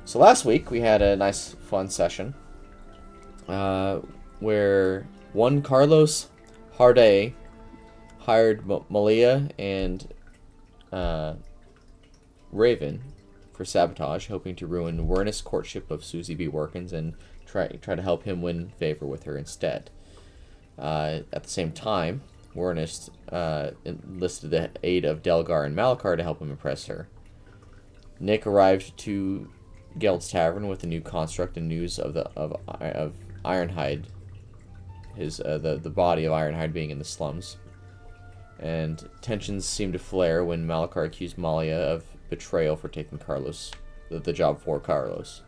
So last week we had a nice fun session where one Carlos Harday hired Malia and Raven for sabotage, hoping to ruin Wernus' courtship of Susie B. Workins and try to help him win favor with her instead. At the same time, Wernus enlisted the aid of Delgar and Malachar to help him impress her. Knik arrived to Geld's tavern with a new construct and news of Ironhide, the body of Ironhide being in the slums. And tensions seemed to flare when Malachar accused Malia of betrayal for taking the job for Carlos.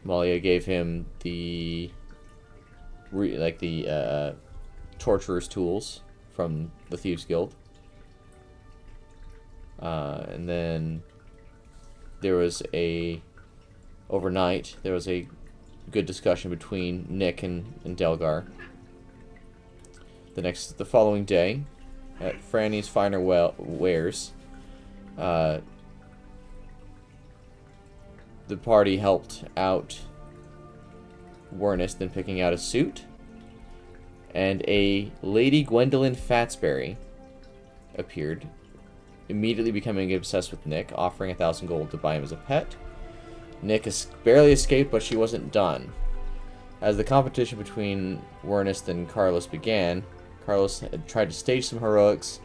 Malia gave him the torturer's tools from the Thieves Guild. And then overnight, there was a good discussion between Knik and Delgar. The following day, at Franny's Finer Wares, the party helped out Wernus in picking out a suit, and a Lady Gwendolyn Fatsbury appeared, immediately becoming obsessed with Knik, offering 1,000 gold to buy him as a pet. Knik barely escaped, but she wasn't done. As the competition between Wernus and Carlos began, Carlos had tried to stage some heroics,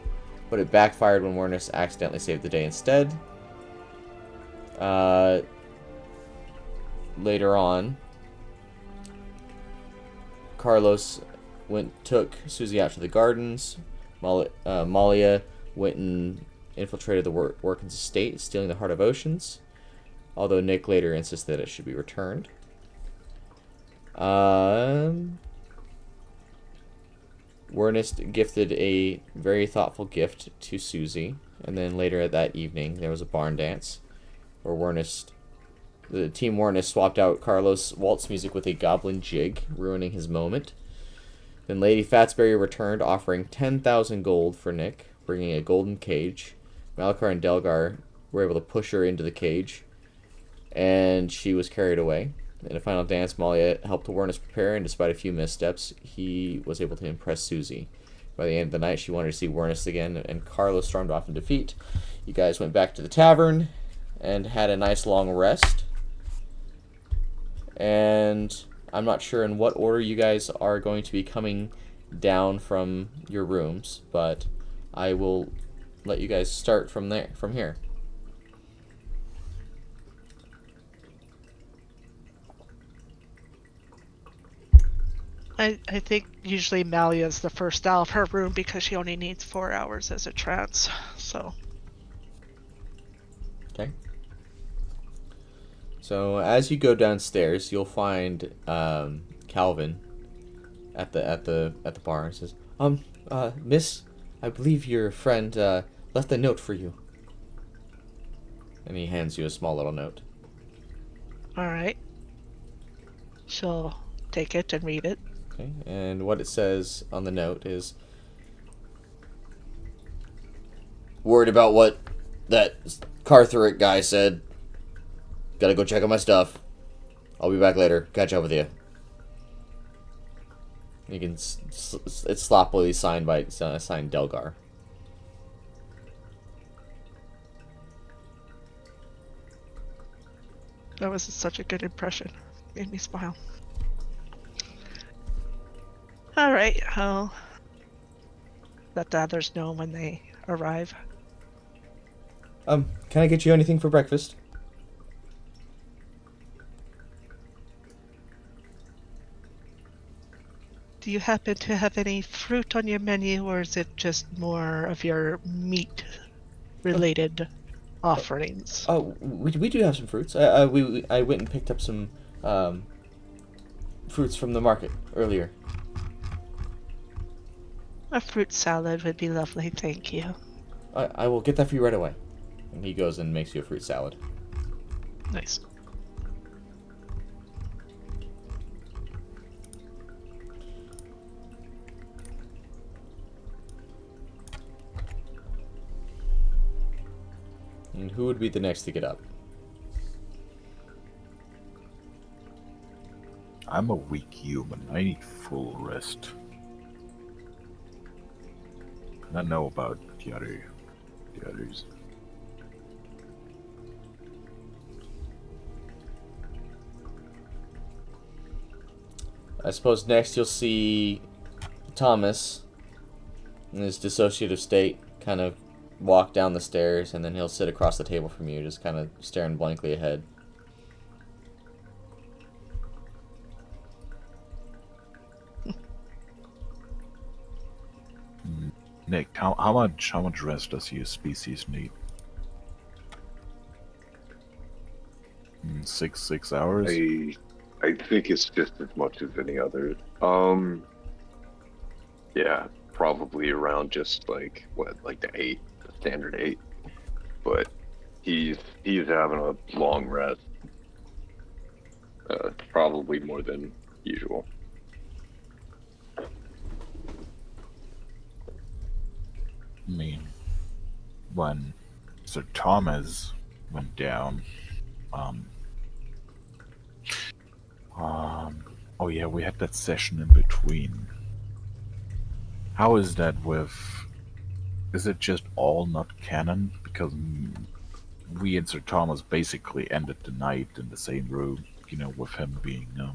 but it backfired when Wernus accidentally saved the day instead. Later on, Carlos took Susie out to the gardens. Malia went and infiltrated the Workins' estate, stealing the Heart of Oceans, although Knik later insisted that it should be returned. Wernus gifted a very thoughtful gift to Susie, and then later that evening there was a barn dance where the Team Wernus swapped out Carlos' waltz music with a goblin jig, ruining his moment. Then Lady Fatsbury returned, offering 10,000 gold for Knik, bringing a golden cage. Malachar and Delgar were able to push her into the cage, and she was carried away. In a final dance, Malia helped Wernus prepare, and despite a few missteps, he was able to impress Susie. By the end of the night, she wanted to see Wernus again, and Carlos stormed off in defeat. You guys went back to the tavern and had a nice long rest. And I'm not sure in what order you guys are going to be coming down from your rooms, but I will let you guys start from here. I think usually Malia's the first out of her room because she only needs 4 hours as a trance. So. Okay. So as you go downstairs, you'll find Calvin at the bar. He says, Miss, I believe your friend left a note for you. And he hands you a small little note. All right. She'll take it and read it. Okay, and what it says on the note is, worried about what that Carthuric guy said. Gotta go check on my stuff. I'll be back later. Catch up with you. You can it's sloppily signed Delgar. That was such a good impression. Made me smile. All right, I'll let the others know when they arrive. Can I get you anything for breakfast? Do you happen to have any fruit on your menu, or is it just more of your meat-related offerings? Oh, we do have some fruits. I went and picked up some fruits from the market earlier. A fruit salad would be lovely, thank you. I will get that for you right away. And he goes and makes you a fruit salad. Nice. And who would be the next to get up? I'm a weak human. I need full rest. I know about the others. I suppose next you'll see Thomas in his dissociative state kind of walk down the stairs, and then he'll sit across the table from you, just kind of staring blankly ahead. Nick, how much rest does your species need? 6 hours? I think it's just as much as any other. Yeah, probably around just like the 8, the standard 8. But he's having a long rest. Probably more than usual. I mean, when Sir Thomas went down, oh yeah, we had that session in between. How is that with? Is it just all not canon? Because we and Sir Thomas basically ended the night in the same room, you know, with him being a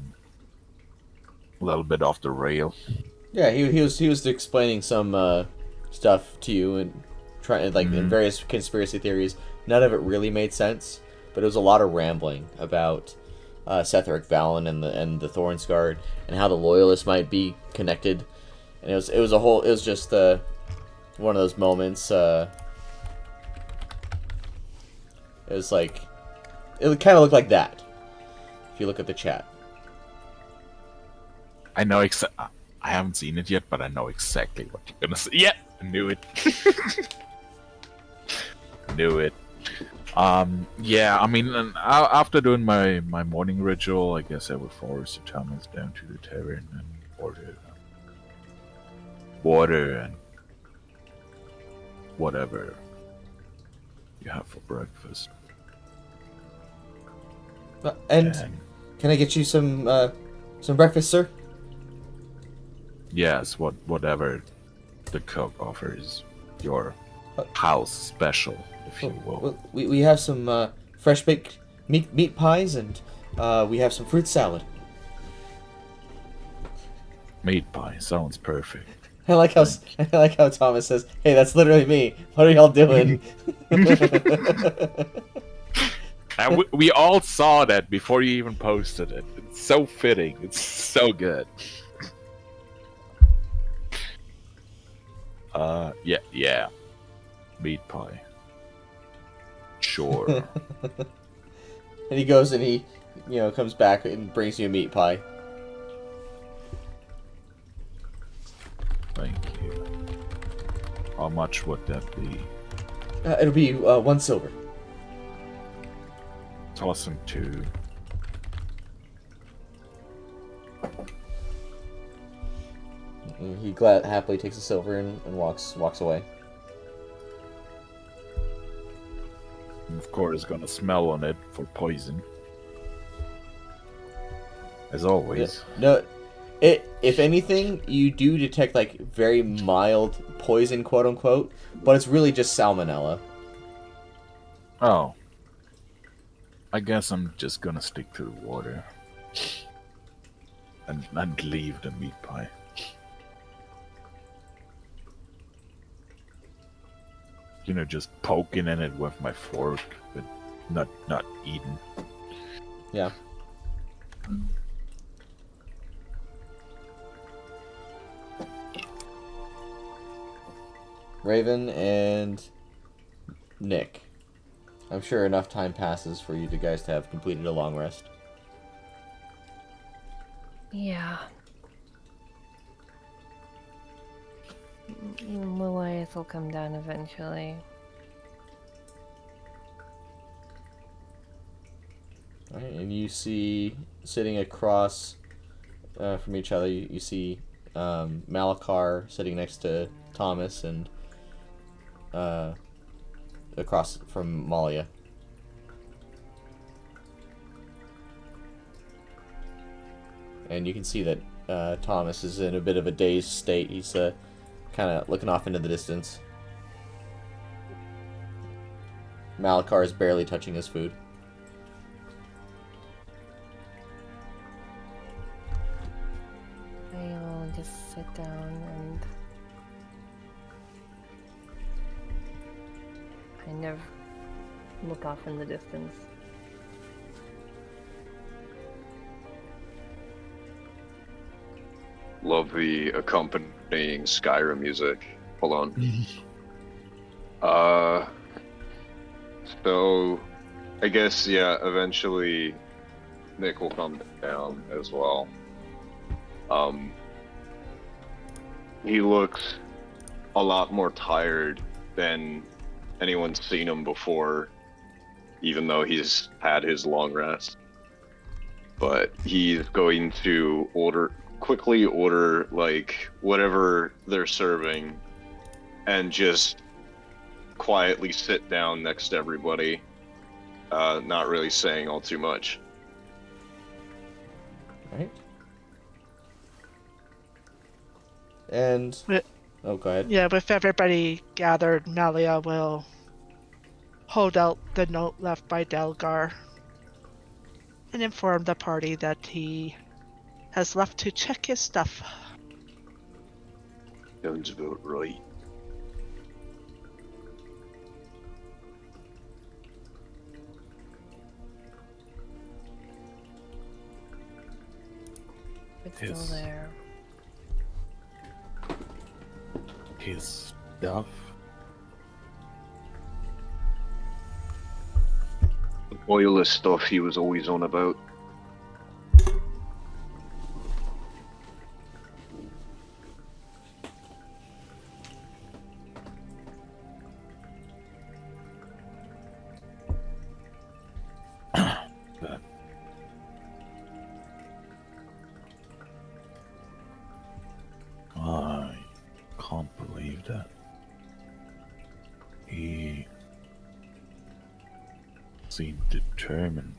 little bit off the rail. Yeah, he was explaining some stuff to you and trying in various conspiracy theories. None of it really made sense, but it was a lot of rambling about Setheric Valen and the Thornsguard and how the Loyalists might be connected. And it was just one of those moments. It was like it kind of looked like that if you look at the chat. I know I haven't seen it yet, but I know exactly what you're gonna say. Yeah, I knew it. Knew it. Yeah, I mean, after doing my morning ritual, I guess I will follow Sir Thomas down to the tavern and order water and whatever you have for breakfast. And can I get you some breakfast, sir? Yes, whatever the cook offers. Your house special, if you will. Well, we have some fresh baked meat pies, and we have some fruit salad. Meat pie sounds perfect. I like how Thomas says, "Hey, that's literally me. What are y'all doing?" And we all saw that before you even posted it. It's so fitting. It's so good. Yeah. Meat pie. Sure. And he goes and he, comes back and brings you a meat pie. Thank you. How much would that be? It'll be 1 silver. Toss him 2. He happily takes a silver and walks away. Of course, gonna smell on it for poison. As always. No, if anything, you do detect very mild poison, quote unquote, but it's really just salmonella. Oh. I guess I'm just gonna stick to the water. And leave the meat pie. Just poking in it with my fork, but not eating. Yeah. Raven and Knik. I'm sure enough time passes for you guys to have completed a long rest. Yeah. Lilith will come down eventually. Alright, and you see, sitting across from each other, you see Malachar sitting next to Thomas, and across from Malia. And you can see that Thomas is in a bit of a dazed state. He's kind of looking off into the distance. Malakar is barely touching his food. I will just sit down and kind of look off in the distance. Love the accompanying Skyrim music. Hold on. So I guess, yeah, eventually Knik will come down as well. He looks a lot more tired than anyone's seen him before, even though he's had his long rest. But he's going to quickly order, like, whatever they're serving and just quietly sit down next to everybody, not really saying all too much. Right. And... Oh, go ahead. Yeah, with everybody gathered, Malia will hold out the note left by Delgar and inform the party that he has left to check his stuff. Sounds about right. It's still His- there. His stuff? The boiler stuff he was always on about. But I can't believe that. He seemed determined.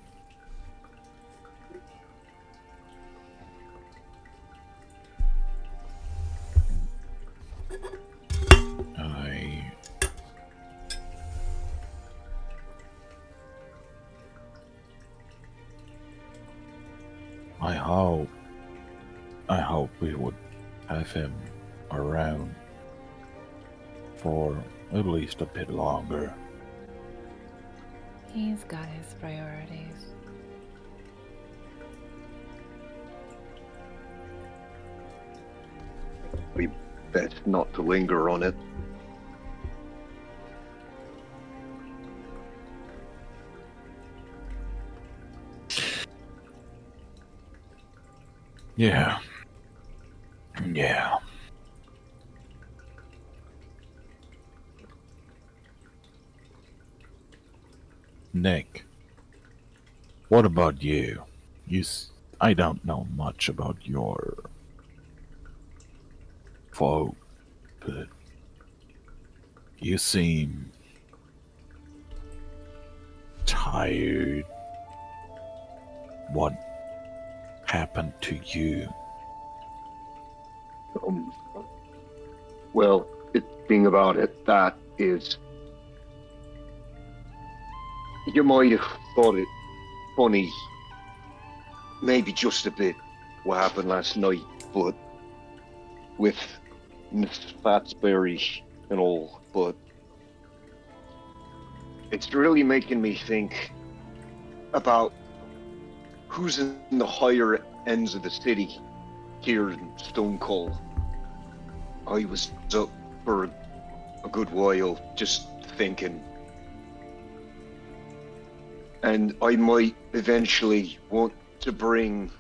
I hope we would have him around for at least a bit longer. He's got his priorities. We best not to linger on it. Yeah. Yeah. Knik, what about you? I don't know much about your folk, but you seem tired. What happened to you? Well, the thing about it, that is, you might have thought it funny, maybe just a bit, what happened last night, but with Miss Fatsbury and all, but it's really making me think about who's in the higher ends of the city here in Stone Cold. I was up for a good while just thinking, and I might eventually want to bring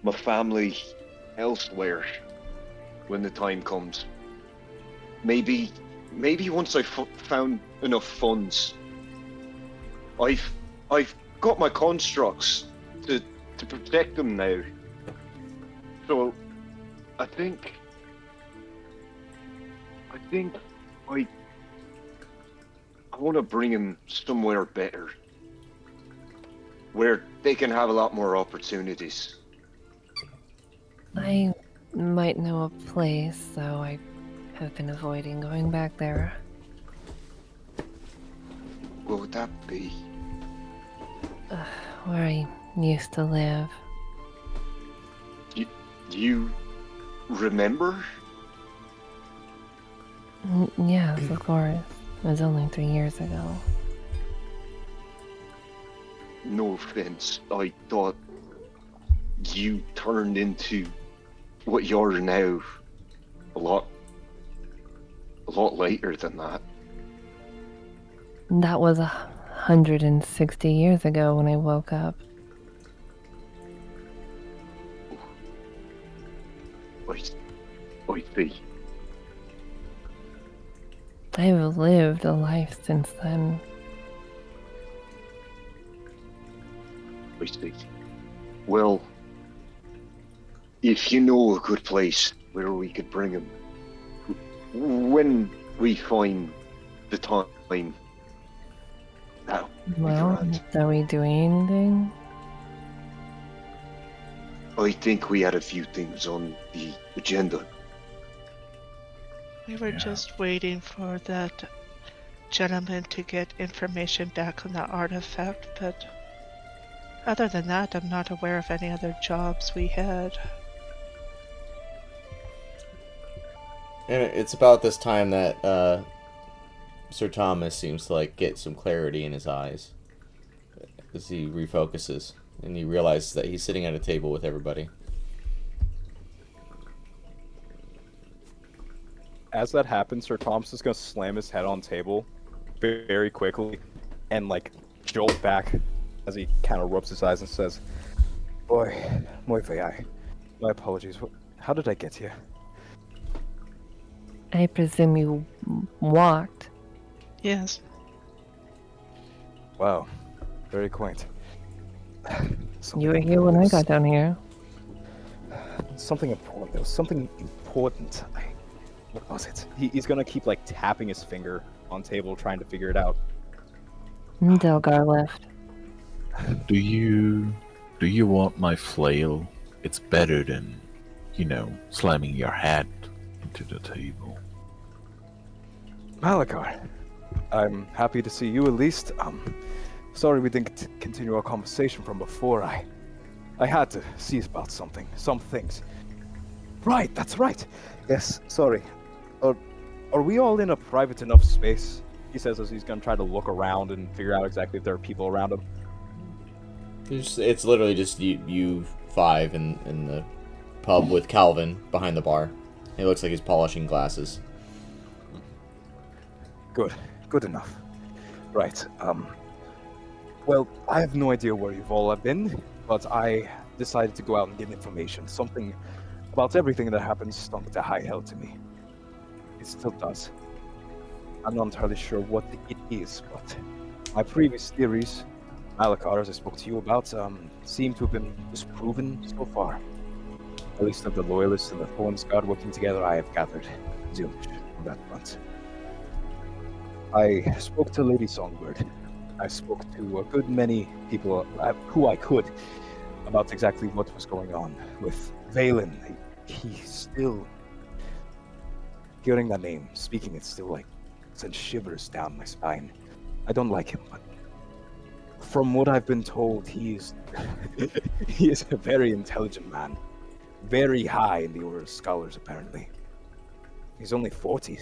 my family elsewhere when the time comes. Maybe once I found enough funds. I've got my constructs to protect them now. So I think want to bring him somewhere better, where they can have a lot more opportunities. I might know a place, though I have been avoiding going back there. What would that be? Where I used to live. Do you remember? Yes, of course. It was only 3 years ago. No offense, I thought you turned into what you are now a lot later than that. That was 160 years ago when I woke up. I see. I've lived a life since then. I see. Well, if you know a good place where we could bring him, when we find the time, that'll be Well, grand. are we doing anything? I think we had a few things on the agenda. We were just waiting for that gentleman to get information back on the artifact, but other than that, I'm not aware of any other jobs we had. And it's about this time that Sir Thomas seems to get some clarity in his eyes as he refocuses, and he realizes that he's sitting at a table with everybody. As that happens, Sir Thomas is going to slam his head on the table very quickly and jolt back as he kind of rubs his eyes and says, "Boy, muy fei. My apologies. How did I get here?" I presume you walked. Yes. Wow, very quaint. You were here when I got down here. Something important. There was something important. What was it? He's gonna keep tapping his finger on the table, trying to figure it out. Delgar left. Do you want my flail? It's better than, slamming your head into the table. Malachar, I'm happy to see you at least. Sorry we didn't continue our conversation from before. I had to see about some things. Right, that's right. Yes, sorry. Are we all in a private enough space? He says as he's gonna try to look around and figure out exactly if there are people around him. It's literally just you five in the pub with Calvin behind the bar. It looks like he's polishing glasses. Good enough. Right, well, I have no idea where you've all been, but I decided to go out and get information. Something about everything that happened stunk to high hell to me. It still does. I'm not entirely sure what it is, but my previous theories, Malachar, as I spoke to you about, seem to have been disproven so far. At least of the Loyalists and the Thorns God working together, I have gathered zilch on that front. I spoke to Lady Songbird. I spoke to a good many people who I could about exactly what was going on with Valen. He's still... Hearing that name, speaking it still sends shivers down my spine. I don't like him, but from what I've been told, he is a very intelligent man. Very high in the order of scholars, apparently. He's only 40.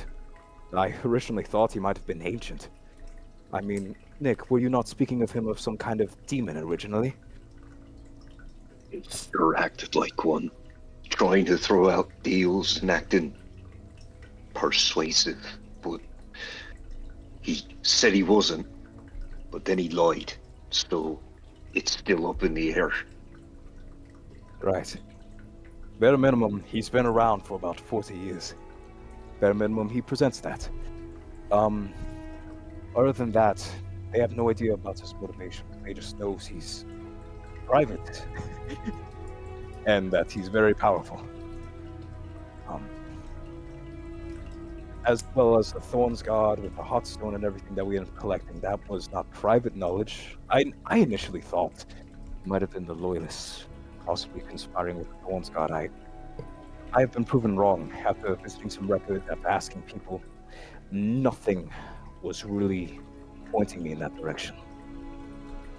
I originally thought he might have been ancient. I mean, Knik, were you not speaking of him as some kind of demon originally? He sure acted like one, trying to throw out deals and acting persuasive, but he said he wasn't, but then he lied, so it's still up in the air. Right. Bare minimum, he's been around for about 40 years. Bare minimum, he presents that. Other than that, they have no idea about his motivation. They just know he's private. And that he's very powerful. as well as the Thorns Guard with the hot stone and everything that we ended up collecting. That was not private knowledge. I initially thought it might have been the Loyalists, possibly conspiring with the Thorns Guard. I have been proven wrong after visiting some records, after asking people. Nothing was really pointing me in that direction.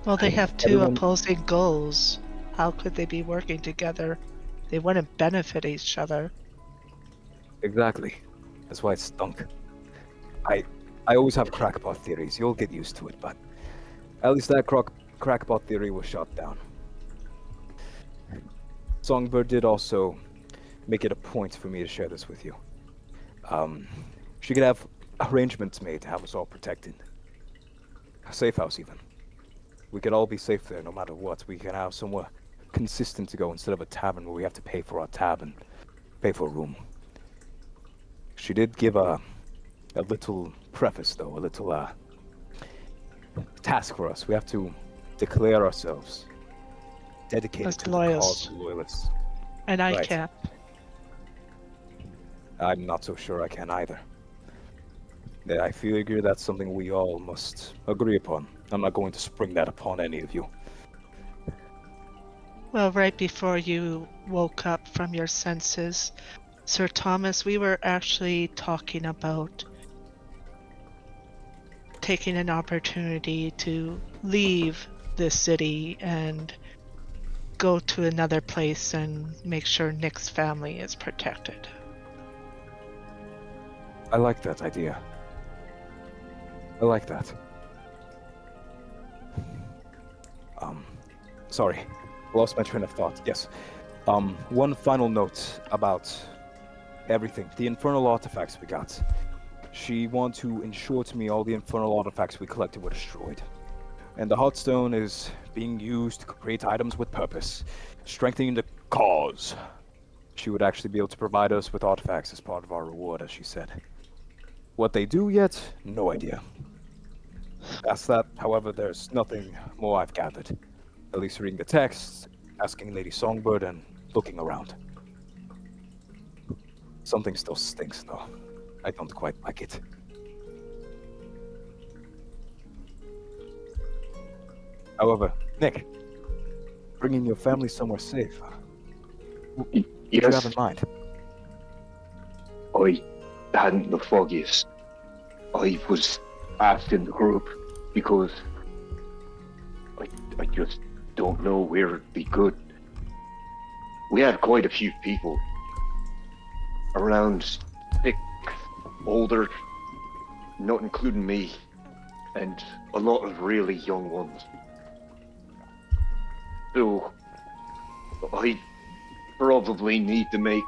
Well, they have two Everyone, opposing goals. How could they be working together? They wouldn't benefit each other. exactly. That's why it stunk. I always have crackpot theories. You'll get used to it, but at least that crackpot theory was shot down. Songbird did also make it a point for me to share this with you. She could have arrangements made to have us all protected. A safe house, even. We could all be safe there no matter what. We can have somewhere consistent to go instead of a tavern where we have to pay for our tab and pay for a room. She did give a little preface, though, a little task for us. We have to declare ourselves dedicated As to the loyalists. cause of loyalists. And I Right. can't. I'm not so sure I can either. Yeah, I figure that's something we all must agree upon. I'm not going to spring that upon any of you. Well, right before you woke up from your senses, Sir Thomas, we were actually talking about taking an opportunity to leave this city and go to another place and make sure Nick's family is protected. I like that idea. I like that. Sorry. Lost my train of thought. Yes. One final note about everything. The infernal artifacts we got. She wanted to ensure to me all the infernal artifacts we collected were destroyed. And the Heartstone is being used to create items with purpose, strengthening the cause. She would actually be able to provide us with artifacts as part of our reward, as she said. What they do yet, no idea. Past that, however, there's nothing more I've gathered. At least reading the text, asking Lady Songbird, and looking around. Something still stinks, though. I don't quite like it. However, Nick, bringing your family somewhere safe. What do you have in mind? I hadn't the foggiest. I was asking the group because I just don't know where it'd be good. We had quite a few people around, thick, older, not including me, and a lot of really young ones. So I probably need to make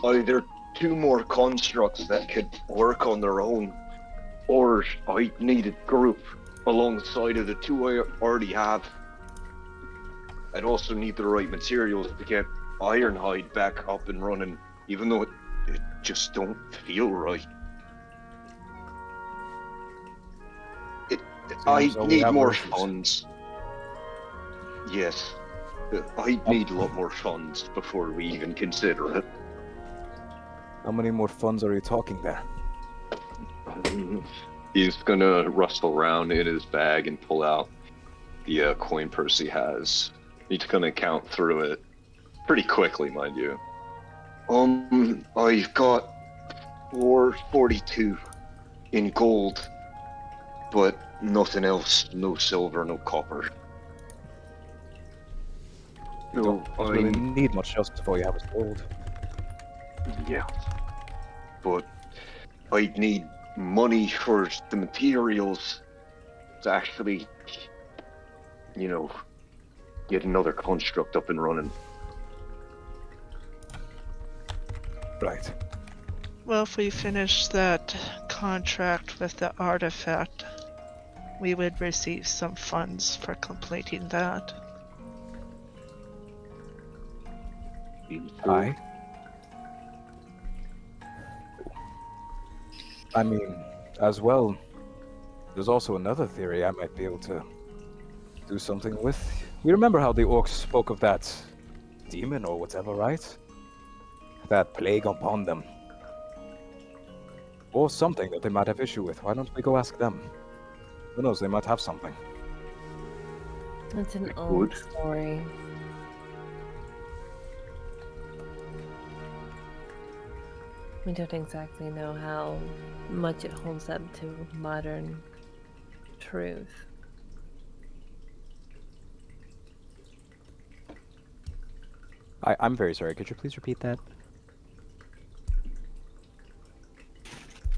either 2 more constructs that could work on their own, or I need a group alongside of the 2 I already have. I'd also need the right materials to get Ironhide back up and running, even though it just don't feel right. I so we need have more issues. funds. Yes. I need a lot more funds before we even consider it. How many more funds are you talking there? He's gonna rustle around in his bag and pull out the coin purse he has. He's gonna count through it pretty quickly, mind you. I've got 442 in gold, but nothing else. No silver, no copper. You don't really need much else before you have us gold. Yeah. But I'd need money for the materials to actually, get another construct up and running. Right. Well, if we finish that contract with the artifact, we would receive some funds for completing that. I mean, as well, there's also another theory I might be able to do something with. We remember how the orcs spoke of that demon or whatever, right? That plague upon them. Or something that they might have issue with. Why don't we go ask them? Who knows, they might have something. It's an We old could. story. We don't exactly know how much it holds up to modern truth. I'm very sorry, could you please repeat that?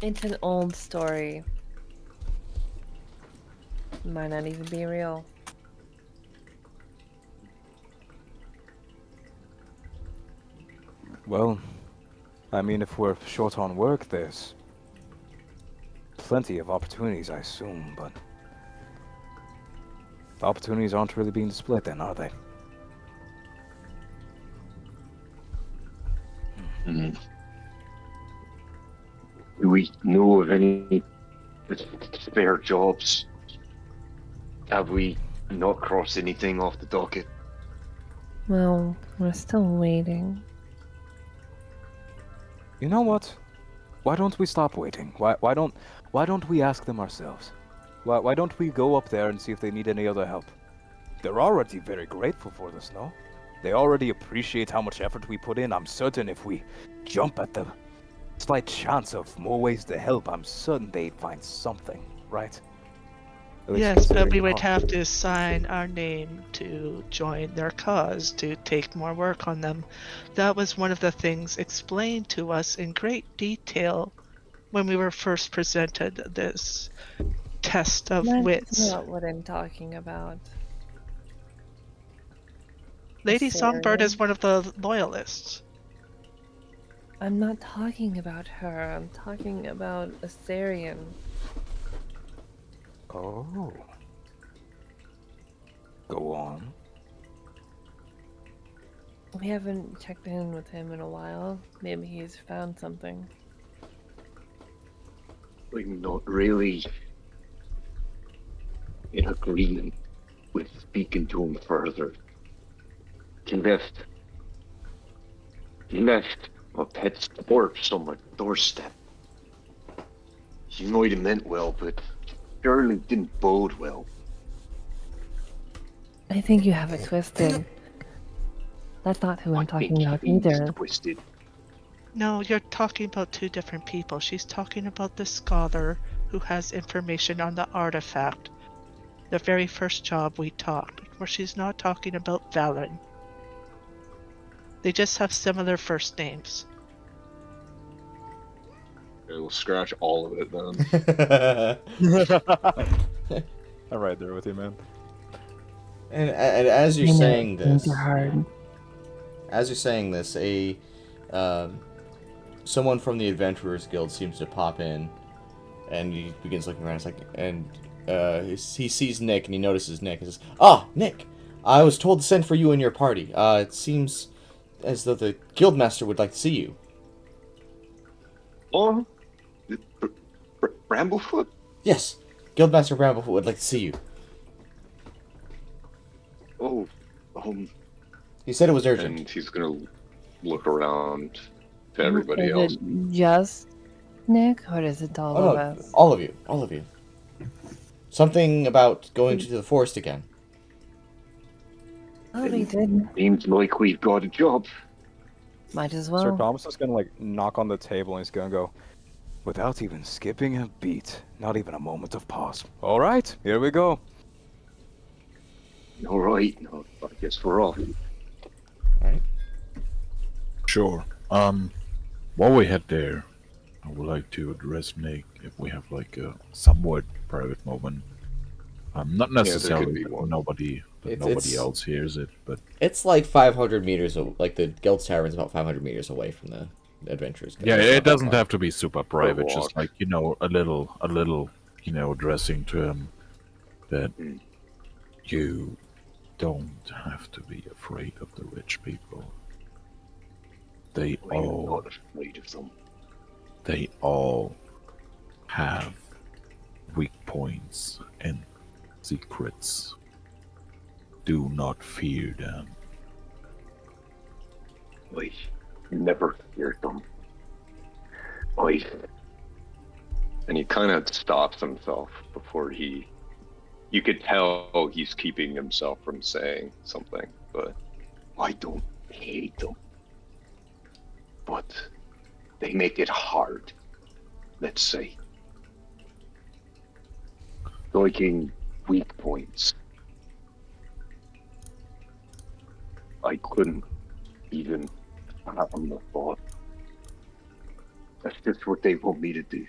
It's an old story. Might not even be real. Well, I mean, if we're short on work, there's plenty of opportunities, I assume, but the opportunities aren't really being split then, are they? Mm. Do we know of any spare jobs? Have we not crossed anything off the docket? Well, we're still waiting. You know what? Why don't we stop waiting? Why don't we ask them ourselves? Why don't we go up there and see if they need any other help? They're already very grateful for this, no? They already appreciate how much effort we put in. I'm certain if we jump at the slight chance of more ways to help, I'm certain they'd find something, right? At least Yes, but considering we the would cost. have to sign our name to join their cause, to take more work on them. That was one of the things explained to us in great detail when we were first presented this test of That's wits. not what I'm talking about. Lady Songbird is Assyrian? one of the loyalists. I'm not talking about her. I'm talking about Assyrian. Oh. Go on. We haven't checked in with him in a while. Maybe he's found something. I'm not really in agreement with speaking to him further. He left a pet's corpse on my doorstep. He might have meant well, but surely didn't bode well. I think you have it twisted. That's not who I'm talking about either. Twisted. No, you're talking about two different people. She's talking about the scholar who has information on the artifact. The very first job we talked, where she's not talking about Valen. They just have similar first names. Okay, we'll scratch all of it then. I'm right there with you, man. And as you're I know, saying things this, are hard. as you're saying this, someone from the Adventurers Guild seems to pop in, and he begins looking around. It's like, and he sees Knik, and he notices Knik, and says, "Ah, Knik, I was told to send for you and your party. It seems as though the Guildmaster would like to see you." Oh, Bramblefoot? Yes, Guildmaster Bramblefoot would like to see you. Oh, He said it was urgent. and he's gonna look around to everybody Is else. it just Nick, or is it all Oh of no, us? all of you. Something about going to the forest again. Oh, we did. Seems like we've got a job. Might as Sir well. Thomas is gonna knock on the table and he's gonna go, without even skipping a beat, not even a moment of pause. All right, here we go. All right, no, I guess we're off. Right? Sure. While we head there, I would like to address Nick if we have like a somewhat private moment. Not there could necessarily be that one. nobody It's- else hears it, but It's like 500 meters, like the Guild's Tavern's about 500 meters away from the Adventurers Guild. yeah, It's not it that doesn't far. have to be super private. walk. Just like a little, addressing to him that Mm. you don't have to be afraid of the rich people. They I'm all not afraid of them. they all have weak points and secrets. Do not fear them. I never feared them. I And he kind of stops himself before you could tell he's keeping himself from saying something, but I don't hate them. But they make it hard, let's say. Liking weak points. I couldn't even fathom the thought. That's just what they want me to do.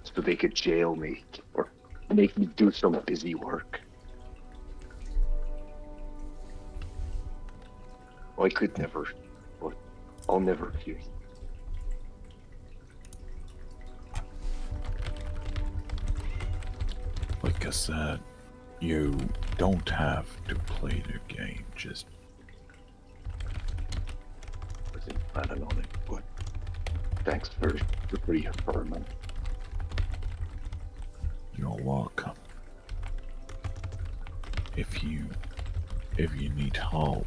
So they could jail me or make me do some busy work. I could never, but I'll never refuse. Like I said, you don't have to play the game, just Wasn't planning on it, but thanks for reaffirming. you're welcome. If you need help,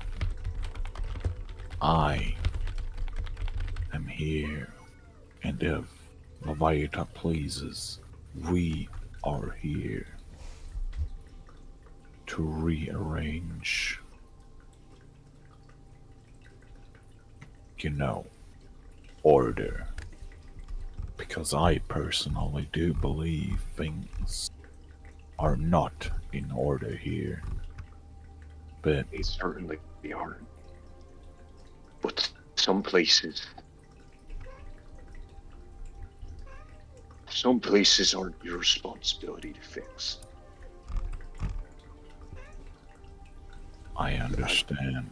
I am here, and if Leviathan pleases, we are here to rearrange, order. Because I personally do believe things are not in order here. But They certainly aren't. But some places aren't your responsibility to fix. I understand.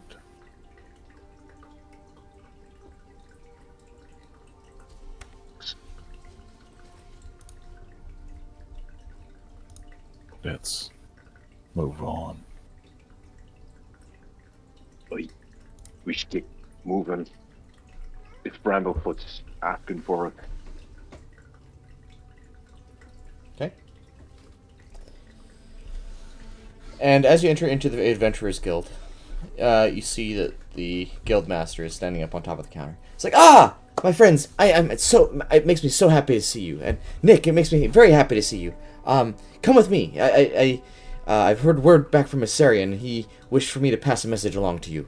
Let's move on. We should get moving. If Bramblefoot's asking for it. Okay. And as you enter into the Adventurers Guild, you see that the Guildmaster is standing up on top of the counter. It's like, ah, my friends, it makes me so happy to see you. And Knik, it makes me very happy to see you. Come with me. I've heard word back from Asarian. He wished for me to pass a message along to you.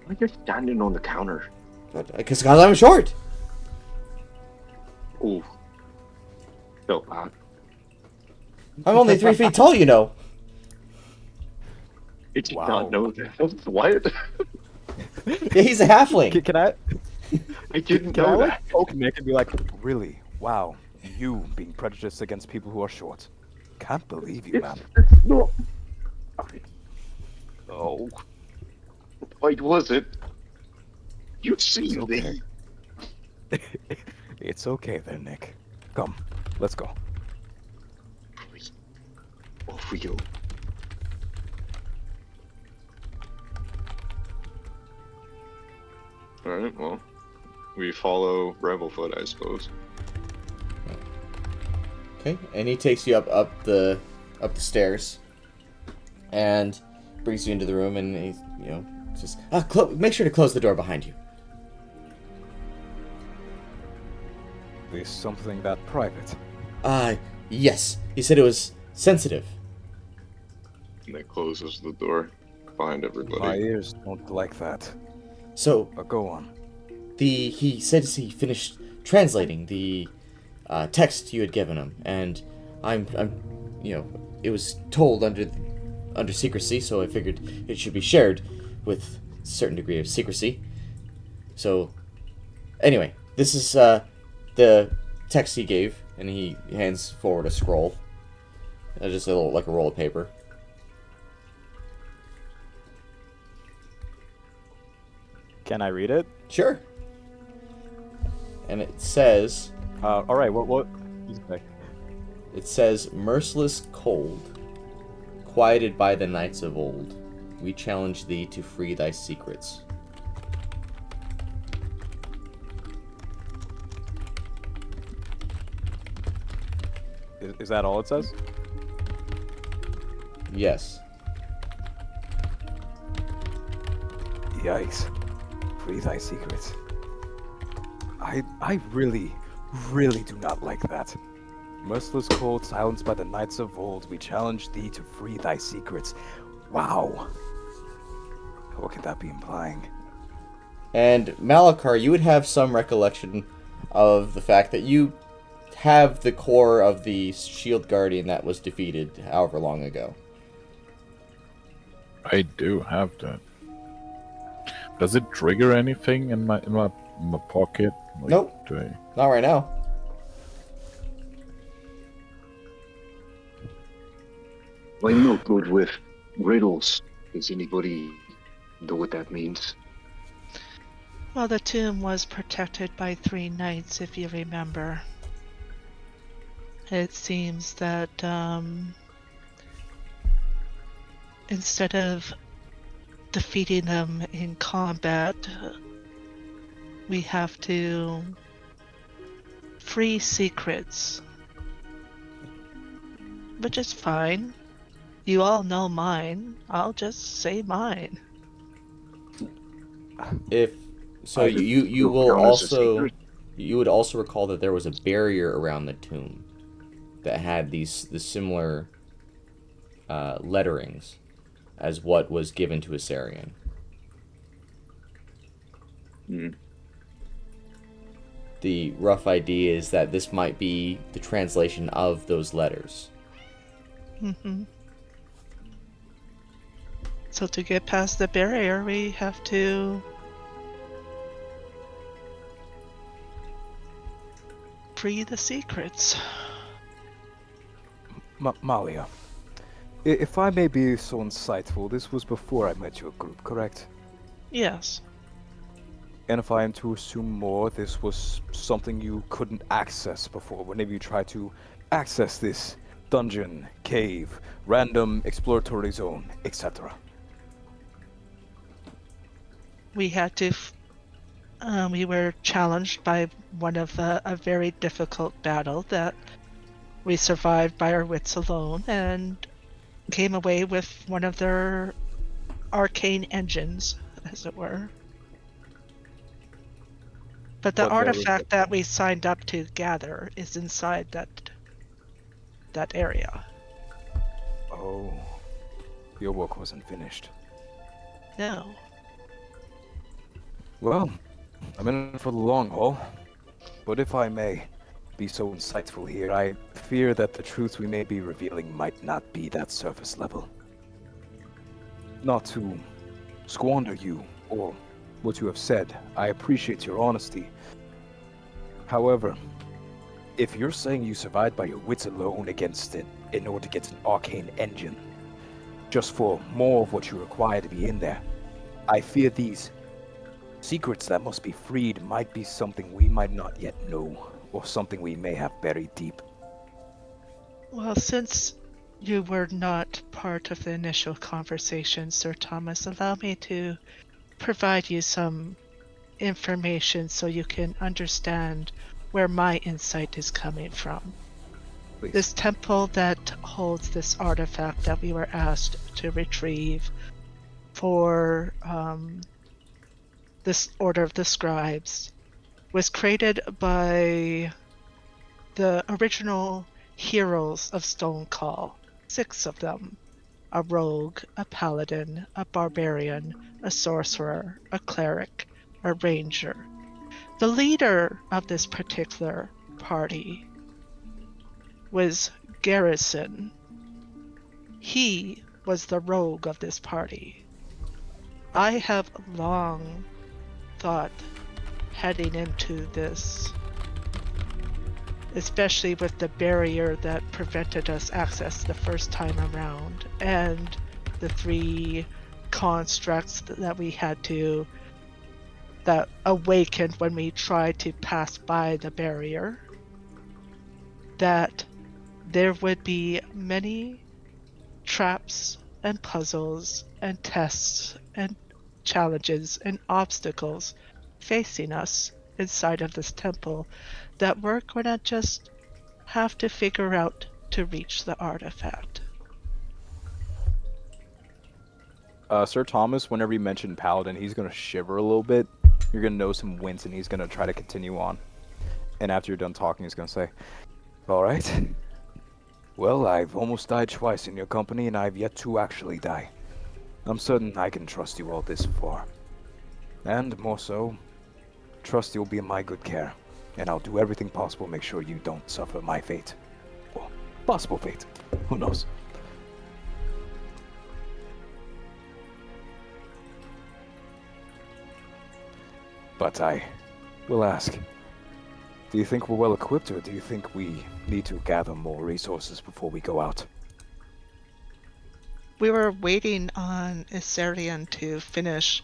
Why are you standing on the counter? Because I'm short. Oh. So bad. I'm only 3 feet tall, you know. I did Wow. not know that. What? Yeah, he's a halfling. Can I I didn't can I know like that. poke Nick and be like, really? Wow, you being prejudiced against people who are short. Can't believe you, man. It's not. Oh, Why was it? You see it's me. okay. It's okay then, Nick. Come, let's go. Off we go. Alright, well, we follow Bramblefoot, I suppose. Okay, and he takes you up the stairs, and brings you into the room, and he says, make sure to close the door behind you. Is something that private? Yes. He said it was sensitive. And it closes the door behind My everybody. ears don't like that. So Go on. he said he finished translating the text you had given him, and I'm it was told under secrecy, so I figured it should be shared with a certain degree of secrecy. So anyway, this is the text he gave, and he hands forward a scroll. Just a roll of paper. Can I read it? Sure. And it says, All right. What? Okay. it says, merciless cold, quieted by the knights of old, we challenge thee to free thy secrets. Is that all it says? Yes. Yikes. Free thy secrets. I really, really do not like that. Merciless cold, silenced by the knights of old, we challenge thee to free thy secrets. Wow. What could that be implying? And Malachar, you would have some recollection of the fact that you have the core of the shield guardian that was defeated however long ago. I do have that. Does it trigger anything in my pocket? Like, Nope. do I... Not right now. I'm not good with riddles. Does anybody know what that means? Well, the tomb was protected by 3 knights, if you remember. It seems that instead of defeating them in combat, we have to free secrets. Which is fine. You all know mine. I'll just say mine. If so, you will also you would also recall that there was a barrier around the tomb that had the similar letterings as what was given to Asarian. Hmm. The rough idea is that this might be the translation of those letters. Mm-hmm. So to get past the barrier, we have to free the secrets. Malia, if I may be so insightful, this was before I met your group, correct? Yes. And if I am to assume more, this was something you couldn't access before, whenever you tried to access this dungeon, cave, random exploratory zone, etc. We had to. We were challenged by one of a very difficult battle that we survived by our wits alone and came away with one of their arcane engines, as it were. But the artifact that we signed up to gather is inside that area. Oh, your work wasn't finished. No. Well, I'm in it for the long haul. But if I may be so insightful here, I fear that the truth we may be revealing might not be that surface level. Not to squander you or what you have said, I appreciate your honesty. However, if you're saying you survived by your wits alone against it in order to get an arcane engine, just for more of what you require to be in there, I fear these secrets that must be freed might be something we might not yet know, or something we may have buried deep. Well, since you were not part of the initial conversation, Sir Thomas, allow me to provide you some information so you can understand where my insight is coming from. Please. This temple that holds this artifact that we were asked to retrieve for this Order of the Scribes was created by the original heroes of Stonecall, 6 of them. A rogue, a paladin, a barbarian, a sorcerer, a cleric, a ranger. The leader of this particular party was Garrison. He was the rogue of this party. I have long thought heading into this, especially with the barrier that prevented us access the first time around, and the 3 constructs that we had to, that awakened when we tried to pass by the barrier, that there would be many traps and puzzles and tests and challenges and obstacles facing us inside of this temple that we're gonna just have to figure out to reach the artifact. Sir Thomas, whenever you mention Paladin, he's gonna shiver a little bit. You're gonna notice him wince, and he's gonna try to continue on. And after you're done talking, he's gonna say, "All right. Well, I've almost died twice in your company, and I've yet to actually die. I'm certain I can trust you all this far. And more so, trust you'll be in my good care, and I'll do everything possible to make sure you don't suffer my fate. Well, possible fate. Who knows?" But I will ask, do you think we're well equipped, or do you think we need to gather more resources before we go out? We were waiting on Isarian to finish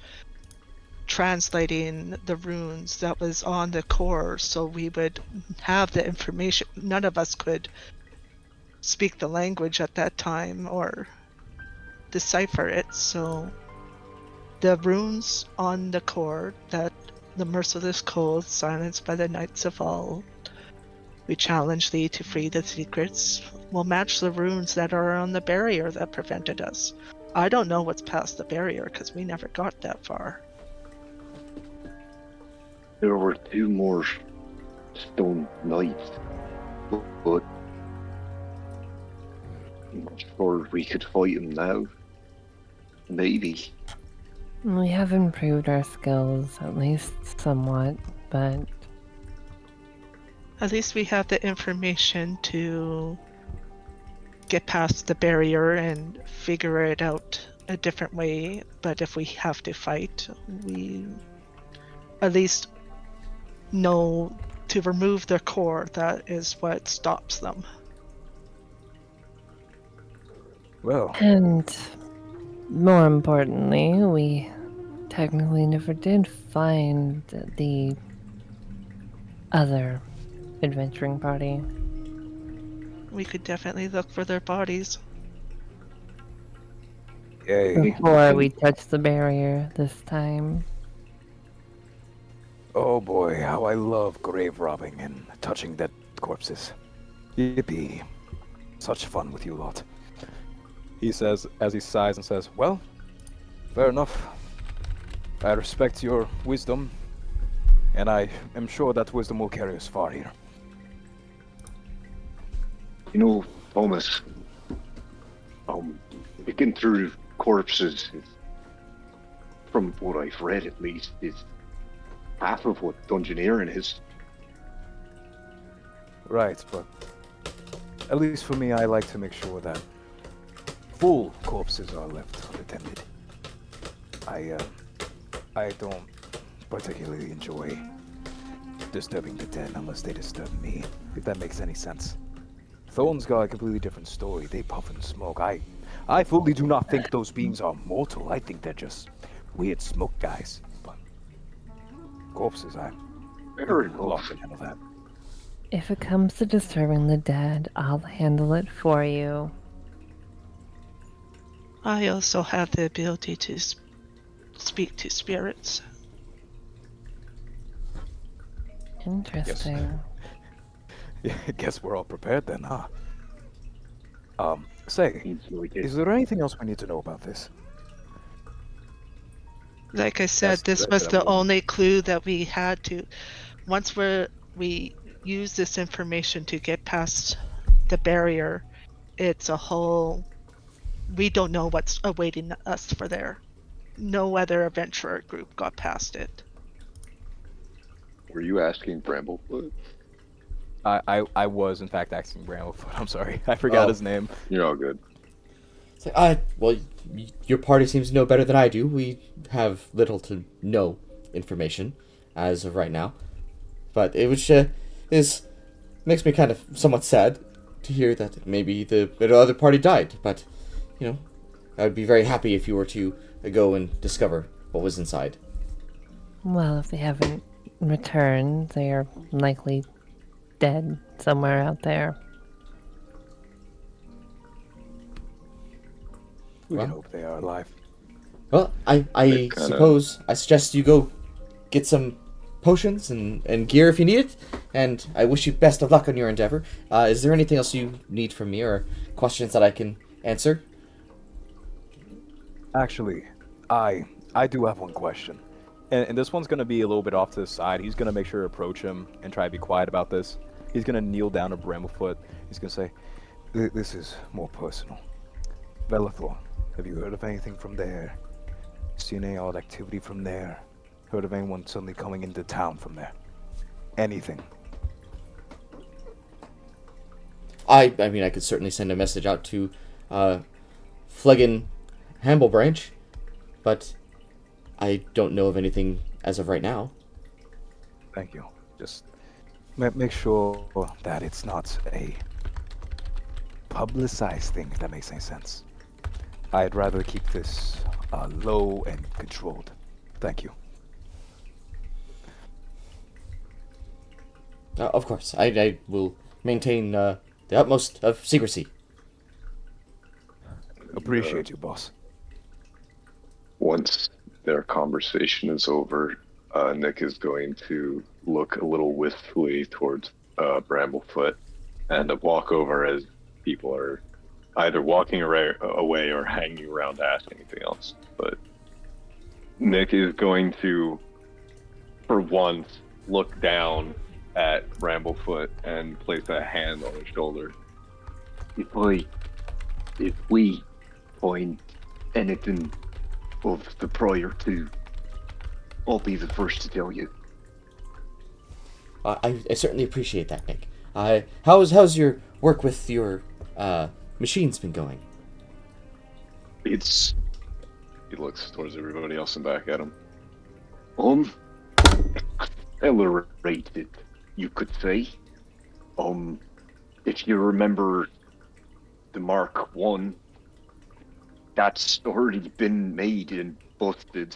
translating the runes that was on the core, so we would have the information. None of us could speak the language at that time or decipher it, so the runes on the core, that the merciless cold silenced by the Knights of All, we challenge thee to free the secrets, will match the runes that are on the barrier that prevented us. I don't know what's past the barrier because we never got that far. There were 2 more stone knights, but I'm not sure we could fight them now. Maybe. We have improved our skills, at least somewhat, but At least we have the information to get past the barrier and figure it out a different way. But if we have to fight, we at least know to remove the core. That is what stops them. Well, and more importantly, we technically never did find the other adventuring party. We could definitely look for their bodies. yay. Before we touch the barrier this time. Oh boy, how I love grave robbing and touching dead corpses. Yippee. Such fun with you lot. He says, as he sighs and says, "Well, fair enough. I respect your wisdom, and I am sure that wisdom will carry us far here." You know, Thomas, picking through corpses, from what I've read at least, is half of what dungeoneering is. Right, but at least for me, I like to make sure that full corpses are left unattended. I don't particularly enjoy disturbing the dead unless they disturb me, if that makes any sense. Thorn's got a completely different story. They puff and smoke. I fully do not think those beings are mortal. I think they're just weird smoke guys. But corpses, Fair a lot enough. can handle that. If it comes to disturbing the dead, I'll handle it for you. I also have the ability to speak to spirits. Interesting. Yeah, I guess we're all prepared then, huh? Say, Seems like it. is there anything else we need to know about this? Like I said, That's this the was rest the of them. only clue that we had to. Once we use this information to get past the barrier, it's a whole. We don't know what's awaiting us for there. No other adventurer group got past it. Were you asking Bramblefoot? I was in fact asking Bramblefoot. I'm sorry, I forgot Oh. his name. You're all good. It's like, well, your party seems to know better than I do. We have little to no information as of right now, but it which is makes me kind of somewhat sad to hear that maybe the other party died. But you know, I would be very happy if you were to go and discover what was inside. Well, if they haven't returned, they are likely dead somewhere out there. We can Well. hope they are alive. Well, I They kinda- suppose I suggest you go get some potions and gear if you need it, and I wish you best of luck on your endeavor. Is there anything else you need from me or questions that I can answer? Actually, I do have one question. and this one's gonna be a little bit off to the side. He's gonna make sure to approach him and try to be quiet about this. He's gonna kneel down to Bramblefoot. He's gonna say, This is more personal. Velathor, have you heard of anything from there? Seen any odd activity from there? Heard of anyone suddenly coming into town from there? Anything? I mean, I could certainly send a message out to Fleggen Hambledbranch, but I don't know of anything as of right now. Thank you. Just make sure that it's not a publicized thing, if that makes any sense. I'd rather keep this low and controlled. Thank you. Of course, I will maintain the utmost of secrecy. Appreciate you, boss. Once their conversation is over, Knik is going to look a little wistfully towards Bramblefoot and walk over as people are either walking away or hanging around to ask anything else. But Knik is going to, for once, look down at Bramblefoot and place a hand on his shoulder. If we find anything of the prior to, I'll be the first to tell you. I certainly appreciate that, Knik. How's your work with your machines been going? He looks towards everybody else and back at him. Accelerated, you could say. If you remember the Mark 1, that's already been made and busted.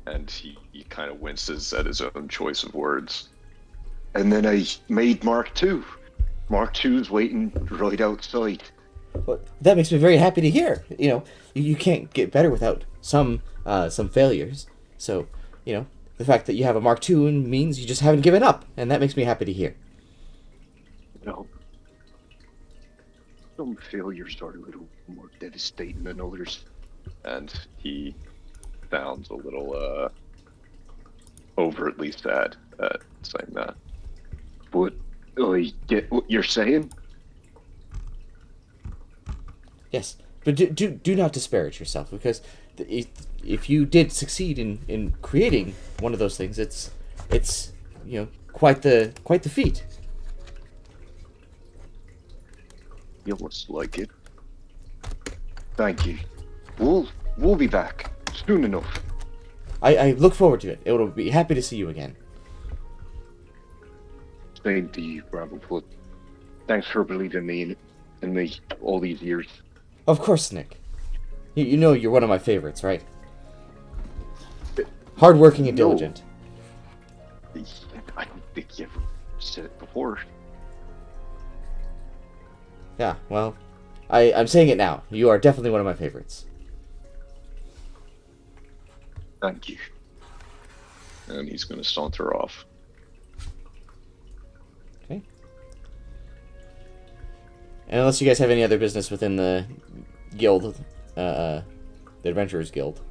And he kind of winces at his own choice of words. And then I made Mark 2. Mark 2's waiting right outside. Well, that makes me very happy to hear. You know, you can't get better without some failures. So, you know, the fact that you have a Mark II means you just haven't given up, and that makes me happy to hear. Well, some failures are a little more devastating than others. And he sounds a little overtly sad at saying that. But I get what you're saying. Yes, but do not disparage yourself, because if you did succeed in creating one of those things, it's you know, quite the feat. It looks like it. Thank you. We'll be back soon enough. I look forward to it. It will be happy to see you again. Same to you, Bramblefoot. Thanks for believing in me all these years. Of course, Knik. You know you're one of my favorites, right? Hardworking and diligent. I don't think you ever said it before. Yeah, well, I'm saying it now. You are definitely one of my favorites. Thank you. And he's going to saunter off. Okay. And unless you guys have any other business within the guild, the Adventurers Guild,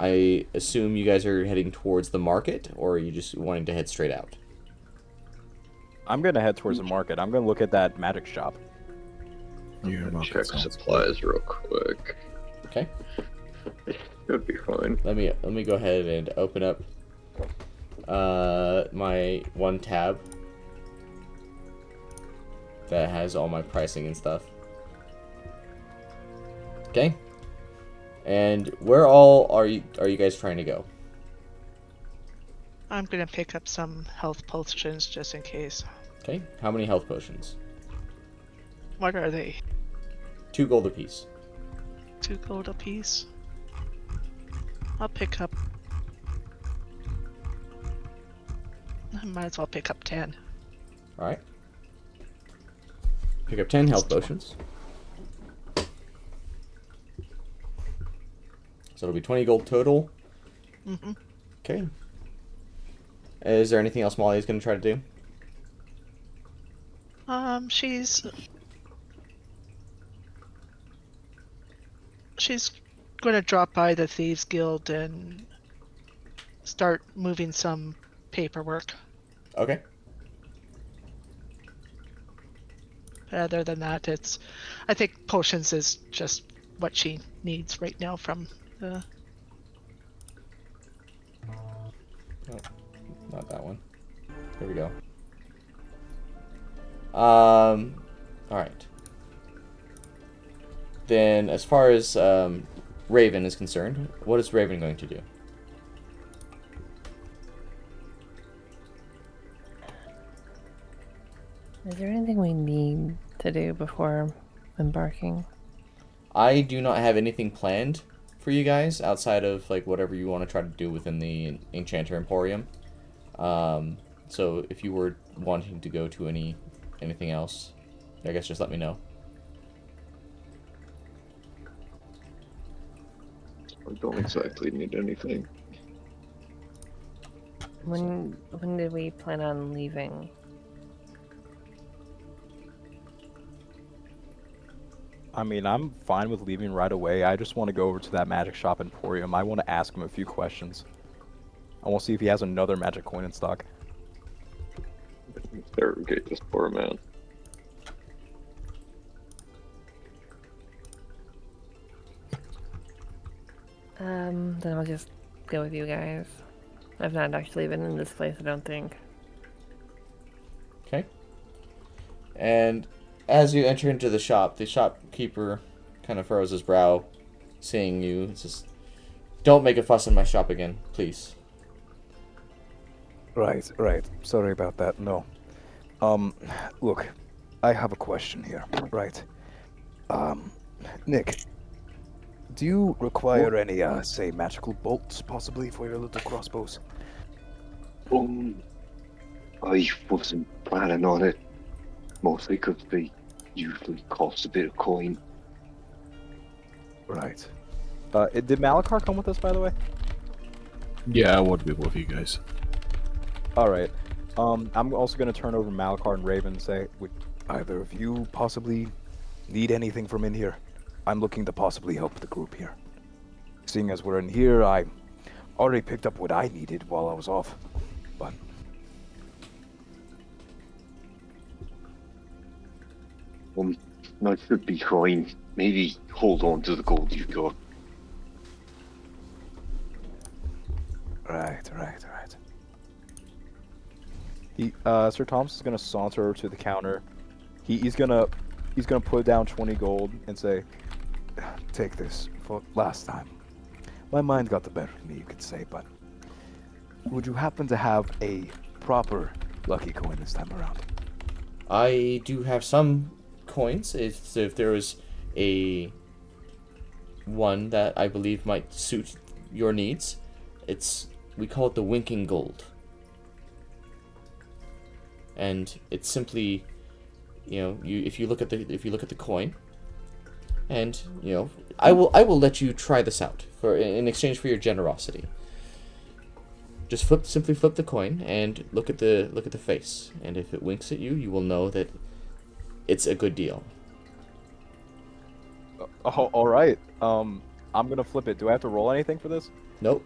I assume you guys are heading towards the market, or are you just wanting to head straight out? I'm gonna head towards the market. I'm gonna look at that magic shop. Yeah, well, Check supplies real quick. Okay. Should be fine. Let me go ahead and open up my one tab that has all my pricing and stuff. Okay. And where all are you guys trying to go? I'm gonna pick up some health potions just in case. Okay. How many health potions? What are they? 2 gold apiece. 2 gold apiece. I'll pick up. I might as well pick up 10. All right. Pick up 10 health potions. So it'll be 20 gold total. Mm-hmm. Okay. Is there anything else Molly is going to try to do? She's going to drop by the Thieves Guild and start moving some paperwork. Okay. Other than that, I think potions is just what she needs right now from the... Oh, not that one. Here we go. All right. Then, as far as Raven is concerned, what is Raven going to do? Is there anything we need to do before embarking? I do not have anything planned for you guys outside of like whatever you want to try to do within the Enchanter Emporium. So if you were wanting to go to anything else, I guess just let me know. I don't exactly need anything. When did we plan on leaving? I mean, I'm fine with leaving right away. I just want to go over to that magic shop Emporium. I want to ask him a few questions. I want to see if he has another magic coin in stock. Interrogate this poor man. Then I'll just go with you guys. I've not actually been in this place, I don't think. Okay. And as you enter into the shopkeeper kind of furrows his brow, seeing you. It's just, don't make a fuss in my shop again, please. Right. Sorry about that. No. Look, I have a question here. Right. Knik, do you require any, say, magical bolts, possibly, for your little crossbows? I wasn't planning on it, mostly because they usually cost a bit of coin. Right. Did Malachar come with us, by the way? Yeah, I would be with you guys. Alright. I'm also going to turn over Malachar and Raven and say, would either of you possibly need anything from in here? I'm looking to possibly help the group here. Seeing as we're in here, I already picked up what I needed while I was off. But I should be fine. Maybe hold on to the gold you've got. Right. Sir Thomas is gonna saunter to the counter. He's gonna put down 20 gold and say, "Take this for last time. My mind got the better of me, you could say, but would you happen to have a proper lucky coin this time around?" I do have some coins. If there was a one that I believe might suit your needs, we call it the winking gold. And it's simply, if you look at the coin, and I will let you try this out in exchange for your generosity. Just simply flip the coin and look at the face, and if it winks at you, you will know that it's a good deal. Oh, all right. I'm gonna flip it. Do I have to roll anything for this? Nope.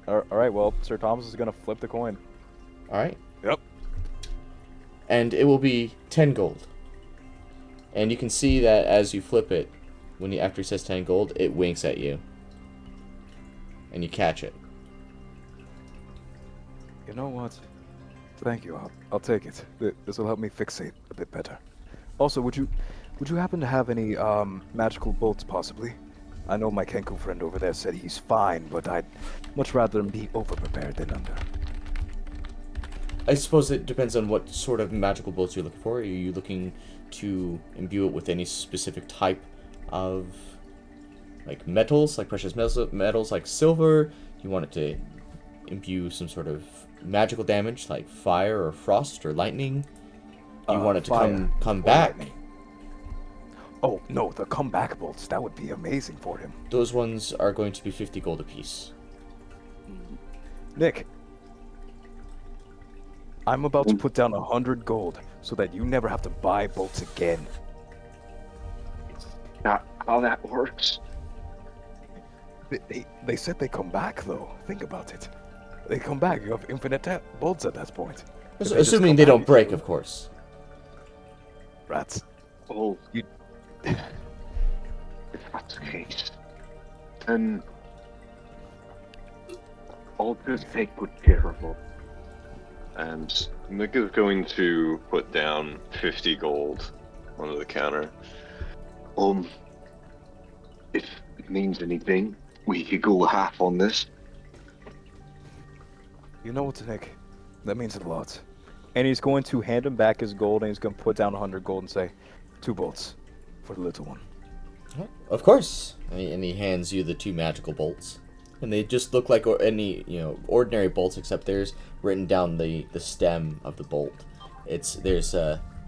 All right. Well, Sir Thomas is gonna flip the coin. All right. Yep. And it will be 10 gold. And you can see that as you flip it, after it says 10 gold, it winks at you. And you catch it. You know what? Thank you. I'll take it. This will help me fixate a bit better. Also, would you happen to have any magical bolts, possibly? I know my Kenku friend over there said he's fine, but I'd much rather him be over-prepared than under. I suppose it depends on what sort of magical bolts you're looking for. Are you looking to imbue it with any specific type of metals, like precious metals like silver? You want it to imbue some sort of magical damage like fire or frost or lightning? You want it to come back? Lightning. Oh, no, the comeback bolts. That would be amazing for him. Those ones are going to be 50 gold apiece. Knik, I'm about to put down 100 gold so that you never have to buy bolts again. Not how that works. They said they come back, though. Think about it. They come back. You have infinite bolts at that point. If they just Assuming come they back, don't break, of course. Rats. Oh, You- if that's the case, then I'll just take good care of them. And Nick is going to put down 50 gold onto the counter. If it means anything, we could go half on this. You know what, Nick? That means a lot. And he's going to hand him back his gold, and he's going to put down 100 gold and say, 2 bolts for the little one. Of course. And he hands you the 2 magical bolts. And they just look like any, ordinary bolts, except there's written down the stem of the bolt. There's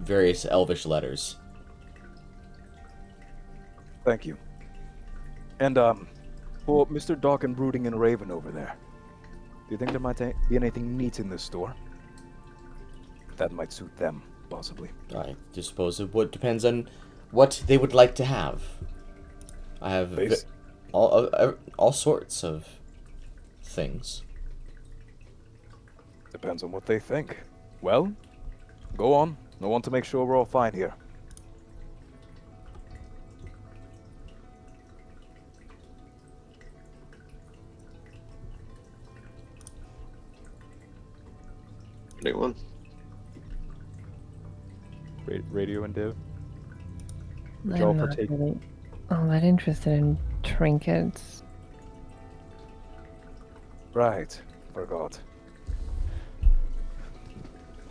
various elvish letters. Thank you. And, for Mr. Dawk and Brooding and Raven over there, do you think there might be anything neat in this store? That might suit them, possibly. I just suppose it depends on what they would like to have. I have all sorts of things. Depends on what they think. Well, go on. I want to make sure we're all fine here. Anyone? Radio and Div? Would y'all I'm not partake? really all that interested in trinkets. Right. Forgot.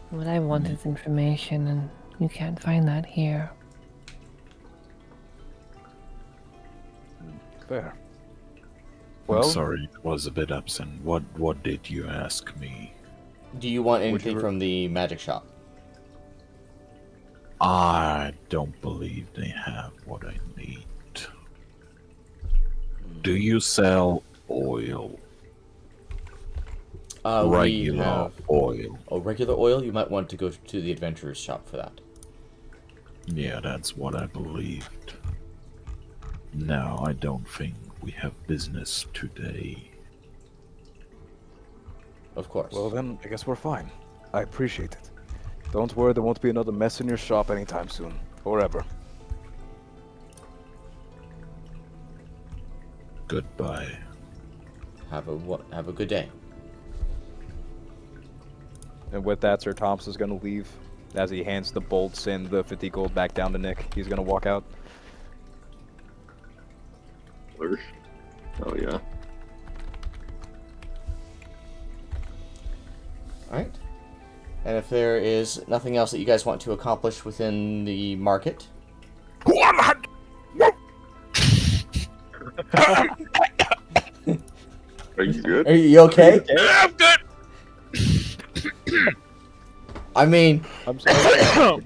What I want is information, and you can't find that here. Fair. I'm Well, sorry, it was a bit absent. What did you ask me? Do you want Would anything you- from the magic shop? I don't believe they have what I need. Do you sell oil? We Regular have oil. regular oil. You might want to go to the adventurer's shop for that. Yeah, that's what I believed. No, I don't think we have business today. Of course. well then, I guess we're fine. I appreciate it. Don't worry, there won't be another mess in your shop anytime soon. Or ever. Goodbye. Have a good day. And with that, Sir Thompson's gonna leave. As he hands the bolts and the 50 gold back down to Nick, he's gonna walk out. Oh yeah. All right. And if there is nothing else that you guys want to accomplish within the market, Are you good? are you okay? I'm good. I mean, I'm sorry.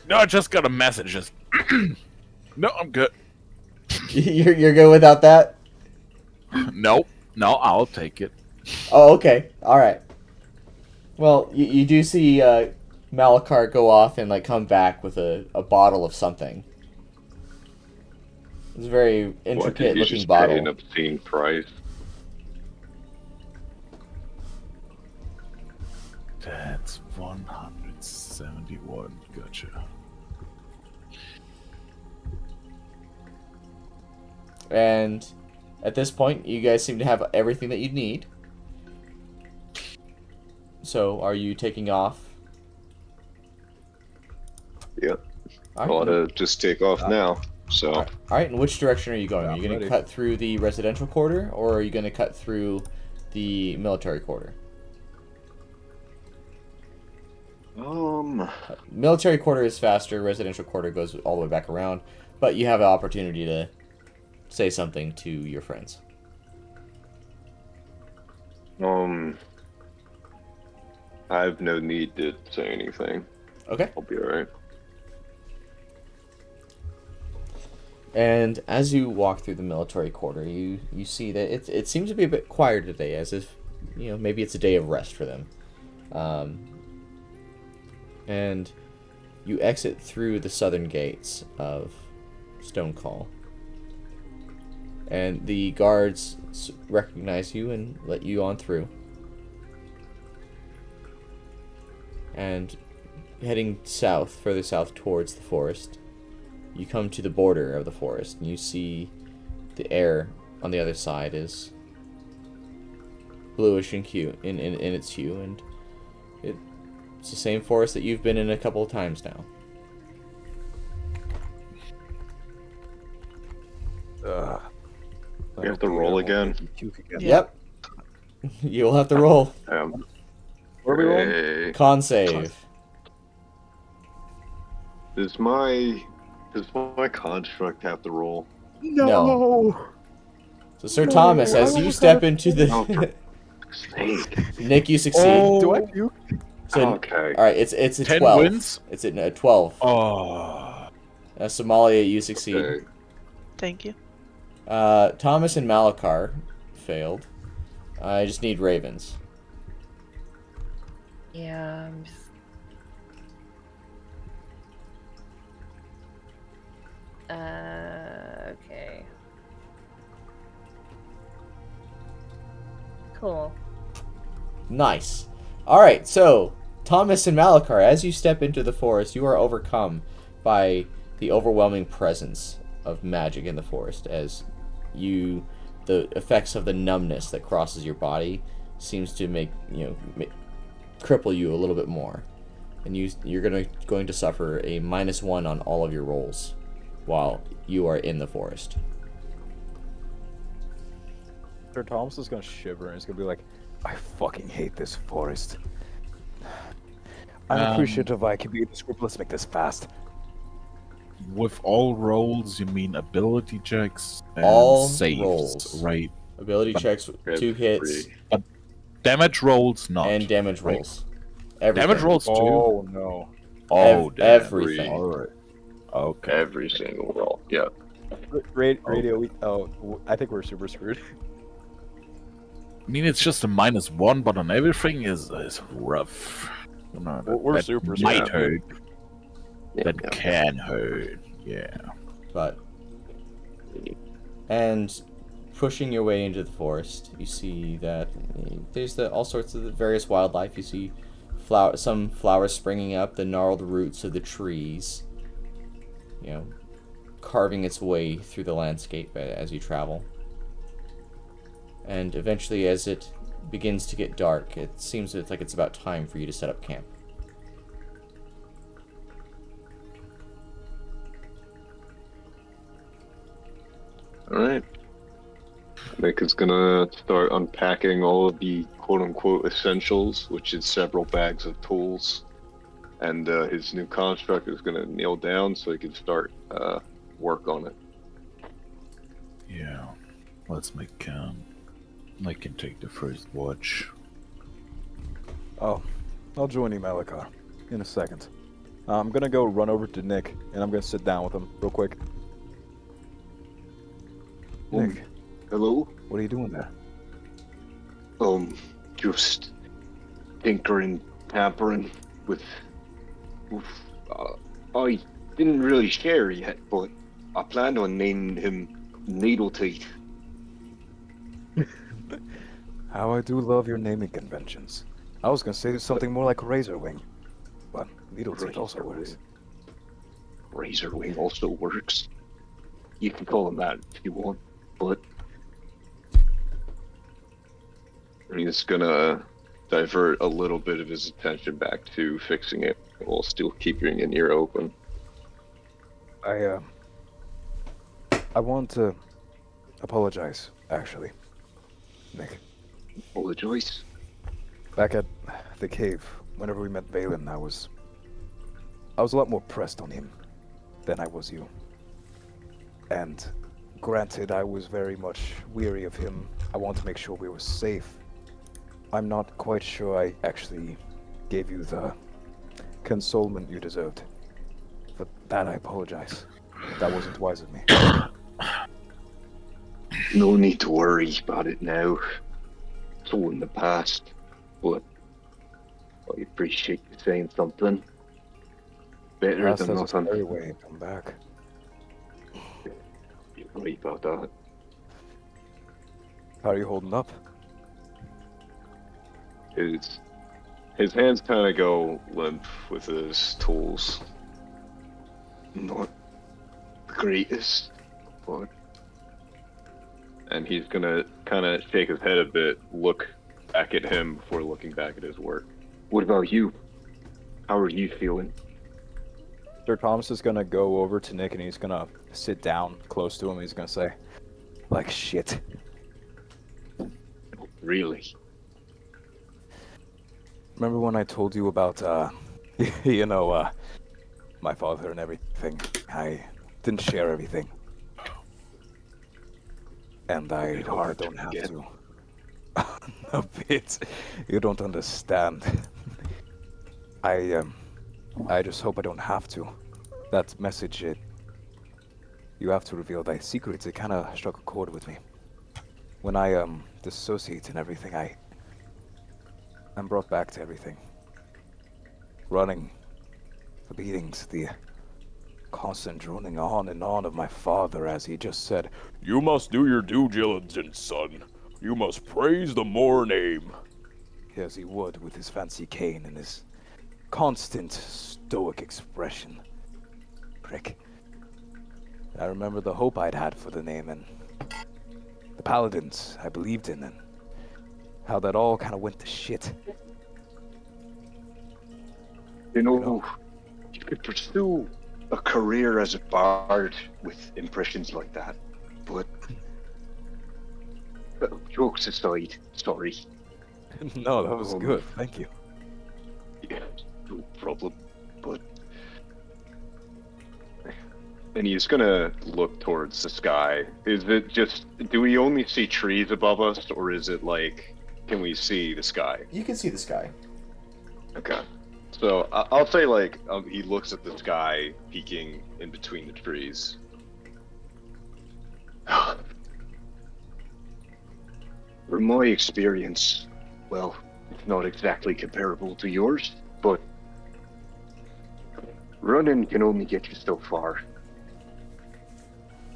No, I just got a message. Just no, I'm good. you're good without that? Nope. No, I'll take it. Oh, okay. All right. Well, you do see Malachar go off and come back with a bottle of something. It's a very What, intricate did you looking just pay an bottle. obscene price? That's 171. Gotcha. And at this point, you guys seem to have everything that you need. So, are you taking off? Yeah. All I right. want to just take off now. So All right, in which direction are you going? Yeah, Are you going I'm to ready. cut through the residential quarter, or are you going to cut through the military quarter? Military quarter is faster, residential quarter goes all the way back around, but you have an opportunity to say something to your friends. I have no need to say anything. Okay. I'll be alright. And as you walk through the military quarter, you see that it seems to be a bit quieter today, as if, maybe it's a day of rest for them. And you exit through the southern gates of Stonecall. And the guards recognize you and let you on through. And heading south, further south towards the forest, you come to the border of the forest, and you see the air on the other side is bluish in its hue, and it's the same forest that you've been in a couple of times now. We have to roll again. Yep. You will have to roll. Where are we rolling? Hey, Con save. does my construct have to roll? No. So, Sir Thomas, as you step into Oh, the... Snake. Nick, you succeed. Do I puke? So, Okay. all right, it's a 10 12. wins? It's a 12. Oh. Somalia, you succeed. Okay. Thank you. Thomas and Malakar failed. I just need ravens. Yeah, I'm just... Okay. Cool. Nice. All right, so Thomas and Malakar, as you step into the forest, you are overcome by the overwhelming presence of magic in the forest, as the effects of the numbness that crosses your body seems to cripple you a little bit more, and you're going to suffer a -1 on all of your rolls while you are in the forest. Sir Thomas is gonna shiver and he's gonna be like, I fucking hate this forest. I'm appreciative I can be the script. Let's make this fast. With all rolls, you mean ability checks and All saves, rolls. right? Ability checks, 2 hits, Damage rolls, not. and damage right? rolls. Everything. Damage rolls too. Oh no. Oh, damn. everything. All right. Okay. Every single roll. Yeah. Radio. I think we're super screwed. I mean, it's just a -1, but on everything is rough. You know, We're that super might screwed. hurt. That can hurt. Yeah. But and pushing your way into the forest, you see that there's all sorts of various wildlife. You see some flowers springing up, the gnarled roots of the trees, carving its way through the landscape as you travel. And eventually, as it begins to get dark, it seems like it's about time for you to set up camp. Alright. Nick is gonna start unpacking all of the quote-unquote essentials, which is several bags of tools. And his new construct is gonna kneel down so he can start work on it. Yeah. Let's make camp. I can take the first watch. Oh, I'll join you, Malakar, in a second. I'm gonna go run over to Nick, and I'm gonna sit down with him real quick. Nick, Hello? what are you doing there? Just tinkering, tampering with I didn't really share yet, but I planned on naming him Needle Teeth. How I do love your naming conventions. I was gonna say something more like Razor Wing, but Needle Teeth also works. Razor Wing also works. You can call him that if you want, but he's gonna divert a little bit of his attention back to fixing it while still keeping an ear open. I want to apologize, actually, Nick. Apologize. Back at the cave, whenever we met Valen, I was a lot more pressed on him than I was you. And granted, I was very much weary of him. I want to make sure we were safe. I'm not quite sure I actually gave you the consolement you deserved. For that, I apologize. That wasn't wise of me. No need to worry about it now. It's all in the past. But I appreciate you saying something. Better Past than has a nothing. scary way to come back. You're right about that. How are you holding up? His hands kind of go limp with his tools. Not the greatest, but... And he's gonna kind of shake his head a bit, look back at him before looking back at his work. What about you? How are you feeling? Sir Thomas is gonna go over to Nick and he's gonna sit down close to him. He's gonna say, like shit. Really? Remember when I told you about, my father and everything? I didn't share everything. And I hope I don't have to. A bit. You don't understand. I just hope I don't have to. That message, you have to reveal thy secrets, it kind of struck a chord with me. When I, dissociate and everything, I'm brought back to everything. Running, the beatings, the constant droning on and on of my father as he just said, "You must do your due diligence, son. You must praise the Moor name." as he would with his fancy cane and his constant stoic expression. Prick. I remember the hope I'd had for the name and the paladins I believed in and how that all kind of went to shit. You know, you could pursue a career as a bard with impressions like that, but jokes aside, sorry. No, that was good. Thank you. Yeah, no problem. But And he's gonna look towards the sky. Is it just, do we only see trees above us, or is it like, can we see the sky? You can see the sky. Okay. So I'll say like, he looks at the sky, peeking in between the trees. from my experience, well, it's not exactly comparable to yours, but running can only get you so far.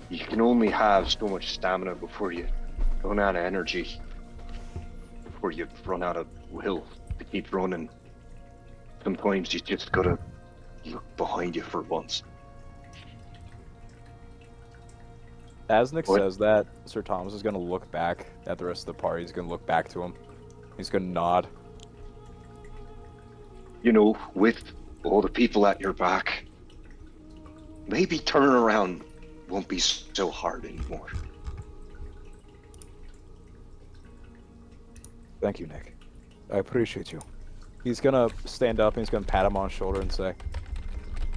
You can only have so much stamina before you run out of energy, before you run out of will to keep running. Sometimes you just gotta look behind you for once. As Nick What? says that, Sir Thomas is going to look back at the rest of the party. He's going to look back to him. He's going to nod. You know, with all the people at your back, maybe turning around won't be so hard anymore. Thank you, Nick. I appreciate you. He's going to stand up and he's going to pat him on the shoulder and say,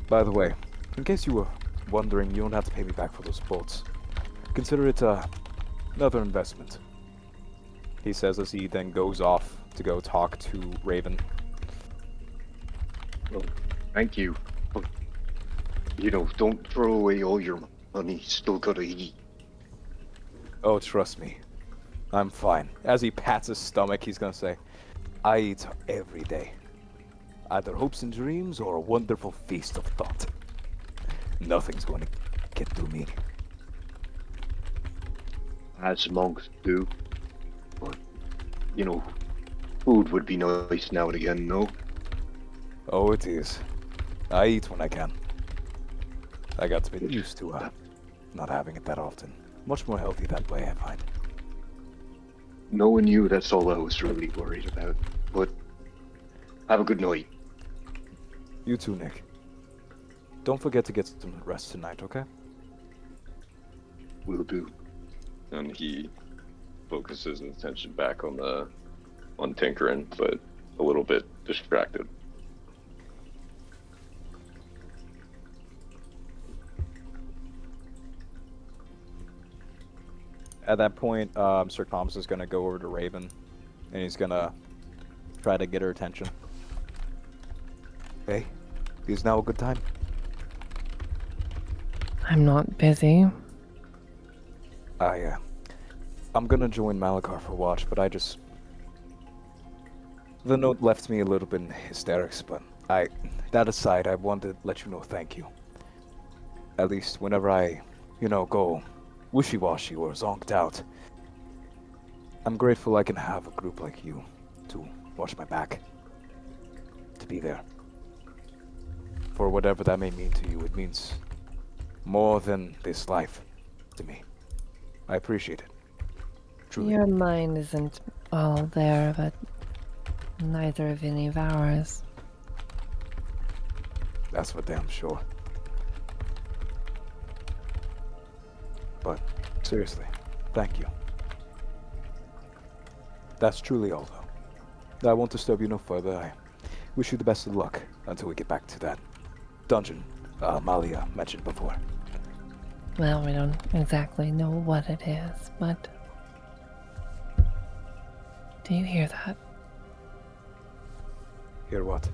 by the way, in case you were wondering, you don't have to pay me back for those bolts. Consider it another investment. He says as he then goes off to go talk to Raven. Well, thank you. But, you know, don't throw away all your money. Still gotta eat. Oh, trust me. I'm fine. As he pats his stomach, he's gonna say, I eat every day. Either hopes and dreams or a wonderful feast of thought. Nothing's going to get through me. As monks do. But, you know, food would be nice now and again, no? Oh, it is. I eat when I can. I got to be used to not having it that often. Much more healthy that way, I find. Knowing you, that's all I was really worried about. But, have a good night. You too, Nick. Don't forget to get some rest tonight, okay? Will do. And he focuses his attention back on tinkering, but a little bit distracted. At that point, Sir Thomas is going to go over to Raven, and he's going to try to get her attention. Hey, is now a good time? I'm not busy. I'm going to join Malachar for watch, but the note left me a little bit in hysterics, but that aside, I wanted to let you know thank you. At least whenever I, go wishy-washy or zonked out, I'm grateful I can have a group like you to watch my back. To be there. For whatever that may mean to you, it means more than this life to me. I appreciate it. Truly. Your mind isn't all there, but neither of any of ours. That's for damn sure. But seriously, thank you. That's truly all, though. I won't disturb you no further. I wish you the best of luck until we get back to that dungeon Malia mentioned before. Well, we don't exactly know what it is, but... Do you hear that? Hear what?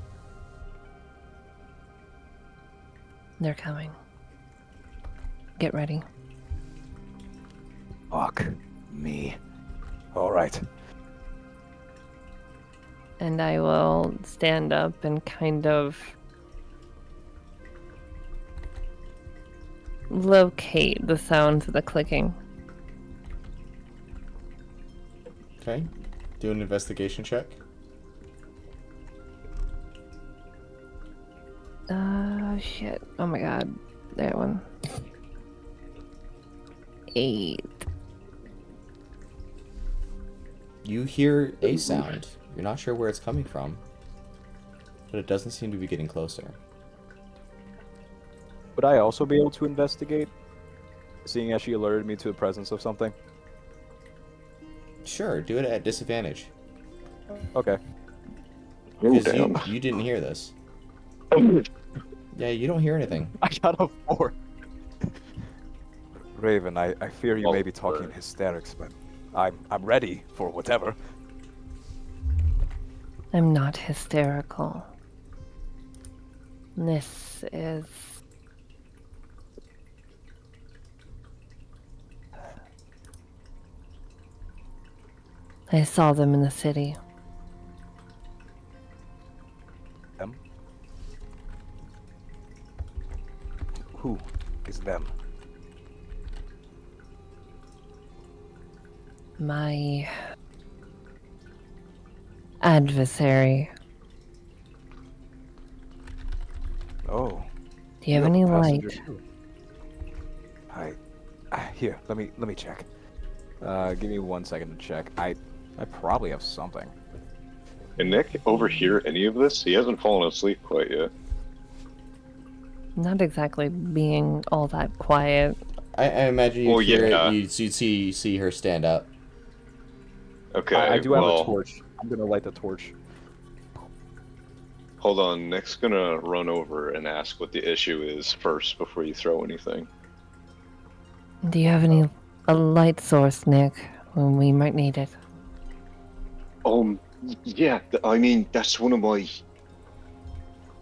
They're coming. Get ready. Fuck me. Alright. And I will stand up and kind of locate the sounds of the clicking. Okay. Do an investigation check. Shit. Oh my god. That one. 8. You hear a sound. You're not sure where it's coming from, but it doesn't seem to be getting closer. Would I also be able to investigate? Seeing as she alerted me to the presence of something? Sure, do it at disadvantage. Okay. Because damn. you didn't hear this. Yeah, you don't hear anything. I got a 4. Raven, I fear you Oh, may be talking word. hysterics, but I'm ready for whatever. I'm not hysterical. This is... I saw them in the city. Them? Who is them? My adversary. Oh. Do you have you're any the light? passenger too. Here, let me check. Give me 1 second to check. I probably have something. Can Nick overhear any of this? He hasn't fallen asleep quite yet. Not exactly being all that quiet. I imagine you'd Well, hear yeah. it. You'd see her stand up. Okay, I do have well, a torch. I'm gonna light the torch. hold on. Nick's gonna run over and ask what the issue is first before you throw anything. Do you have a light source, Nick? When we might need it. Yeah, I mean, that's one of my...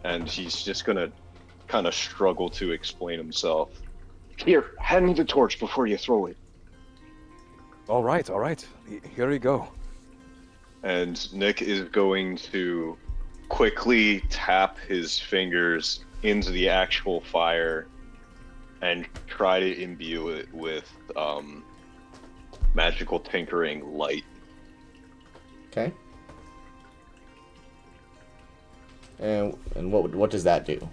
And he's just gonna kind of struggle to explain himself. Here, hand me the torch before you throw it. All right. Here we go. And Nick is going to quickly tap his fingers into the actual fire and try to imbue it with magical tinkering light. Okay. And what does that do?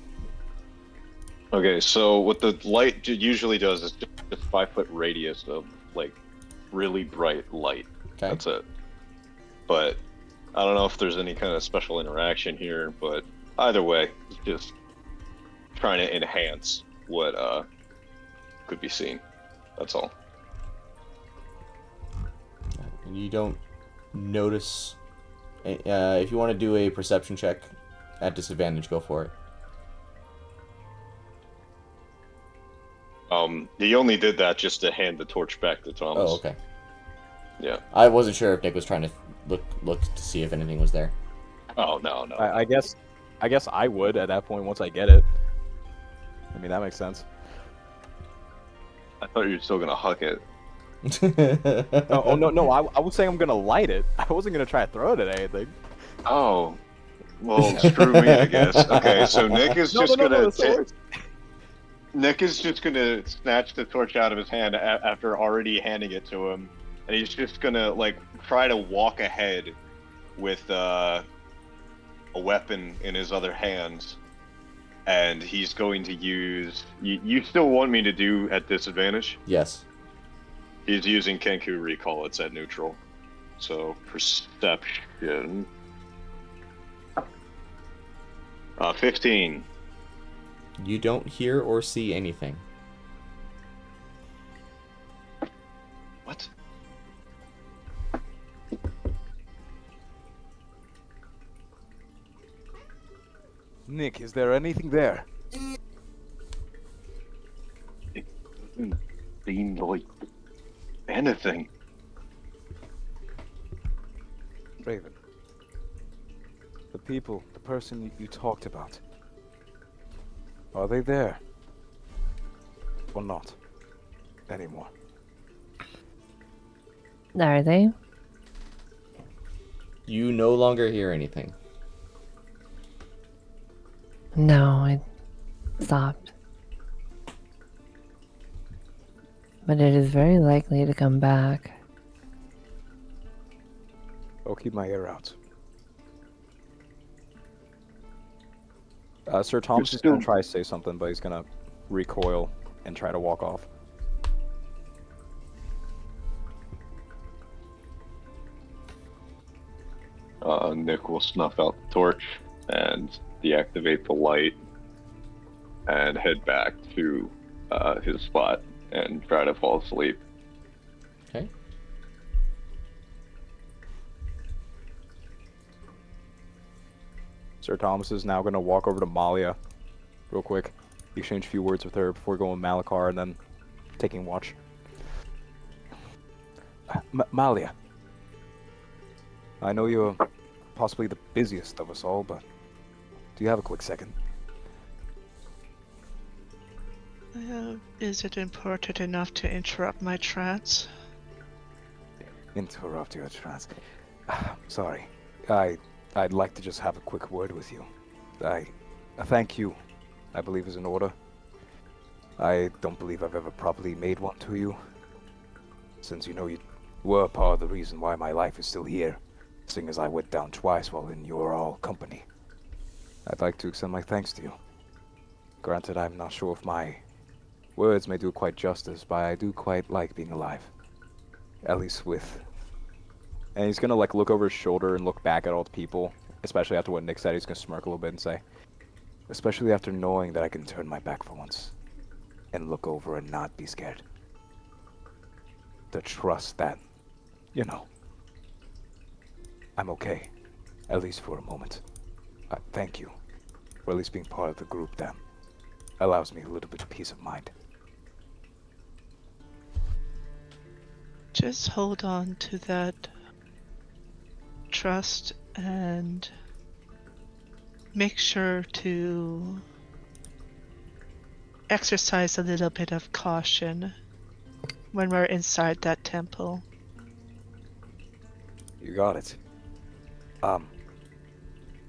Okay, so what the light usually does is just 5-foot radius of like really bright light. Okay. That's it. But I don't know if there's any kind of special interaction here, but either way, it's just trying to enhance what could be seen. That's all. And you don't notice. If you want to do a perception check at disadvantage, go for it. He only did that just to hand the torch back to Thomas. Oh, okay. Yeah. I wasn't sure if Nick was trying to look to see if anything was there. Oh, no. I guess I would at that point once I get it. I mean, that makes sense. I thought you were still gonna huck it. No! I was saying I'm gonna light it. I wasn't gonna try to throw it at anything. Oh. Well, screw me, I guess. Okay, so Nick is just gonna... Nick is just gonna snatch the torch out of his hand after already handing it to him, and he's just gonna like try to walk ahead with a weapon in his other hands, and he's going to use. You still want me to do at disadvantage? Yes. He's using Kenku Recall. It's at neutral, so perception. 15. You don't hear or see anything. What? Nick, is there anything there? It doesn't seem like anything. Raven. The people, the person you talked about. Are they there? Or not? Anymore? Are they? You no longer hear anything. No, I stopped. But it is very likely to come back. I'll keep my ear out. Sir Thomas is going to try to say something, but he's going to recoil and try to walk off. Nick will snuff out the torch and deactivate the light and head back to his spot and try to fall asleep. Okay. Sir Thomas is now going to walk over to Malia real quick. Exchange a few words with her before going with Malachar and then taking watch. Malia. I know you're possibly the busiest of us all, but do you have a quick second? Is it important enough to interrupt my trance? Interrupt your trance. Sorry. I'd like to just have a quick word with you. A thank you, I believe, is in order. I don't believe I've ever properly made one to you. Since you know you were part of the reason why my life is still here, seeing as I went down twice while in your all company. I'd like to extend my thanks to you. Granted, I'm not sure if my words may do quite justice, but I do quite like being alive. At least with... And he's gonna like look over his shoulder and look back at all the people, especially after what Nick said. He's gonna smirk a little bit and say, especially after knowing that I can turn my back for once and look over and not be scared. The trust that, you know, I'm okay, at least for a moment. Thank you for at least being part of the group that allows me a little bit of peace of mind. Just hold on to that trust and make sure to exercise a little bit of caution when we're inside that temple. You got it.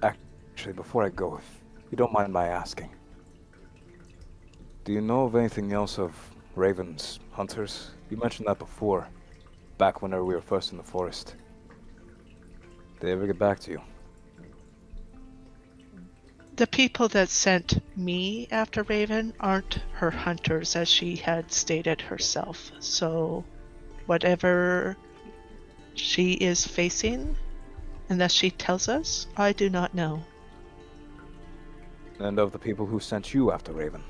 Actually, before I go, if you don't mind my asking, do you know of anything else of Raven's hunters? You mentioned that before, back whenever we were first in the forest. Did they ever get back to you? The people that sent me after Raven aren't her hunters, as she had stated herself. So, whatever she is facing, unless she tells us, I do not know. And of the people who sent you after Raven?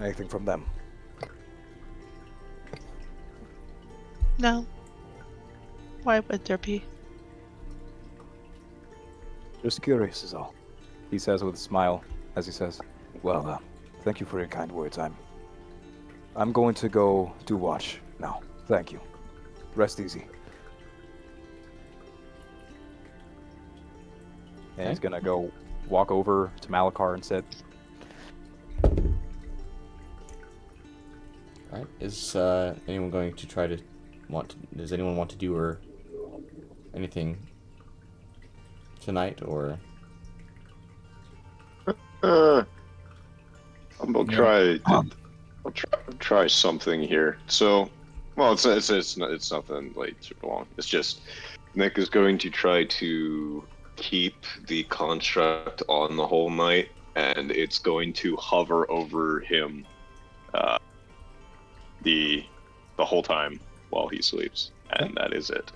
Anything from them? No. Why would there be? Just curious is all. He says with a smile, as he says, well, thank you for your kind words. I'm going to go do watch now. Thank you. Rest easy. And he's gonna go walk over to Malachar and sit. Alright, is anyone going to try to does anyone want to do or anything tonight, or? I'm gonna try. I'll try something here. So, Well, it's nothing like super long. It's just Knik is going to try to keep the construct on the whole night, and it's going to hover over him uh, the whole time while he sleeps, and that is it.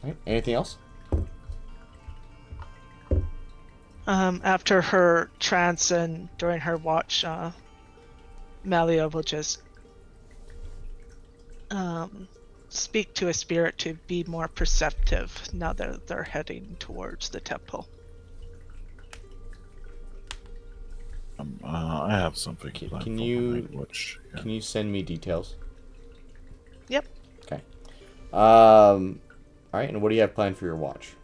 Alright, anything else? After her trance and during her watch, Malia will just speak to a spirit to be more perceptive now that they're heading towards the temple. I have something Can planned for you- my night watch. Yeah. Can you send me details? Yep. Okay. Alright, and what do you have planned for your watch?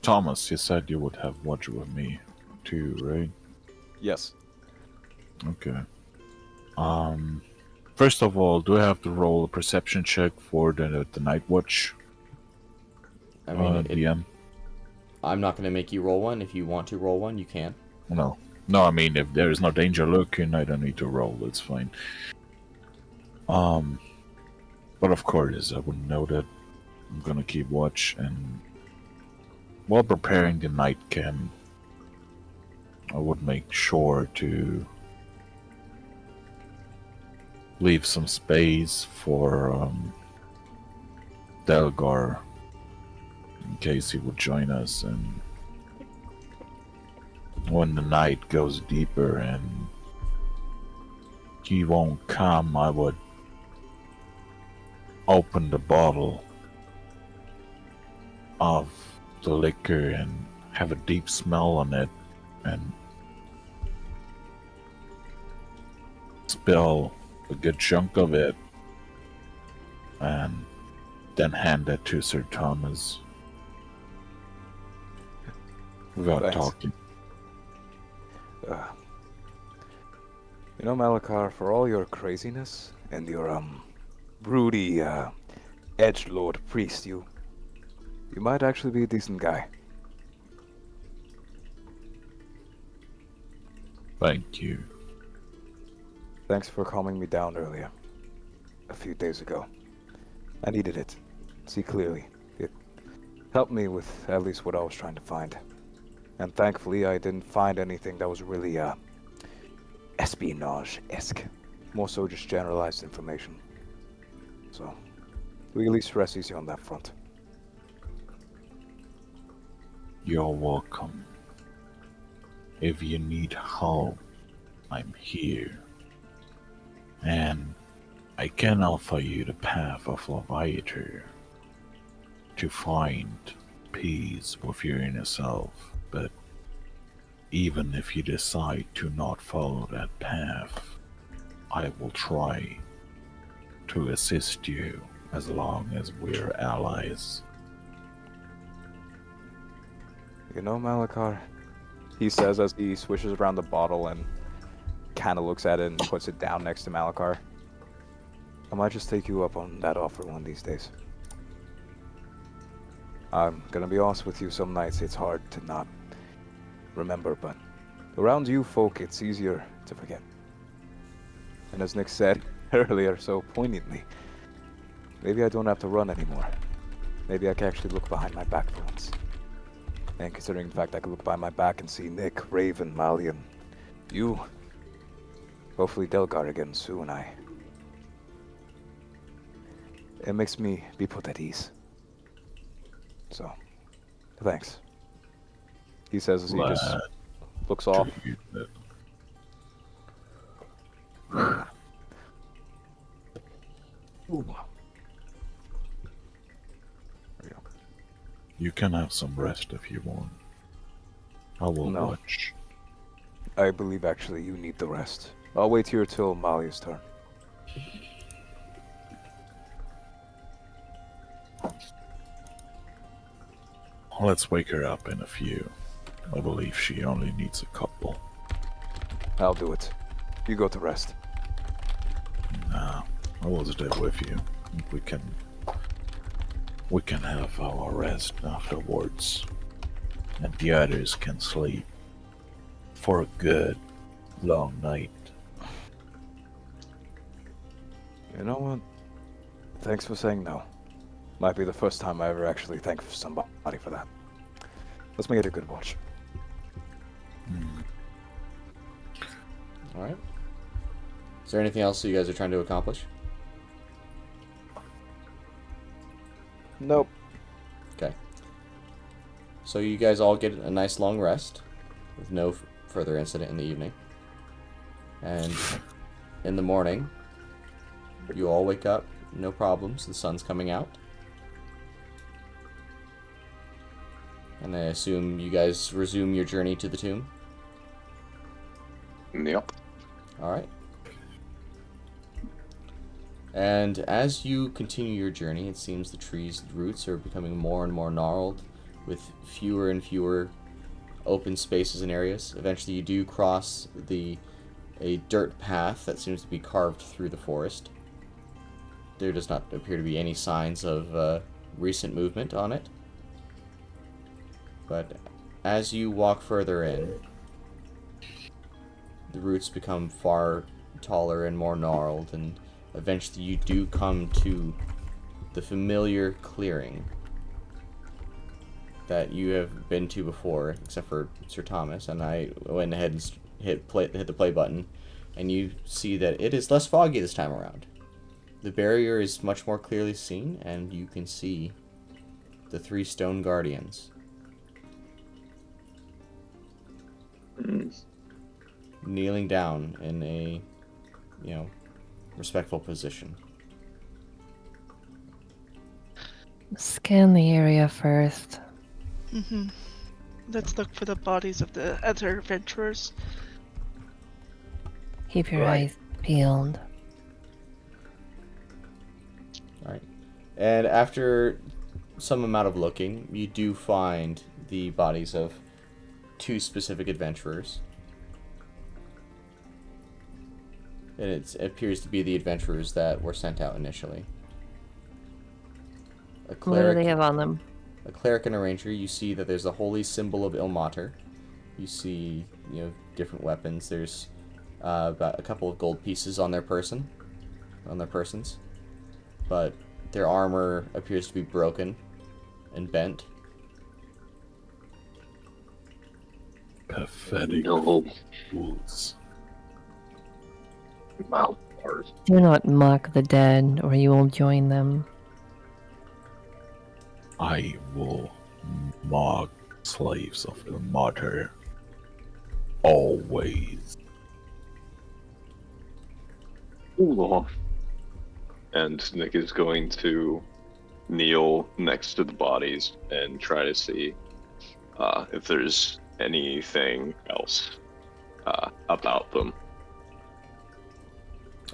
Thomas, you said you would have watch with me too, right? Yes. Okay. First of all, do I have to roll a perception check for the night watch? I mean, DM? I'm not going to make you roll one. If you want to roll one, you can. No. No, I mean, if there is no danger lurking, I don't need to roll. It's fine. But of course, I would know that I'm gonna keep watch, and while preparing the night camp, I would make sure to leave some space for Delgar in case he would join us, and when the night goes deeper and he won't come, I would open the bottle of the liquor and have a deep smell on it and spill a good chunk of it and then hand it to Sir Thomas without Thanks. talking. You know, Malakar, for all your craziness and your broody edgelord priest, you might actually be a decent guy. Thank you. Thanks for calming me down earlier, a few days ago. I needed it. See clearly. It helped me with at least what I was trying to find. And thankfully, I didn't find anything that was really espionage-esque. More so just generalized information. So, we at least rest easy on that front. You're welcome. If you need help, I'm here. And I can offer you the path of Leviathan to find peace with your inner self. But even if you decide to not follow that path, I will try to assist you as long as we're allies. You know, Malakar, he says as he swishes around the bottle and kind of looks at it and puts it down next to Malakar. I might just take you up on that offer one of these days. I'm gonna be honest with you, some nights it's hard to not remember, but around you folk it's easier to forget. And as Knik said earlier so poignantly, maybe I don't have to run anymore. Maybe I can actually look behind my back for once. And considering the fact I could look behind my back and see Knik, Raven, Malian, you, hopefully Delgar again soon, it makes me be put at ease. So, thanks. He says as he just Glad looks to off. hear that. Ooh. There we go. You can have some rest if you want. I will No. watch. I believe actually you need the rest. I'll wait here till Malia's turn. Let's wake her up in a few. I believe she only needs a couple. I'll do it. You go to rest. Nah, I was there with you. We can have our rest afterwards, and the others can sleep for a good long night. You know what? Thanks for saying no. Might be the first time I ever actually thank somebody for that. Let's make it a good watch. All right. Is there anything else that you guys are trying to accomplish? Nope. Okay. So you guys all get a nice long rest with no further incident in the evening. And in the morning, you all wake up, no problems. The sun's coming out. And I assume you guys resume your journey to the tomb? Yep. Alright. And as you continue your journey, it seems the tree's roots are becoming more and more gnarled, with fewer and fewer open spaces and areas. Eventually you do cross a dirt path that seems to be carved through the forest. There does not appear to be any signs of recent movement on it. But as you walk further in, the roots become far taller and more gnarled, and eventually you do come to the familiar clearing that you have been to before, except for Sir Thomas, and I went ahead and hit the play button, and you see that it is less foggy this time around. The barrier is much more clearly seen, and you can see the 3 stone guardians. Kneeling down in a, respectful position. Scan the area first. Mm-hmm. Let's look for the bodies of the other adventurers. Keep your Right. eyes peeled. Alright. And after some amount of looking, you do find the bodies of 2 specific adventurers. And it appears to be the adventurers that were sent out initially. A What do cleric, they have on them? a cleric and a ranger. You see that there's a holy symbol of Ilmater. You see, different weapons. There's about a couple of gold pieces on their persons. But their armor appears to be broken and bent. Pathetic No. fools. Mouth part. Do not mock the dead, or you will join them. I will mock slaves of the martyr. Always. Cool off. And Knik is going to kneel next to the bodies and try to see if there's anything else about them.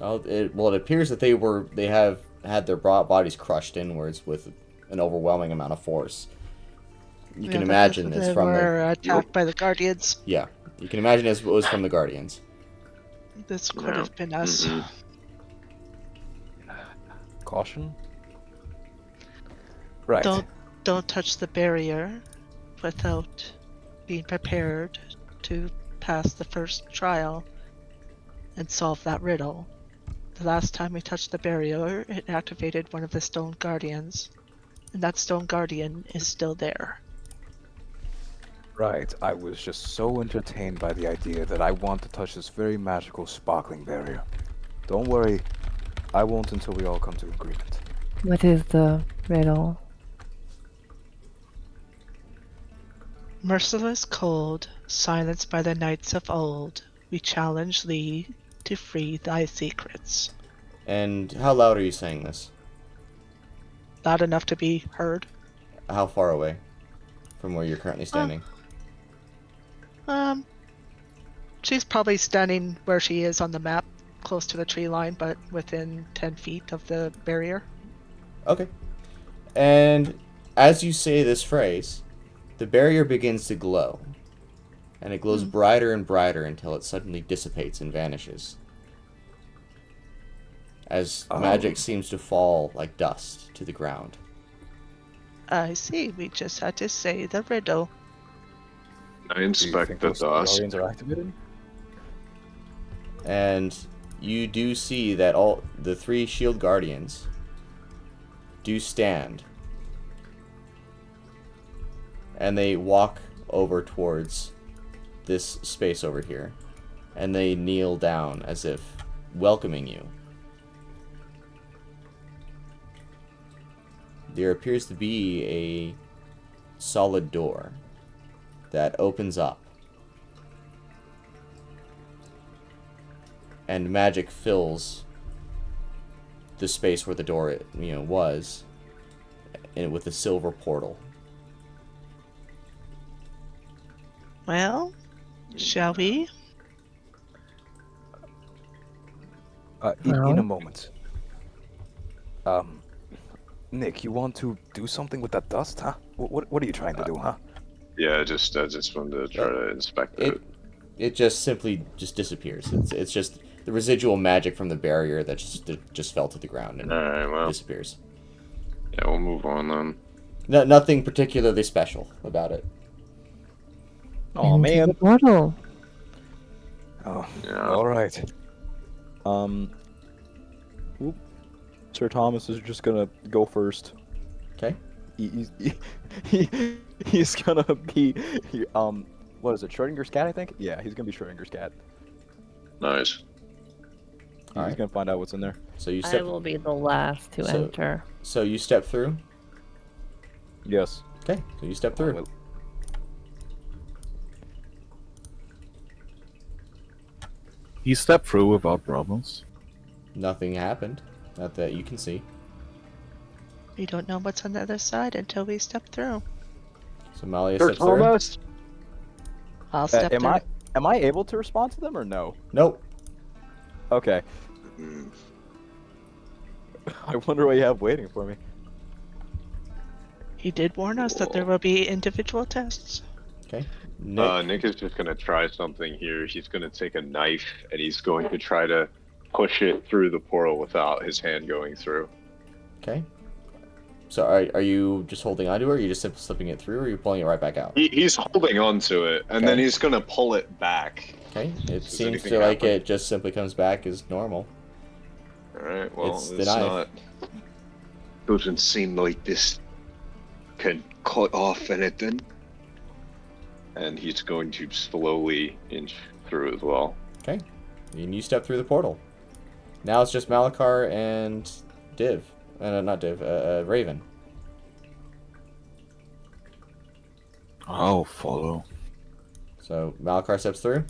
It appears that they have had their bodies crushed inwards with an overwhelming amount of force. You can imagine it's they from were attacked by the Guardians. Yeah, you can imagine it was from the Guardians. This could Yeah. have been us. Mhm. Caution. Right. Don't touch the barrier without being prepared to pass the first trial and solve that riddle. The last time we touched the barrier, it activated one of the stone guardians, and that stone guardian is still there. Right. I was just so entertained by the idea that I want to touch this very magical, sparkling barrier. Don't worry, I won't until we all come to agreement. What is the riddle? Merciless cold, silenced by the knights of old, we challenge thee to free thy secrets. And how loud are you saying this? Loud enough to be heard. How far away from where you're currently standing? She's probably standing where she is on the map, close to the tree line, but within 10 feet of the barrier. Okay. And as you say this phrase, the barrier begins to glow. And it glows brighter and brighter until it suddenly dissipates and vanishes. As magic seems to fall like dust to the ground. I see, we just had to say the riddle. I Do you inspect think the those dust. guardians are activated? And you do see that all the 3 shield guardians do stand. And they walk over towards this space over here. And they kneel down as if welcoming you. There appears to be a solid door that opens up. And magic fills the space where the door, was, and with a silver portal. Well, shall we? In a moment. Nick, you want to do something with that dust, huh? What are you trying to do, huh? Yeah, I just wanted to try to inspect it. It just simply disappears. It's just the residual magic from the barrier that just fell to the ground and disappears. Yeah, we'll move on then. Nothing particularly special about it. Oh, Into man. the portal. Oh, Yeah. all right. Sir Thomas is just gonna go first. Okay. He's gonna be, what is it, Schrodinger's cat, I think? Yeah, he's gonna be Schrodinger's cat. Nice. He's Alright. gonna find out what's in there. So you I step. will be the last to enter. So you step through. Yes. Okay. So you step through. Well, He stepped through without problems. Nothing happened. Not that you can see. We don't know what's on the other side until we step through. So Malia Sir steps through. Thomas! I'll step through. am I able to respond to them or no? Nope. Okay. I wonder what you have waiting for me. He did warn us that there will be individual tests. Okay. Nick. Nick is just gonna try something here. He's gonna take a knife and he's going to try to push it through the portal without his hand going through. Okay. So are you just holding onto it, or are you just simply slipping it through, or are you pulling it right back out? He's holding on to it, and then he's gonna pull it back. Okay. It Does seems anything to like happen? it just simply comes back as normal. Alright, well, It's it's the knife. not... Doesn't seem like this can cut off anything. And he's going to slowly inch through as well. Okay. And you step through the portal. Now it's just Malakar and Div. Not Div, Raven. I'll follow. So Malakar steps through.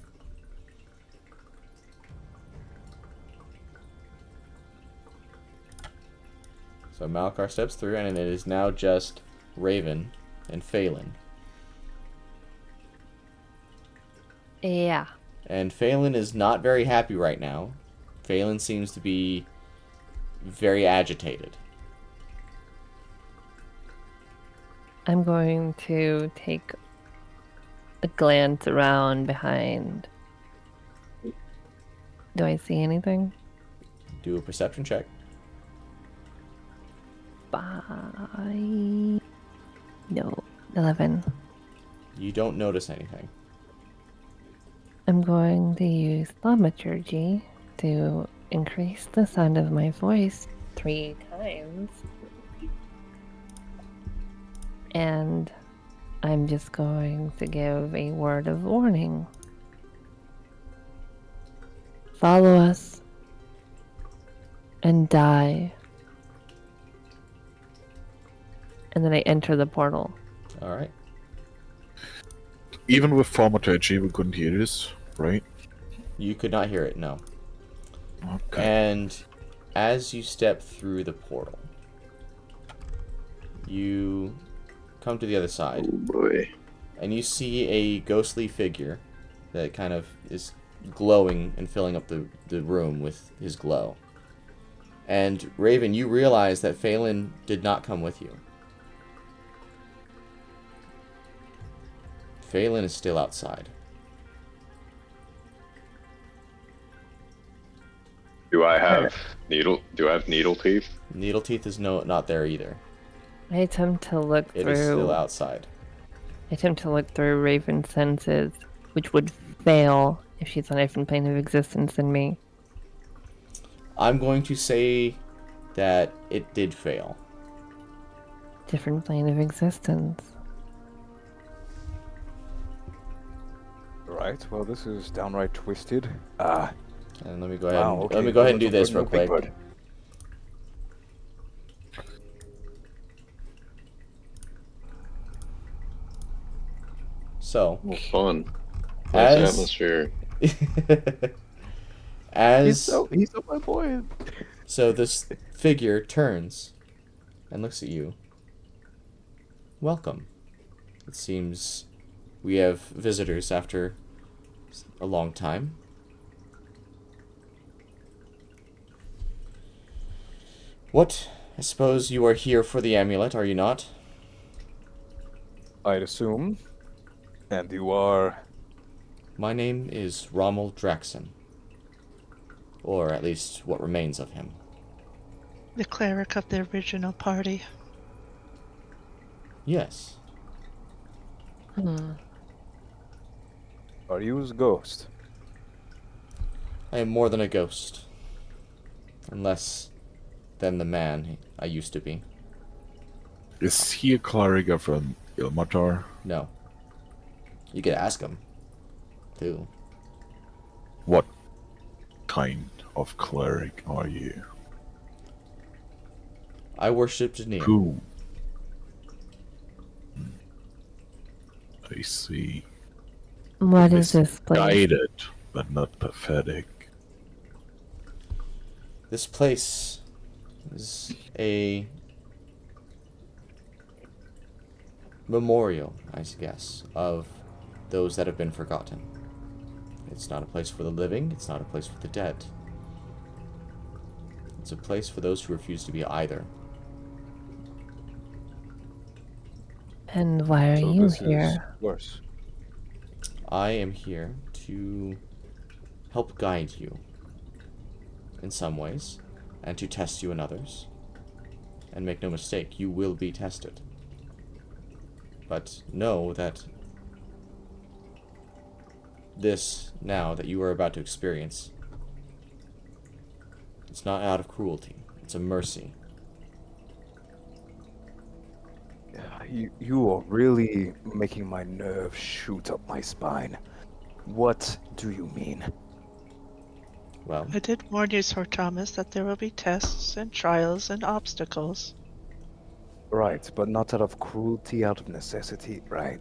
So Malakar steps through, and it is now just Raven and Phelan. Yeah. And Phelan is not very happy right now. Phelan seems to be very agitated. I'm going to take a glance around behind. Do I see anything? Do a perception check. No. 11. You don't notice anything. I'm going to use thaumaturgy to increase the sound of my voice 3 times. And I'm just going to give a word of warning. Follow us and die. And then I enter the portal. Alright. Even with thaumaturgy, we couldn't hear this, right? You could not hear it, no. Okay. And as you step through the portal, you come to the other side. Oh boy. And you see a ghostly figure that kind of is glowing and filling up the room with his glow. And Raven, you realize that Phelan did not come with you. Phelan is still outside. Do I have needle teeth? Needle Teeth is not there either. I attempt to look It through. is still outside. I attempt to look through Raven's senses, which would fail if she's on a different plane of existence than me. I'm going to say that it did fail. Different plane of existence. Right. Well, this is downright twisted. And let me go ahead. Wow, okay. Let me go ahead and do Little this bird, real no big quick. bird. So, Well, fun. Nice as atmosphere. as He's so my boy. so this figure turns and looks at you. Welcome. It seems we have visitors after a long time. What? I suppose you are here for the amulet, are you not? I'd assume. And you are. My name is Rommel Draxan. Or at least what remains of him. The cleric of the original party. Yes. Are you his ghost? I am more than a ghost. And less than the man I used to be. Is he a cleric from Ilmatar? No. You could ask him, too. What kind of cleric are you? I worshipped Knik. Who? I see. What is this place? Guided, but not pathetic. This place is a memorial, I guess, of those that have been forgotten. It's not a place for the living, it's not a place for the dead. It's a place for those who refuse to be either. And why are So you this is here? worse. I am here to help guide you in some ways, and to test you in others. And make no mistake, you will be tested. But know that this, now, that you are about to experience, it's not out of cruelty, it's a mercy. You are really making my nerves shoot up my spine. What do you mean? Well, I did warn you, Sir Thomas, that there will be tests and trials and obstacles. Right, but not out of cruelty, out of necessity. Right.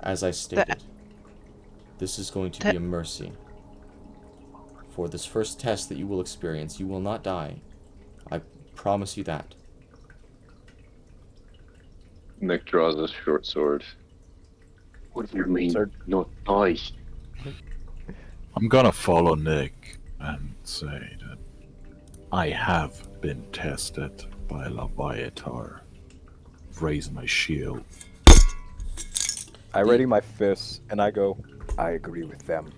as I stated, this is going to be a mercy. For this first test that you will experience, you will not die. I promise you that. Knik draws a short sword. What do you mean, Sir- not die? I'm gonna follow Nick and say that I have been tested by Leviatar. Raise my shield. I ready my fists and I go, I agree with them.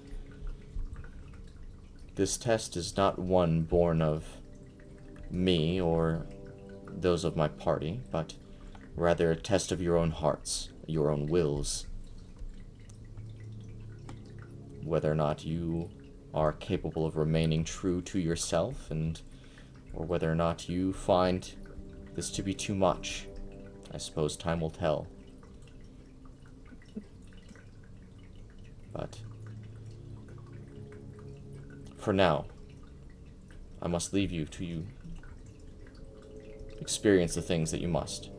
This test is not one born of me or those of my party, but rather a test of your own hearts, your own wills. Whether or not you are capable of remaining true to yourself, or whether or not you find this to be too much. I suppose time will tell. But for now, I must leave you to experience the things that you must.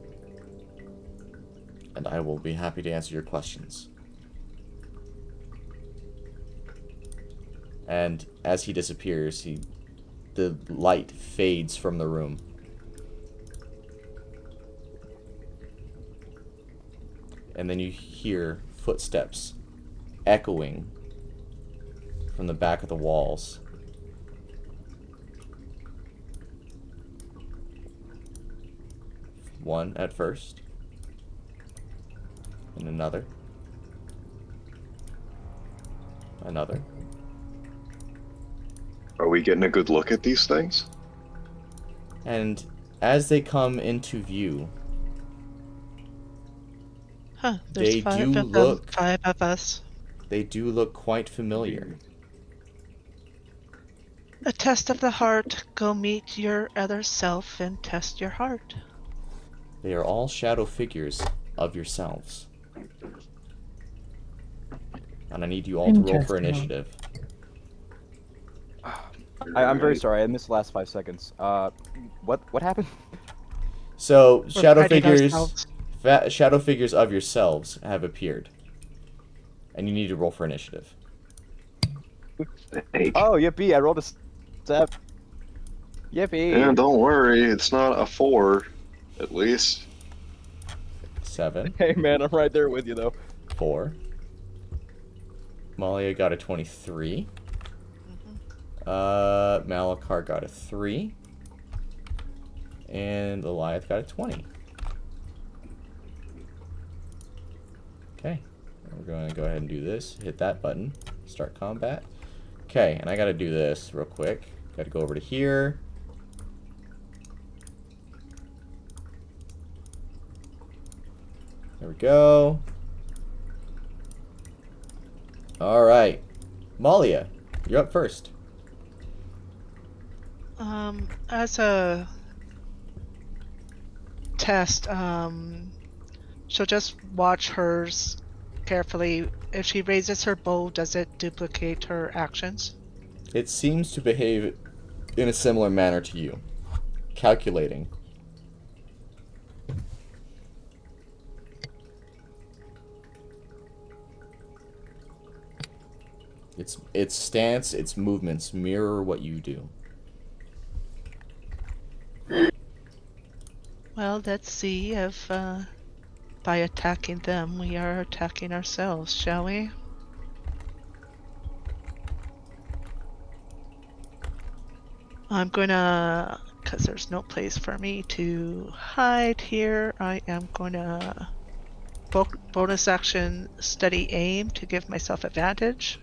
And I will be happy to answer your questions. And as he disappears, the light fades from the room. And then you hear footsteps echoing from the back of the walls. One at first, and another, another. Are we getting a good look at these things? And as they come into view, Huh, there's They five do of look- them, 5 of us. They do look quite familiar. A test of the heart. Go meet your other self and test your heart. They are all shadow figures of yourselves. And I need you all to roll for Interesting. initiative. I'm very sorry. I missed the last 5 seconds. What happened? So, We're shadow fighting figures, ourselves. shadow figures of yourselves have appeared, and you need to roll for initiative. Oh, yippee! I rolled a 7. Yippee! And don't worry, it's not a 4, at least. 7, Hey man, I'm right there with you though. 4. Malia got a 23. Malachar got a 3. And Goliath got a 20. Okay. We're going to go ahead and do this. Hit that button. Start combat. Okay, and I got to do this real quick. Got to go over to here. There we go. Alright. Malia, you're up first. As a test, she'll just watch hers carefully. If she raises her bow, does it duplicate her actions? It seems to behave in a similar manner to you. Calculating. Its stance, its movements mirror what you do. Well, let's see if by attacking them we are attacking ourselves, shall we? I'm gonna, because there's no place for me to hide here, I am gonna bonus action steady aim to give myself advantage.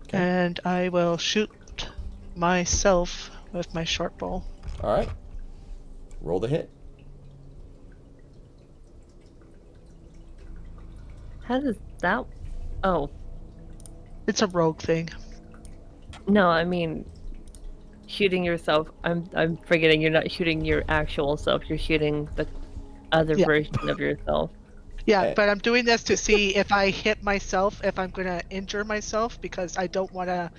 Okay. And I will shoot myself with my short bow. Alright. Roll the hit. How does that? Oh, It's a rogue thing. no, I mean shooting yourself. I'm forgetting you're not shooting your actual self. You're shooting the other Yeah. version of yourself. Yeah, but I'm doing this to see if I hit myself, if I'm gonna injure myself, because I don't want to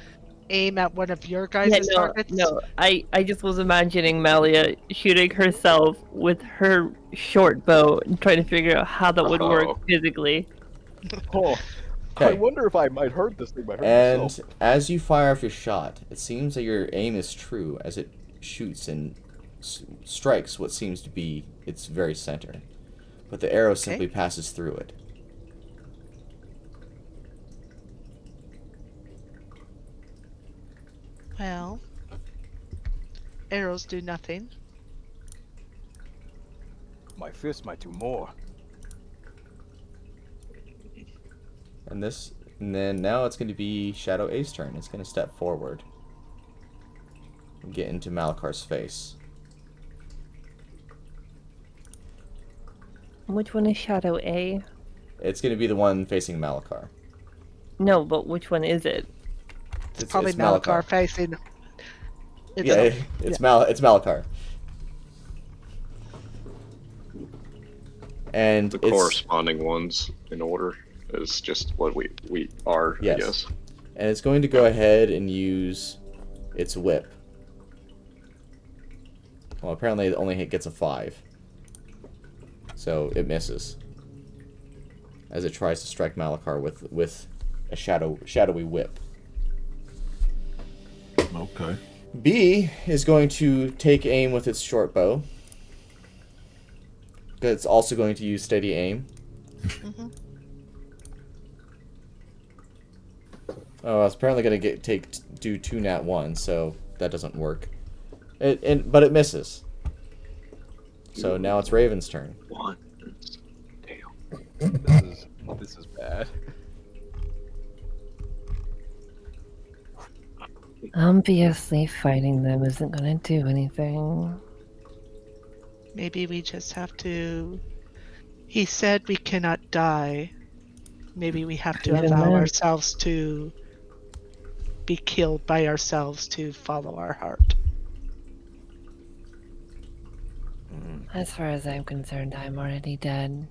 aim at one of your guys' Yeah, no, targets. no. I just was imagining Malia shooting herself with her short bow and trying to figure out how that would work Oh. physically. Oh, I Okay. wonder if I might hurt this thing by hurting And myself. as you fire off your shot, it seems that your aim is true as it shoots and strikes what seems to be its very center. But the arrow simply passes through it. Well, arrows do nothing. My fist might do more. And then now it's going to be Shadow A's turn. It's going to step forward and get into Malachar's face. Which one is Shadow A? It's going to be the one facing Malachar. No, but which one is it? It's probably Malachar facing. It's it's Malachar. And The it's corresponding ones in order is just what we are, Yes. I guess. and it's going to go ahead and use its whip. Well, apparently it only gets a 5. So it misses. As it tries to strike Malachar with a shadowy whip. Okay. B is going to take aim with its short bow. But it's also going to use steady aim. Mhm. Oh, it's apparently going to do 2 nat 1, so that doesn't work. But it misses. So now it's Raven's turn. One. Damn. This is bad. Obviously, fighting them isn't gonna do anything. Maybe we just have to. He said we cannot die. Maybe we have to Even allow then. ourselves to be killed by ourselves to follow our heart. As far as I'm concerned, I'm already dead.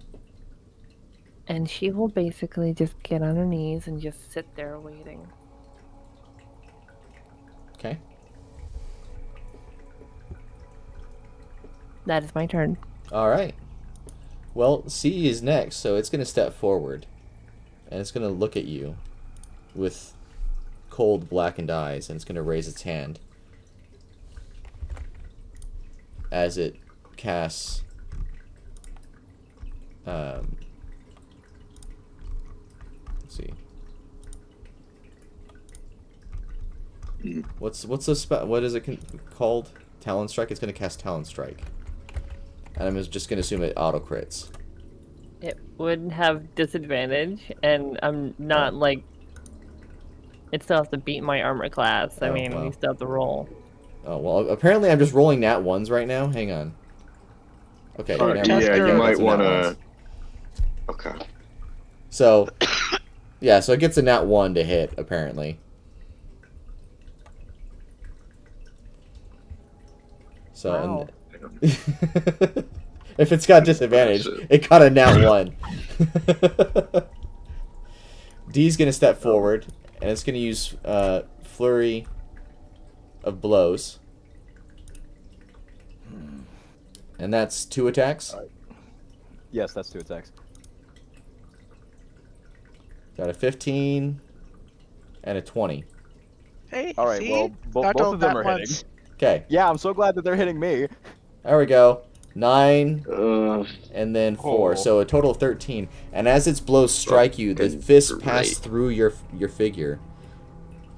And she will basically just get on her knees and just sit there waiting. Okay. That is my turn. All right. Well, C is next, so it's going to step forward. And it's going to look at you with cold, blackened eyes, and it's going to raise its hand as it casts let's see. What's the what is it called? Talon Strike. It's going to cast Talon Strike, and I'm just going to assume it auto crits. It would have disadvantage, and I'm not like. It still has to beat my armor class. I mean, wow. we still have to roll. Oh well, apparently I'm just rolling nat ones right now. Hang on. Okay. Oh, never mind. yeah, you Yeah, might that's a nat wanna- ones. Okay. So, yeah, so it gets a nat 1 to hit, apparently. So, Wow. if it's got disadvantage, it got a nat 1. D's going to step forward, and it's going to use Flurry of Blows. And that's 2 attacks. Yes, that's 2 attacks. Got a 15 and a 20. Hey, All right, see? well, Not both all of them that are once. hitting. Okay, Yeah, I'm so glad that they're hitting me. there we go. 9 Uh, and then 4, Oh. so a total of 13. And as its blows strike you, the Fucking fist pass great. through your figure.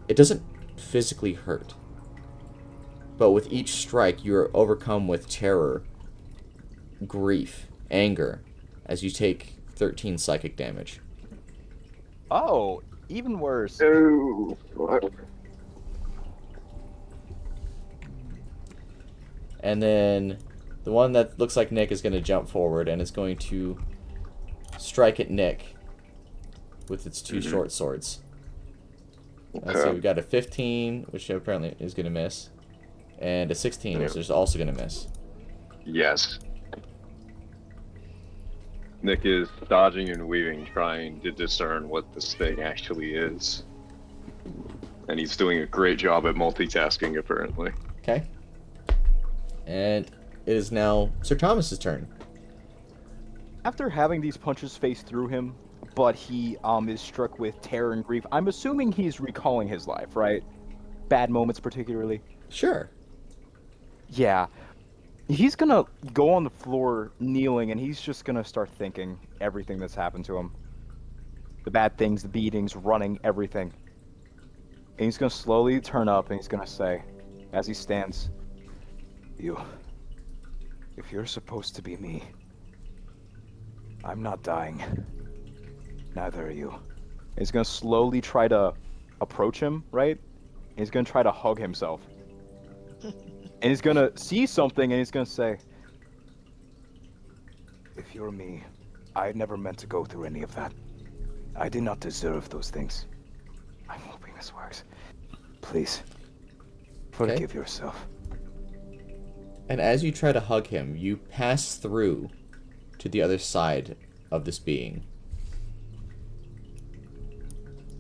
It doesn't physically hurt, but with each strike, you are overcome with terror, grief, anger, as you take 13 psychic damage. Oh, even worse. oh, what? And then the one that looks like Knik is going to jump forward, and it's going to strike at Knik with its 2 short swords. Let's see, we've got a 15, which apparently is going to miss, and a 16, which is also going to miss. Yes. Knik is dodging and weaving, trying to discern what this thing actually is. And he's doing a great job at multitasking, apparently. Okay. And it is now Sir Thomas's turn. After having these punches face through him, but he is struck with terror and grief, I'm assuming he's recalling his life, right? Bad moments particularly. Sure. Yeah. He's gonna go on the floor kneeling, and he's just gonna start thinking everything that's happened to him. The bad things, the beatings, running, everything. And he's gonna slowly turn up, and he's gonna say, as he stands, if you're supposed to be me, I'm not dying. Neither are you. And he's gonna slowly try to approach him, right? And he's gonna try to hug himself. And he's gonna see something, and he's gonna say, if you're me, I never meant to go through any of that. I did not deserve those things. I'm hoping this works. Please, forgive yourself. And as you try to hug him, you pass through to the other side of this being.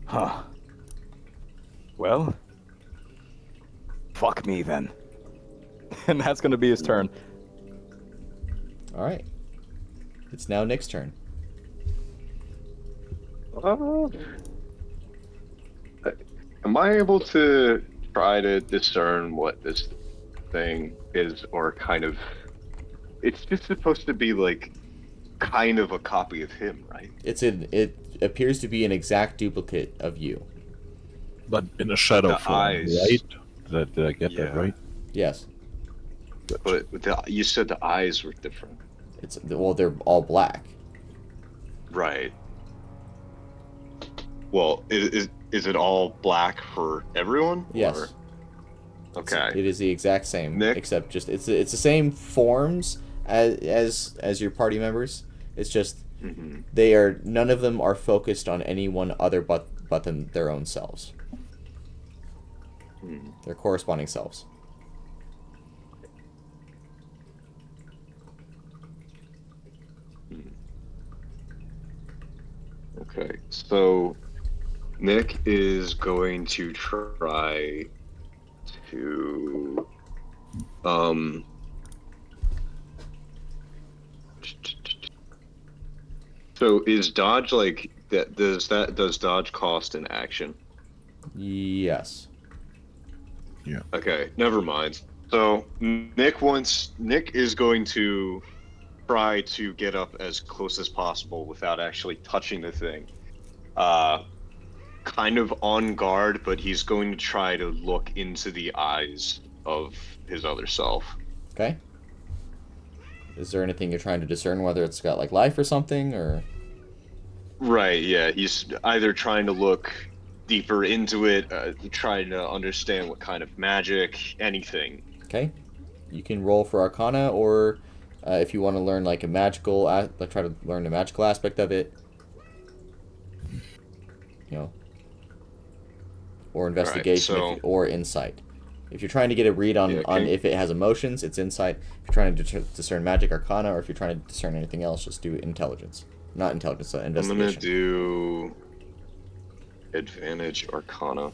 Huh. Well, fuck me then. And that's gonna be his turn. Alright. It's now Nick's turn. Am I able to try to discern what this thing is, or kind of... It's just supposed to be, like, kind of a copy of him, right? It appears to be an exact duplicate of you. But in a shadow The form, eyes. right? Did I get that Yeah. right? Yes. But you said the eyes were different. Well, they're all black. Right. Well, is it all black for everyone? Yes. Or... Okay. It is the exact same, Nick? except just it's the same forms as your party members. It's just None of them are focused on anyone other but than their own selves. Their corresponding selves. Okay, so Nick is going to try to so is dodge like that? Does dodge cost an action? Yes. Yeah. Okay, never mind. So Nick is going to try to get up as close as possible without actually touching the thing. Kind of on guard, but he's going to try to look into the eyes of his other self. Okay. Is there anything you're trying to discern, whether it's got like life or something, or? Right, yeah. He's either trying to look deeper into it, trying to understand what kind of magic, anything. Okay. You can roll for Arcana, or if you want to learn like a magical, try to learn the magical aspect of it. You know. Or investigation, so- or insight. If you're trying to get a read on if it has emotions, it's insight. If you're trying to discern magic, Arcana, or if you're trying to discern anything else, just do intelligence. Not intelligence, investigation. I'm gonna do advantage Arcana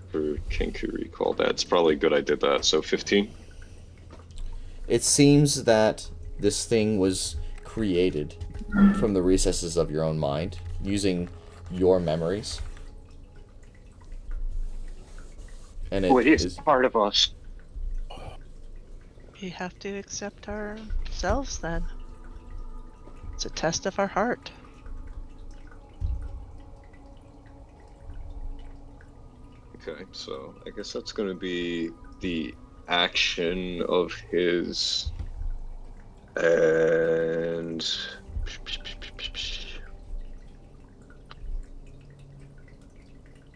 for Kenku Recall. That's probably good I did that. So 15? It seems that this thing was created from the recesses of your own mind, using your memories. And it is part of us. We have to accept ourselves then. It's a test of our heart. Okay, so I guess that's gonna be the action of his... And...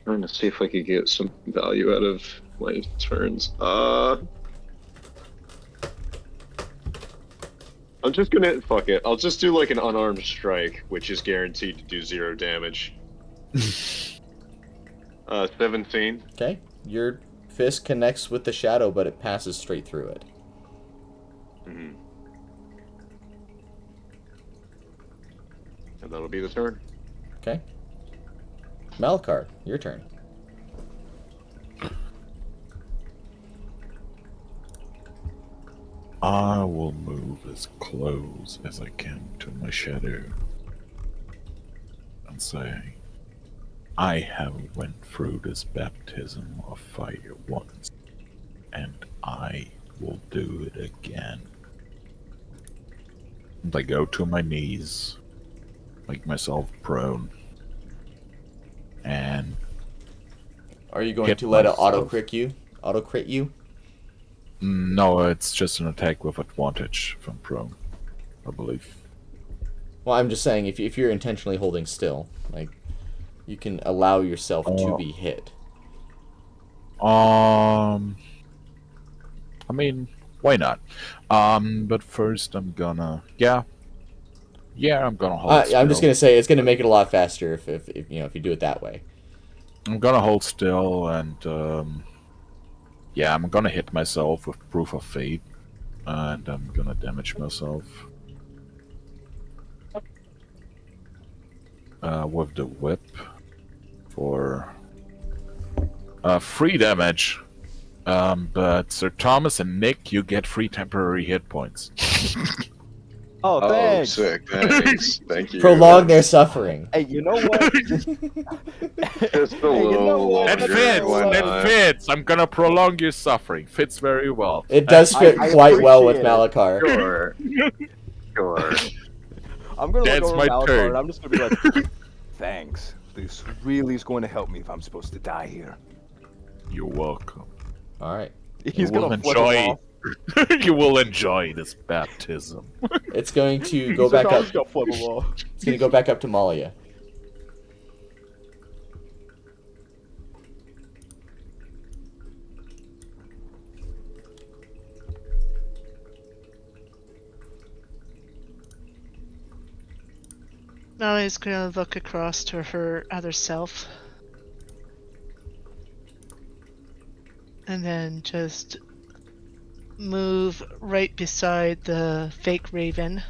Trying to see if I could get some value out of my turns. I'm just gonna fuck it. I'll just do like an unarmed strike, which is guaranteed to do 0 damage. 17. okay. Your fist connects with the shadow, but it passes straight through it. And that'll be the turn. Okay. Malakar, your turn. I will move as close as I can to my shadow and say, I have went through this baptism of fire once, and I will do it again. And I go to my knees, make myself prone, and Are you going hit to let it myself. auto crit you? No, it's just an attack with advantage from prone, I believe. Well, I'm just saying, if you're intentionally holding still, like, you can allow yourself to be hit. I mean, why not? But first I'm gonna, I'm gonna hold still. I'm just gonna say it's gonna make it a lot faster if you do it that way. I'm gonna hold still and, I'm gonna hit myself with Proof of Fate, and I'm gonna damage myself. With the whip for 3 damage. But Sir Thomas and Nick, you get 3 temporary hit points. Oh, thanks. Sick. Thanks. Thank you. Prolong their suffering. Hey, you know what? Just a you little know what? That longer. fits. Why That not? fits. I'm gonna prolong your suffering. Fits very well. It does fit I quite well with appreciate it. Malakar. Sure. Sure. I'm gonna That's look over my Malakar turn. and I'm just gonna be like, thanks. This really is going to help me if I'm supposed to die here. You're welcome. All right. He's will gonna flip him enjoy. off. You will enjoy this baptism. It's going to go Sir back Thomas up. gonna flip him off. It's going to go back up to Malia. Mallory's gonna look across to her other self. And then just move right beside the fake raven.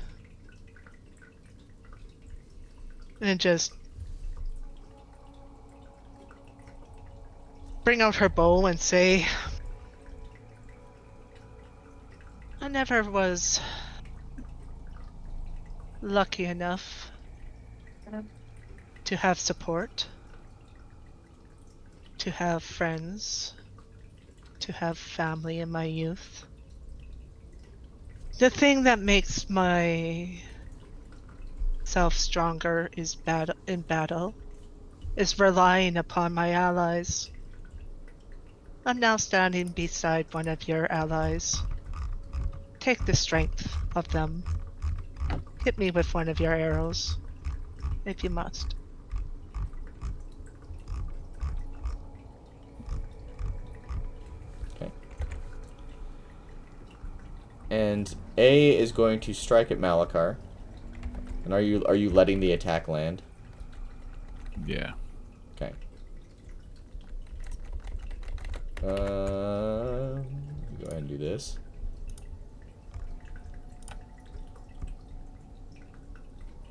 And just bring out her bow and say, I never was lucky enough to have support, to have friends, to have family in my youth. The thing that makes my self stronger is in battle, is relying upon my allies. I'm now standing beside one of your allies. Take the strength of them. Hit me with one of your arrows, if you must. Okay. And A is going to strike at Malachar. And are you letting the attack land? Yeah. Okay. Go ahead and do this.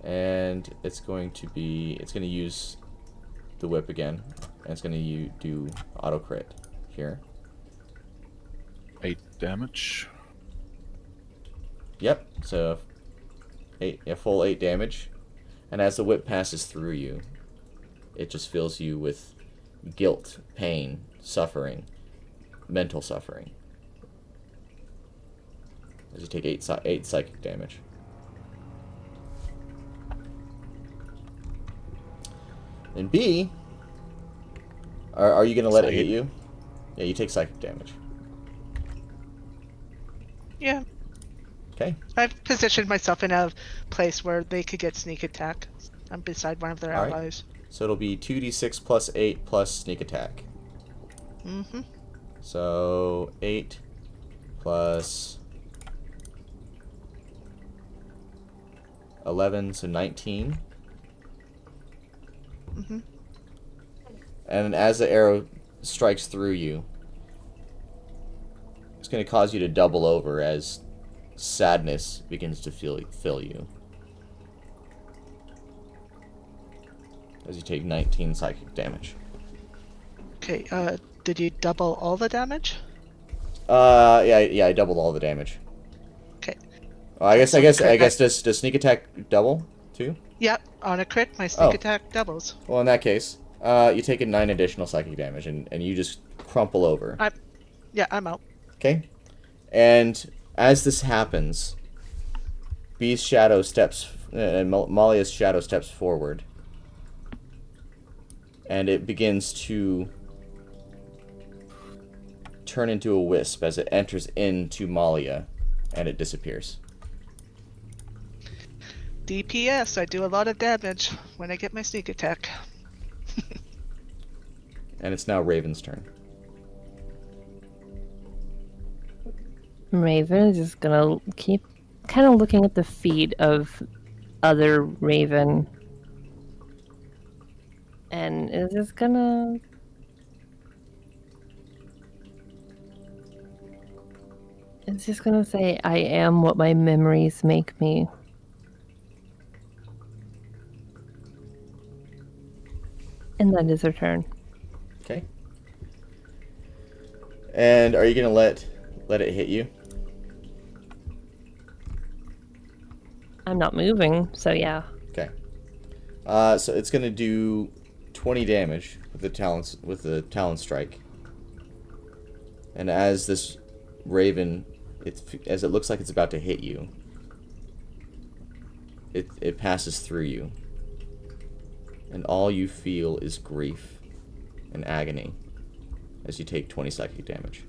And it's going to use the whip again. And it's going to do auto crit here. 8 damage. Yep, so a full 8 damage. And as the whip passes through you, it just fills you with guilt, pain, suffering, mental suffering. As you take 8 psychic damage. And B, are you going to let it hit you? Yeah, you take psychic damage. Yeah. Okay. I've positioned myself in a place where they could get sneak attack. I'm beside one of their All right. allies. So it'll be 2d6 plus 8 plus sneak attack. Mm-hmm. So 8 plus 11, so 19. Mm-hmm. And as the arrow strikes through you, it's going to cause you to double over as sadness begins to fill you. As you take 19 psychic damage. Okay, did you double all the damage? Yeah, I doubled all the damage. Okay. Well, I guess does sneak attack double too? Yep, on a crit, my sneak attack doubles. Well, in that case, you take 9 additional psychic damage, and you just crumple over. I'm out. Okay? And as this happens, B's shadow steps, and Malia's shadow steps forward. And it begins to turn into a wisp as it enters into Malia, and it disappears. DPS, I do a lot of damage when I get my sneak attack. And it's now Raven's turn. Raven is just gonna keep kind of looking at the feet of other Raven. And is just gonna... It's just gonna say, I am what my memories make me. And that is her turn. Okay. And are you gonna let it hit you? I'm not moving, so yeah. Okay. So it's gonna do 20 damage with the talon strike. And as this raven, as it looks like it's about to hit you, it passes through you. And all you feel is grief and agony as you take 20 psychic damage.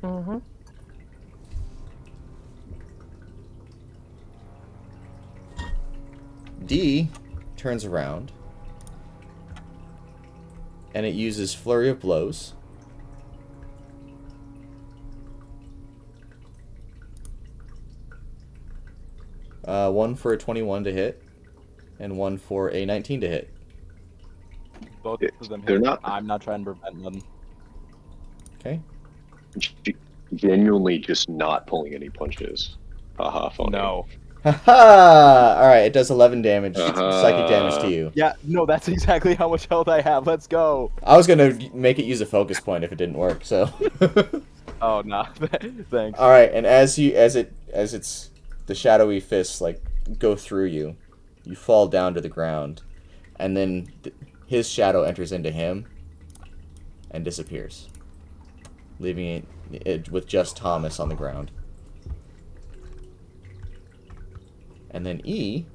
Mm-hmm. D turns around and it uses Flurry of Blows. One for a 21 to hit, and one for a 19 to hit. Both of them They're hit. not- I'm not trying to prevent them. Okay. Genuinely just not pulling any punches. Haha, funny. No. Haha! Alright, it does 11 damage, Uh-huh. psychic damage to you. Yeah, no, that's exactly how much health I have. Let's go. I was gonna make it use a focus point if it didn't work, so. Oh, nah. Thanks. Alright, and as it's the shadowy fists like go through you, you fall down to the ground, and then his shadow enters into him and disappears, leaving it with just Thomas on the ground. And then E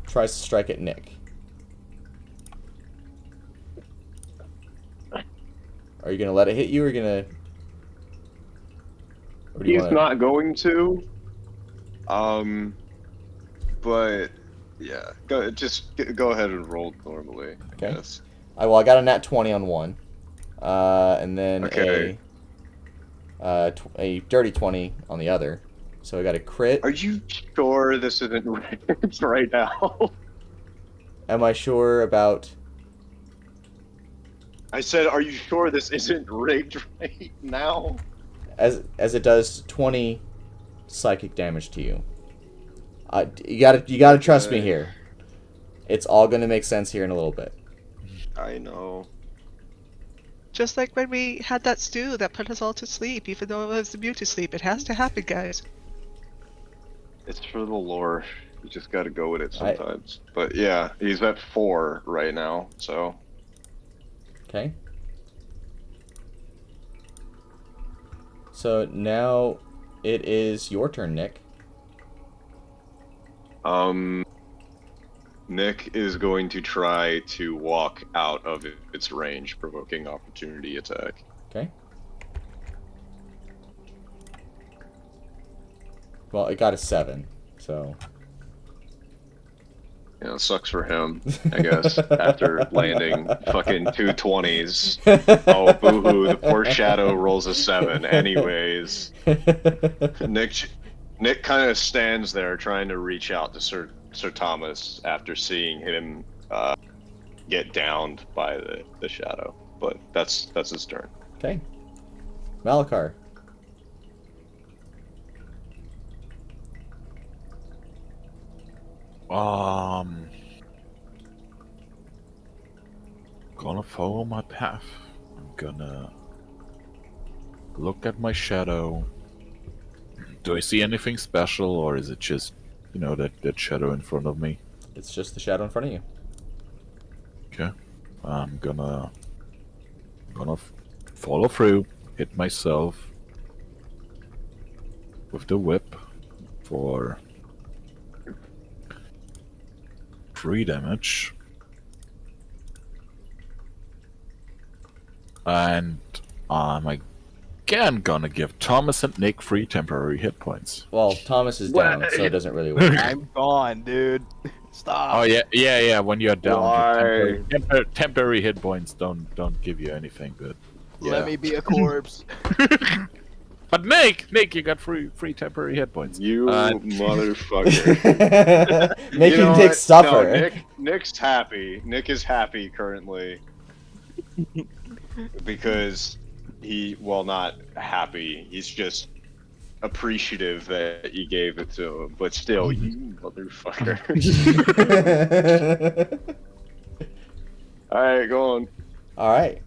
tries to strike at Knik. Are you gonna let it hit you, or do you He's wanna... not going to. But yeah, go ahead and roll normally. Okay. Yes. I got a nat 20 on one, and then Okay. a dirty 20 on the other. So I got a crit. Are you sure this isn't ranged right now? Am I sure about? I said, are you sure this isn't ranged right now? As it does 20 psychic damage to you. You gotta trust me here. It's all gonna make sense here in a little bit. I know. Just like when we had that stew that put us all to sleep, even though it was immune to sleep. It has to happen, guys. It's for the lore. You just gotta go with it sometimes. But yeah, he's at 4 right now, so. Okay. So now it is your turn, Knik. Knik is going to try to walk out of its range, provoking opportunity attack. Okay. Well, it got a 7, so. Yeah, it sucks for him, I guess, after landing fucking 2 20s. Oh, boo-hoo, the poor Shadow rolls a 7. Anyways, Knik kind of stands there trying to reach out to Sir Thomas after seeing him get downed by the Shadow. But that's his turn. Okay. Malachar. Gonna follow my path. I'm gonna look at my shadow. Do I see anything special, or is it just, that shadow in front of me? It's just the shadow in front of you. Okay. I'm gonna follow through, hit myself with the whip for 3 damage. And I'm again gonna give Thomas and Knik 3 temporary hit points. Well, Thomas is down, so it doesn't really work. I'm gone, dude. Stop. Oh yeah. When you're down, Why? temporary hit points don't give you anything good. Yeah. Let me be a corpse. But Knik, you got free temporary hit points. You motherfucker. Making know Knik what? suffer. No, Nick's happy. Knik is happy currently. Because not happy, he's just appreciative that you gave it to him. But still, you motherfucker. Alright, go on. Alright.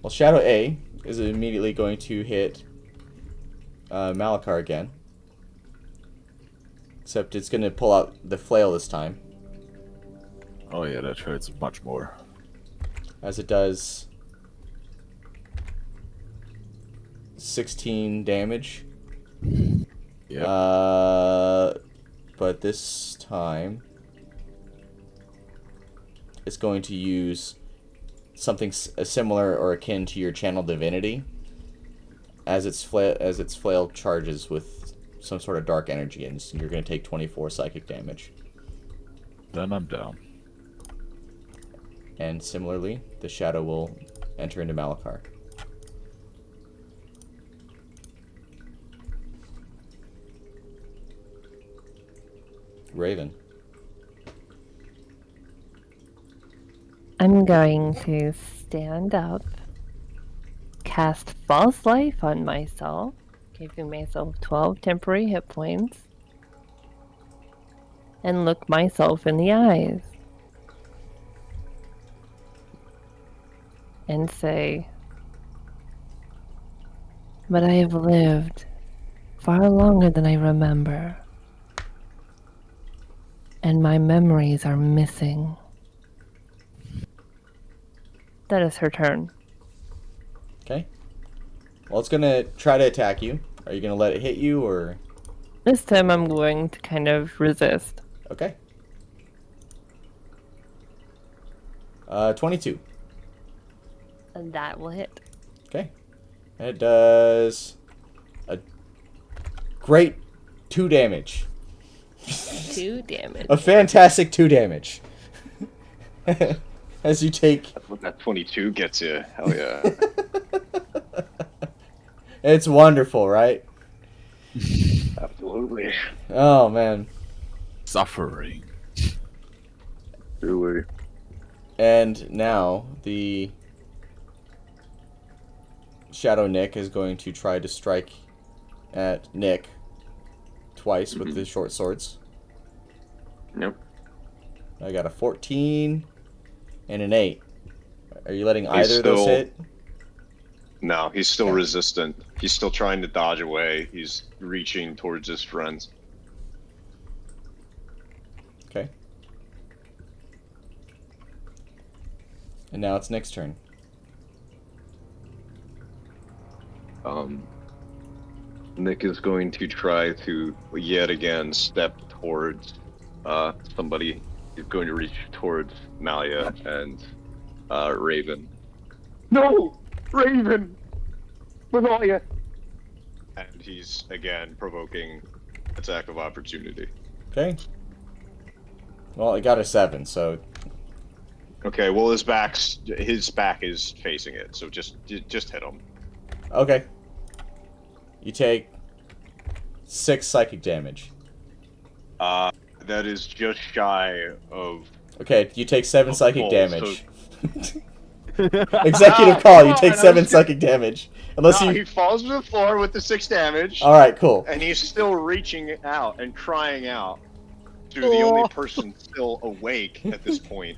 Well, Shadow A is immediately going to hit Malachar again. Except it's going to pull out the flail this time. Oh yeah, that hurts much more. As it does 16 damage. Yeah. But this time it's going to use something similar or akin to your channel divinity as its flail charges with some sort of dark energy, and you're going to take 24 psychic damage. Then I'm down. And similarly, the shadow will enter into Malachar. Raven. I'm going to stand up, cast False Life on myself, giving myself 12 temporary hit points, and look myself in the eyes and say, "But I have lived far longer than I remember, and my memories are missing." That is her turn. Okay. Well, it's gonna try to attack you. Are you gonna let it hit you, or? This time I'm going to kind of resist. Okay. 22. And that will hit. Okay. It does a great 2 damage. 2 damage. A fantastic 2 damage. As you take... That's what that 22 gets you. Hell yeah. It's wonderful, right? Absolutely. Oh, man. Suffering. Truly. And now, the Shadow Knik is going to try to strike at Knik twice with the short swords. Yep. I got a 14 and an 8. Are you letting He's either of those still- hit? No, he's still Okay. resistant. He's still trying to dodge away. He's reaching towards his friends. Okay. And now it's Nick's turn. Knik is going to try to yet again step towards somebody. He's going to reach towards Malia and Raven. No! Raven! Malia! And he's again provoking attack of opportunity. Okay. Well, it got a 7, so... Okay, well his back is facing it, so just hit him. Okay. You take 6 psychic damage. That is just shy of. Okay, you take 7 psychic Full, damage. Executive call, you take 7 psychic damage. Unless No, you... he falls to the floor with the 6 damage, Alright, cool. and he's still reaching out and crying out to the only Oh. person still awake at this point.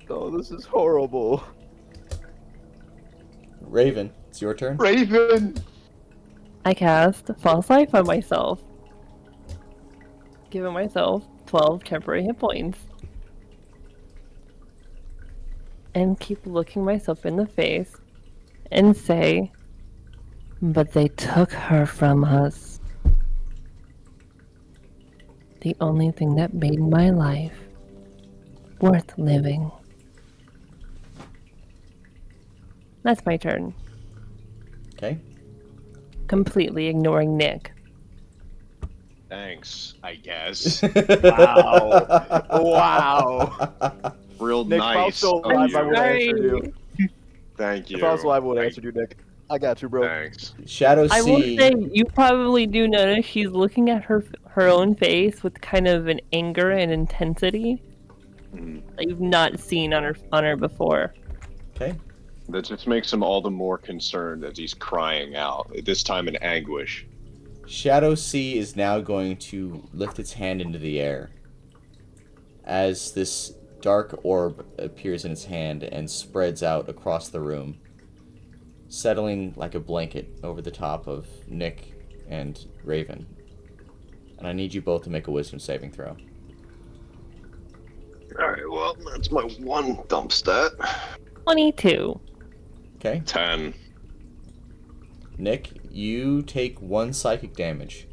Oh, this is horrible. Raven, it's your turn. Raven! I cast False Life on myself, giving myself 12 temporary hit points. And keep looking myself in the face and say, "But they took her from us. The only thing that made my life worth living." That's my turn. Okay. Completely ignoring Knik. Thanks, I guess. Wow. Wow. Real Nick, if I was nice. still of alive, I you. would have answered you. Thank you. If I was alive, I would have Thank- answered you, Nick. I got you, bro. Thanks. Shadow I will C... say, you probably do notice she's looking at her own face with kind of an anger and intensity Mhm. that you've not seen on her before. Okay. That just makes him all the more concerned as he's crying out, this time in anguish. Shadow C is now going to lift its hand into the air as this dark orb appears in its hand and spreads out across the room, settling like a blanket over the top of Knik and Raven. And I need you both to make a wisdom saving throw. Alright, well, that's my one dump stat. 22. Okay? 10. Knik, you take 1 psychic damage.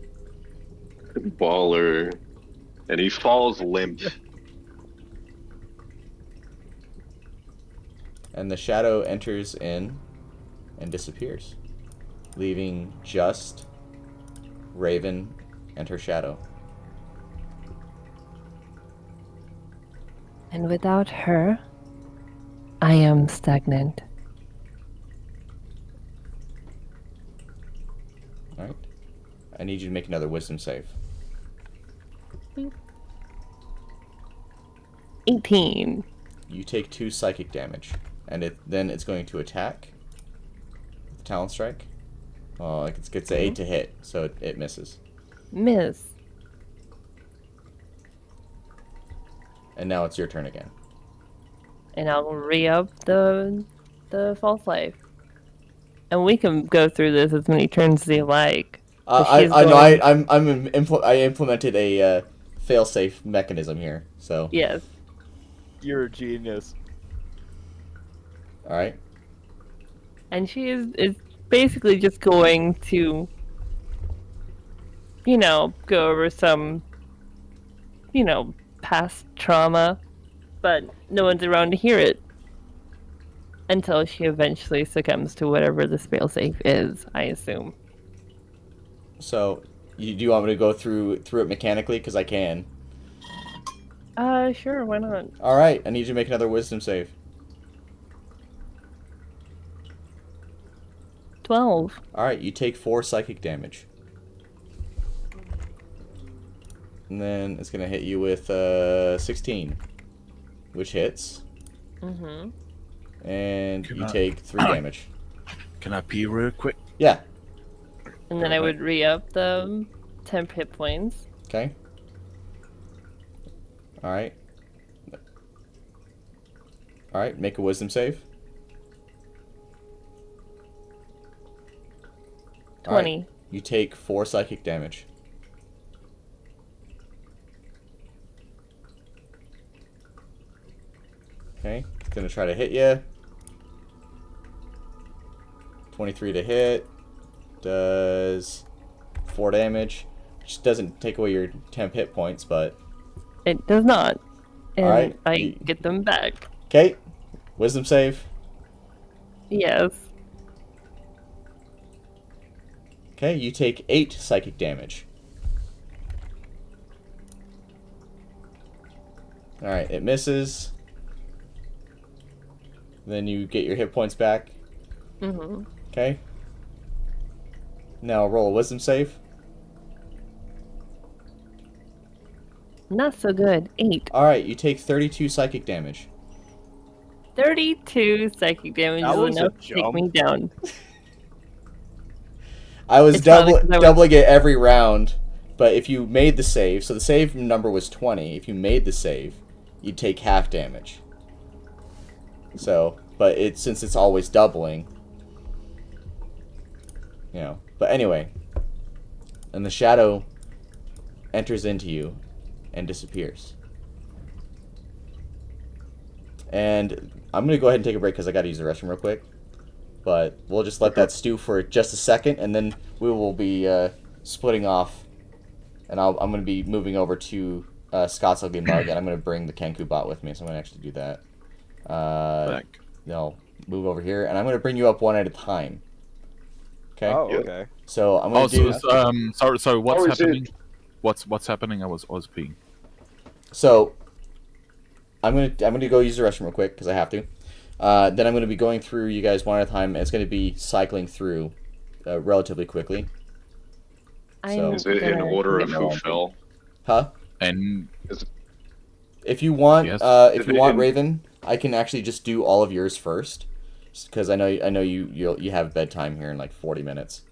Baller. And he falls limp. And the shadow enters in and disappears, leaving just Raven and her shadow. And without her, I am stagnant. Alright? I need you to make another wisdom save. 18. You take 2 psychic damage, and then it's going to attack. With Talon Strike. Oh, it gets an 8 to hit, so it misses. Miss. And now it's your turn again. And I'll re-up the false life. And we can go through this as many turns as you like. I implemented a fail-safe mechanism here, so. Yes. You're a genius. All right. And she is basically just going to, go over some, past trauma, but no one's around to hear it. Until she eventually succumbs to whatever this failsafe is, I assume. So, do you want me to go through it mechanically? Because I can. Sure, why not? All right, I need you to make another wisdom save. 12. All right, you take 4 psychic damage. And then it's going to hit you with 16, which hits. Mm-hmm. And you take 3 damage. Can I pee real quick? Yeah. And then I would re-up the 10 hit points. Okay. All right. All right, make a wisdom save. 20. All right, you take 4 psychic damage. Okay, it's gonna try to hit you. 23 to hit. Does 4 damage. Which doesn't take away your temp hit points, but... It does not. And Alright, I get them back. Okay, wisdom save. Yes. Okay, you take 8 psychic damage. Alright, it misses. Then you get your hit points back. Mm-hmm. Okay. Now roll a wisdom save. Not so good. 8. Alright, you take 32 psychic damage. 32 psychic damage That is was a enough to take jump. me down. I was It's probably 'cause I was- doubling it every round, but if you made the save, so the save number was 20. If you made the save, you'd take half damage. So, but since it's always doubling, But anyway, and the shadow enters into you and disappears. And I'm gonna go ahead and take a break because I gotta use the restroom real quick. But we'll just let that stew for just a second, and then we will be splitting off. And I'm going to be moving over to Scott's Ugly Mug, and I'm going to bring the Kenku bot with me, so I'm going to actually do that. No, move over here, and I'm going to bring you up one at a time. Okay? Oh, okay. So I'm going to do... Sorry, what's How is happening? What's happening? I was peeing. So I'm gonna go use the restroom real quick because I have to. Then I'm going to be going through you guys one at a time, and it's going to be cycling through relatively quickly. Is it in order of who fell? Huh? And if you want, Yes. Raven, I can actually just do all of yours first, because I know you have bedtime here in like 40 minutes.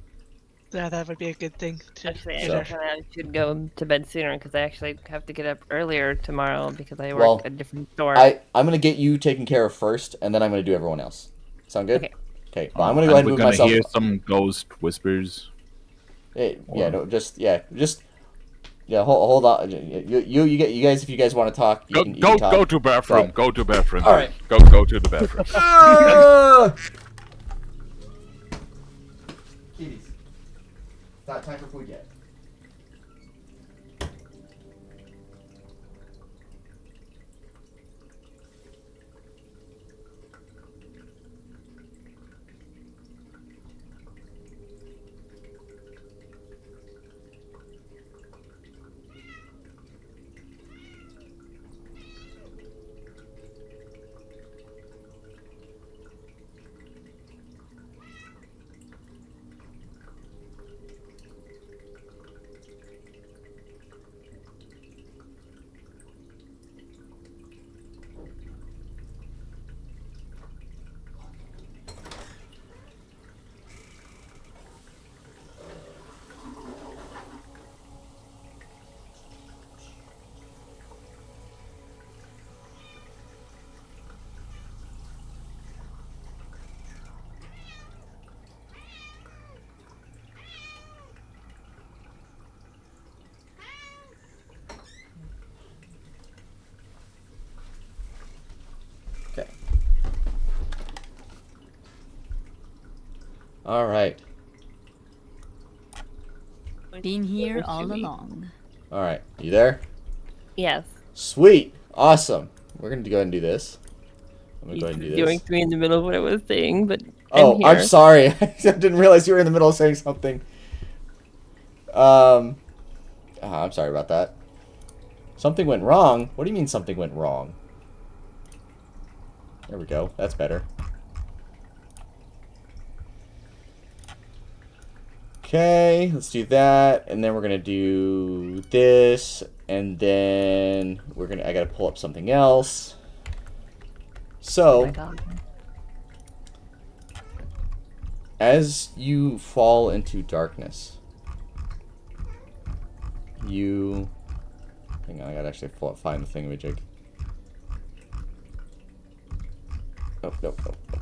Yeah, that would be a good thing. Actually, I So- should go to bed sooner because I actually have to get up earlier tomorrow because I work Well, at a different store. I'm going to get you taken care of first, and then I'm going to do everyone else. Sound good? Okay. Okay. Well, I'm going to go ahead and move myself. We're gonna hear some ghost whispers. Hold on. You guys, if you guys want to talk, you can talk. Go to bathroom. Go. Go to bathroom. All right. Go to the bathroom. Kitties. It's not time for food yet. All right. Been here Where's all Jimmy? along. All right. You there? Yes. Sweet. Awesome. We're going to go ahead and do this. I'm going to go ahead and do Doing this. to me in the middle of what I was saying, but Oh, I'm I'm here. sorry. I didn't realize you were in the middle of saying something. I'm sorry about that. Something went wrong? What do you mean something went wrong? There we go. That's better. Okay, let's do that, and then we're gonna do this, and then I gotta pull up something else. Oh So, my god. as you fall into darkness, hang on, I gotta actually find the thingamajig. Nope, nope, nope, nope.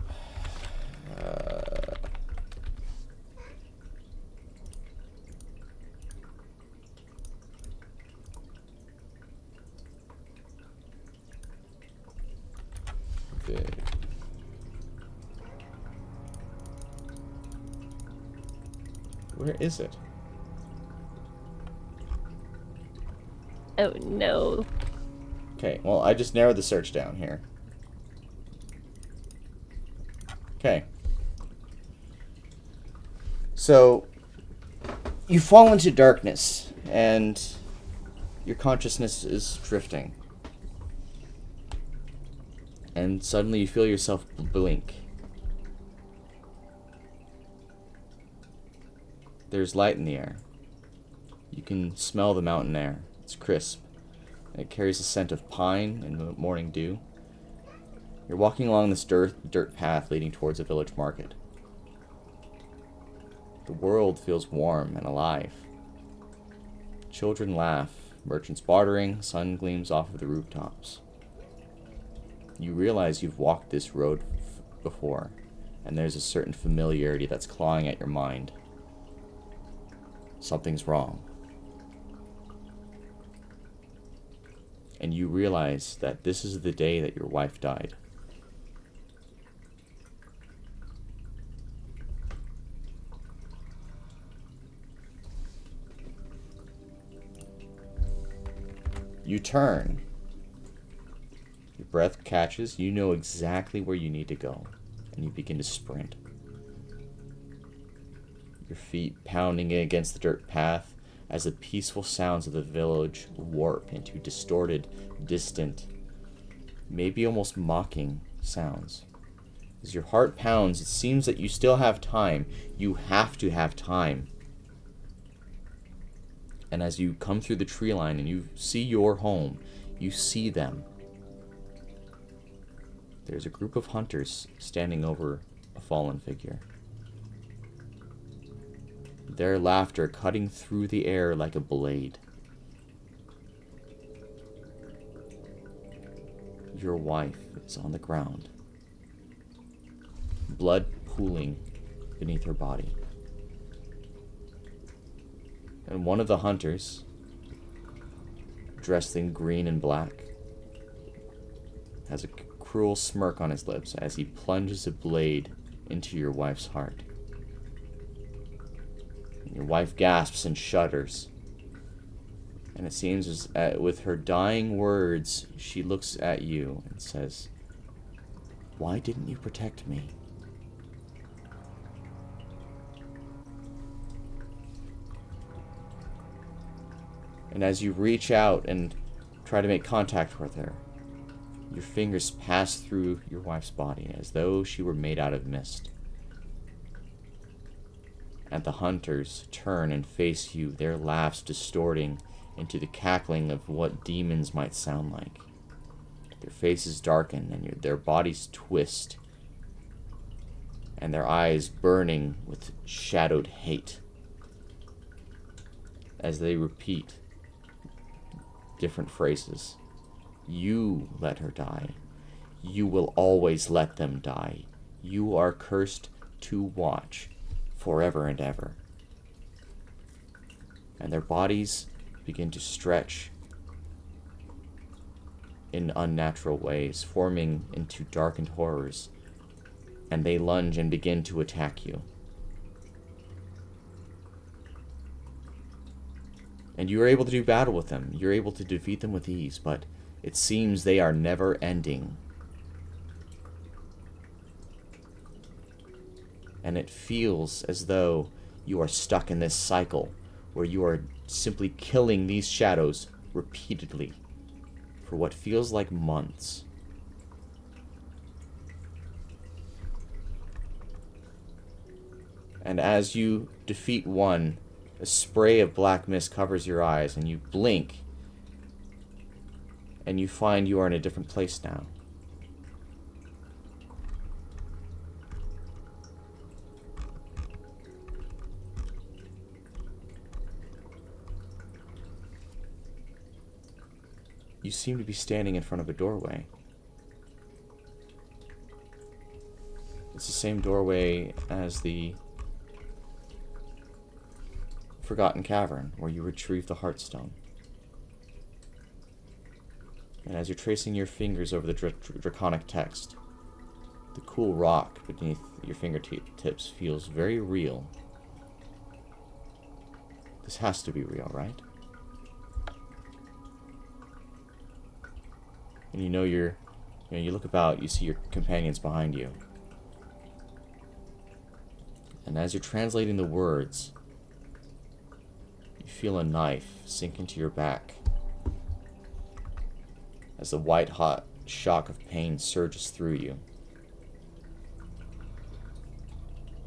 Okay. Where is it? Oh no. Okay, well, I just narrowed the search down here. Okay. So, you fall into darkness, and your consciousness is drifting. And suddenly you feel yourself blink. There's light in the air. You can smell the mountain air. It's crisp. And it carries a scent of pine and morning dew. You're walking along this dirt path leading towards a village market. The world feels warm and alive. Children laugh, merchants bartering, sun gleams off of the rooftops. You realize you've walked this road before, and there's a certain familiarity that's clawing at your mind. Something's wrong. And you realize that this is the day that your wife died. You turn. Your breath catches. You know exactly where you need to go. And you begin to sprint. Your feet pounding against the dirt path as the peaceful sounds of the village warp into distorted, distant, maybe almost mocking sounds. As your heart pounds, it seems that you still have time. You have to have time. And as you come through the tree line and you see your home, you see them. There's a group of hunters standing over a fallen figure. Their laughter cutting through the air like a blade. Your wife is on the ground, blood pooling beneath her body. And one of the hunters, dressed in green and black, has a cruel smirk on his lips as he plunges a blade into your wife's heart. Your wife gasps and shudders. And it seems as with her dying words, she looks at you and says, "Why didn't you protect me?" And as you reach out and try to make contact with her, your fingers pass through your wife's body as though she were made out of mist. And the hunters turn and face you, their laughs distorting into the cackling of what demons might sound like. Their faces darken and their bodies twist, and their eyes burning with shadowed hate as they repeat different phrases. You let her die. You will always let them die. You are cursed to watch forever and ever. And their bodies begin to stretch in unnatural ways, forming into darkened horrors, and they lunge and begin to attack you. And you are able to do battle with them. You're able to defeat them with ease, but it seems they are never ending. And it feels as though you are stuck in this cycle where you are simply killing these shadows repeatedly for what feels like months. And as you defeat one, a spray of black mist covers your eyes, and you blink, and you find you are in a different place now. You seem to be standing in front of a doorway. It's the same doorway as the Forgotten Cavern, where you retrieved the Heartstone. And as you're tracing your fingers over the draconic text, the cool rock beneath your fingertips feels very real. This has to be real, right? And you look about, you see your companions behind you. And as you're translating the words, you feel a knife sink into your back as the white-hot shock of pain surges through you.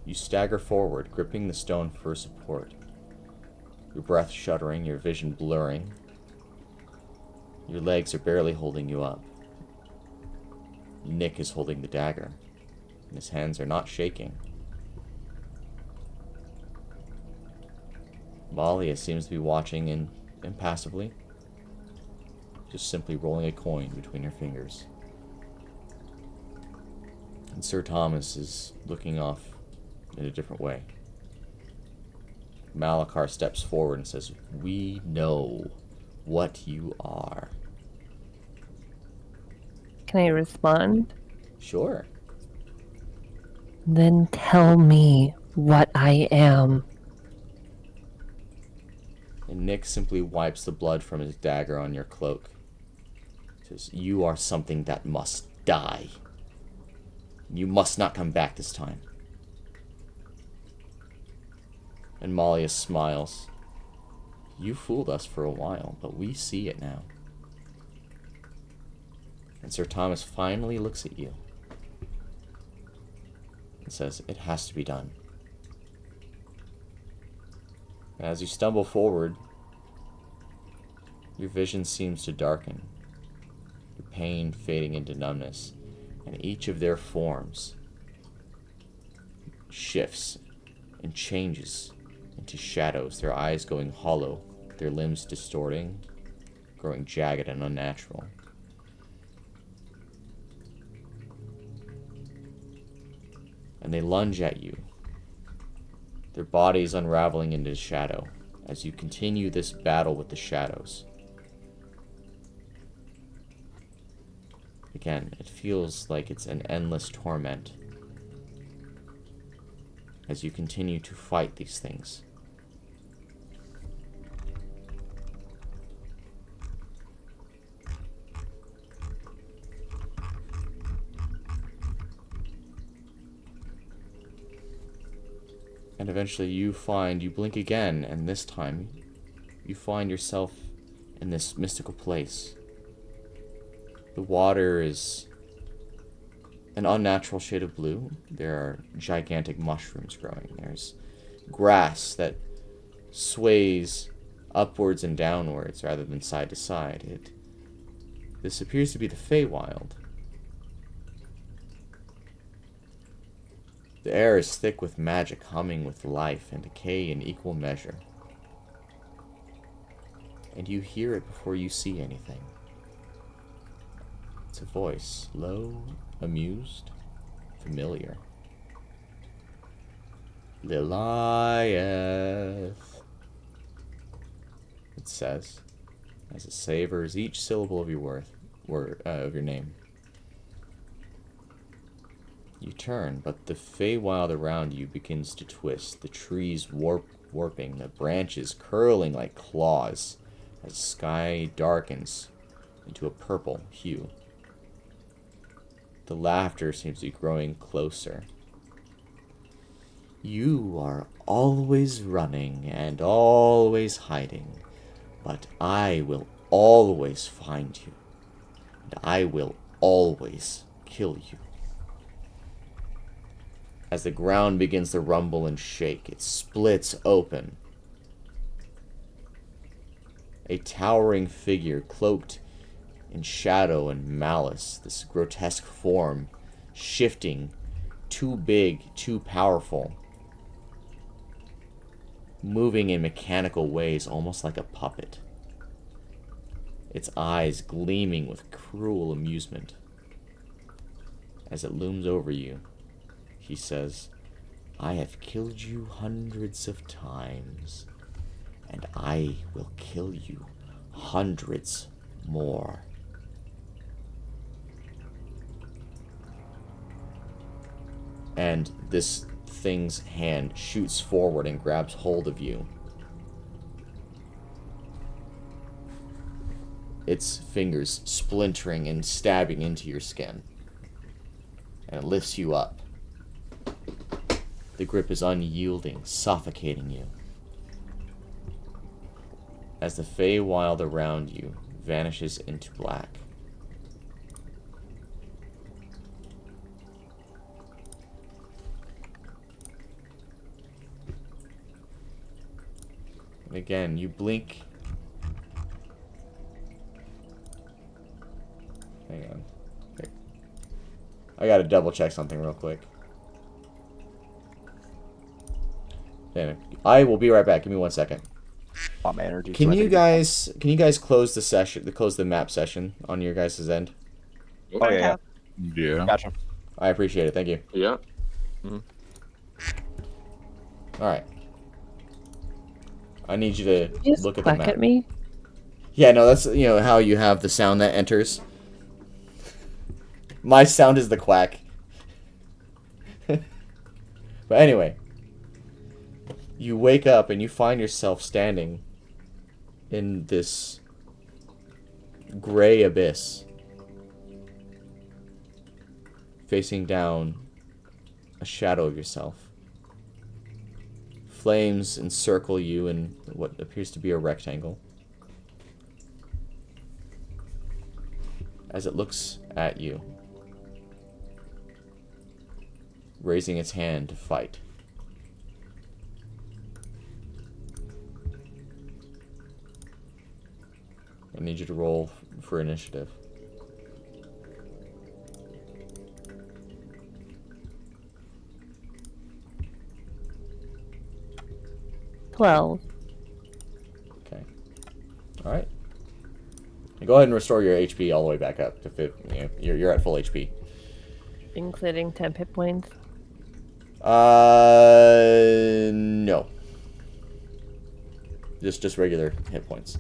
You stagger forward, gripping the stone for support, your breath shuddering, your vision blurring. Your legs are barely holding you up. Knik is holding the dagger, and his hands are not shaking. Malia seems to be watching impassively, just simply rolling a coin between her fingers. And Sir Thomas is looking off in a different way. Malachar steps forward and says, "We know what you are." Can I respond? Sure. Then tell me what I am. And Knik simply wipes the blood from his dagger on your cloak. Says, "You are something that must die. You must not come back this time." And Malia smiles. "You fooled us for a while, but we see it now." And Sir Thomas finally looks at you and says, "It has to be done." And as you stumble forward, your vision seems to darken, your pain fading into numbness, and each of their forms shifts and changes into shadows, their eyes going hollow, their limbs distorting, growing jagged and unnatural. And they lunge at you, their bodies unraveling into shadow as you continue this battle with the shadows. Again, it feels like it's an endless torment as you continue to fight these things. And eventually you blink again, and this time you find yourself in this mystical place. The water is an unnatural shade of blue. There are gigantic mushrooms growing. There's grass that sways upwards and downwards rather than side to side. This appears to be the Feywild. The air is thick with magic, humming with life and decay in equal measure. And you hear it before you see anything. It's a voice, low, amused, familiar. "Liliath," it says, as it savors each syllable of your of your name. You turn, but the Feywild around you begins to twist. The trees warp warping, the branches curling like claws as the sky darkens into a purple hue. The laughter seems to be growing closer. You are always running and always hiding, but I will always find you, and I will always kill you. As the ground begins to rumble and shake, it splits open. A towering figure cloaked in shadow and malice, this grotesque form, shifting, too big, too powerful, moving in mechanical ways, almost like a puppet. Its eyes gleaming with cruel amusement. As it looms over you, he says, I have killed you hundreds of times, and I will kill you hundreds more. And this thing's hand shoots forward and grabs hold of you. Its fingers splintering and stabbing into your skin. And it lifts you up. The grip is unyielding, suffocating you. As the Feywild around you vanishes into black. And again, you blink. Hang on. Here. I gotta double check something real quick. Damn, I will be right back. Give me 1 second. My energy. Can you guys close the session, close the map session on your guys' end? Oh yeah. Yeah. Gotcha. I appreciate it. Thank you. Yeah. All right. I need you to You just look at the quack map. at me. Yeah, no, that's how you have the sound that enters. My sound is the quack. But anyway, you wake up and you find yourself standing in this gray abyss, facing down a shadow of yourself. Flames encircle you in what appears to be a rectangle. As it looks at you, raising its hand to fight. I need you to roll for initiative. $12. Okay. Alright. Go ahead and restore your HP all the way back up to 50. You're at full HP. Including 10 hit points. No. Just regular hit points.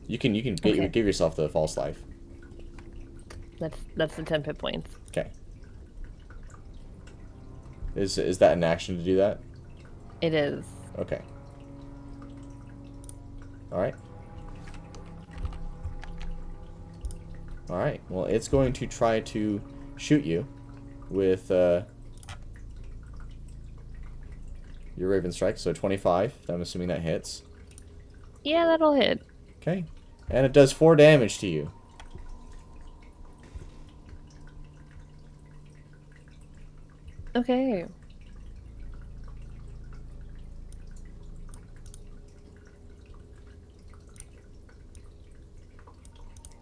You can Okay. give yourself the false life. That's the 10 hit points. Okay. Is that an action to do that? It is. Okay. Alright. Alright, well, it's going to try to shoot you with your Raven Strike, so 25. I'm assuming that hits. Yeah, that'll hit. Okay. And it does 4 damage to you. Okay.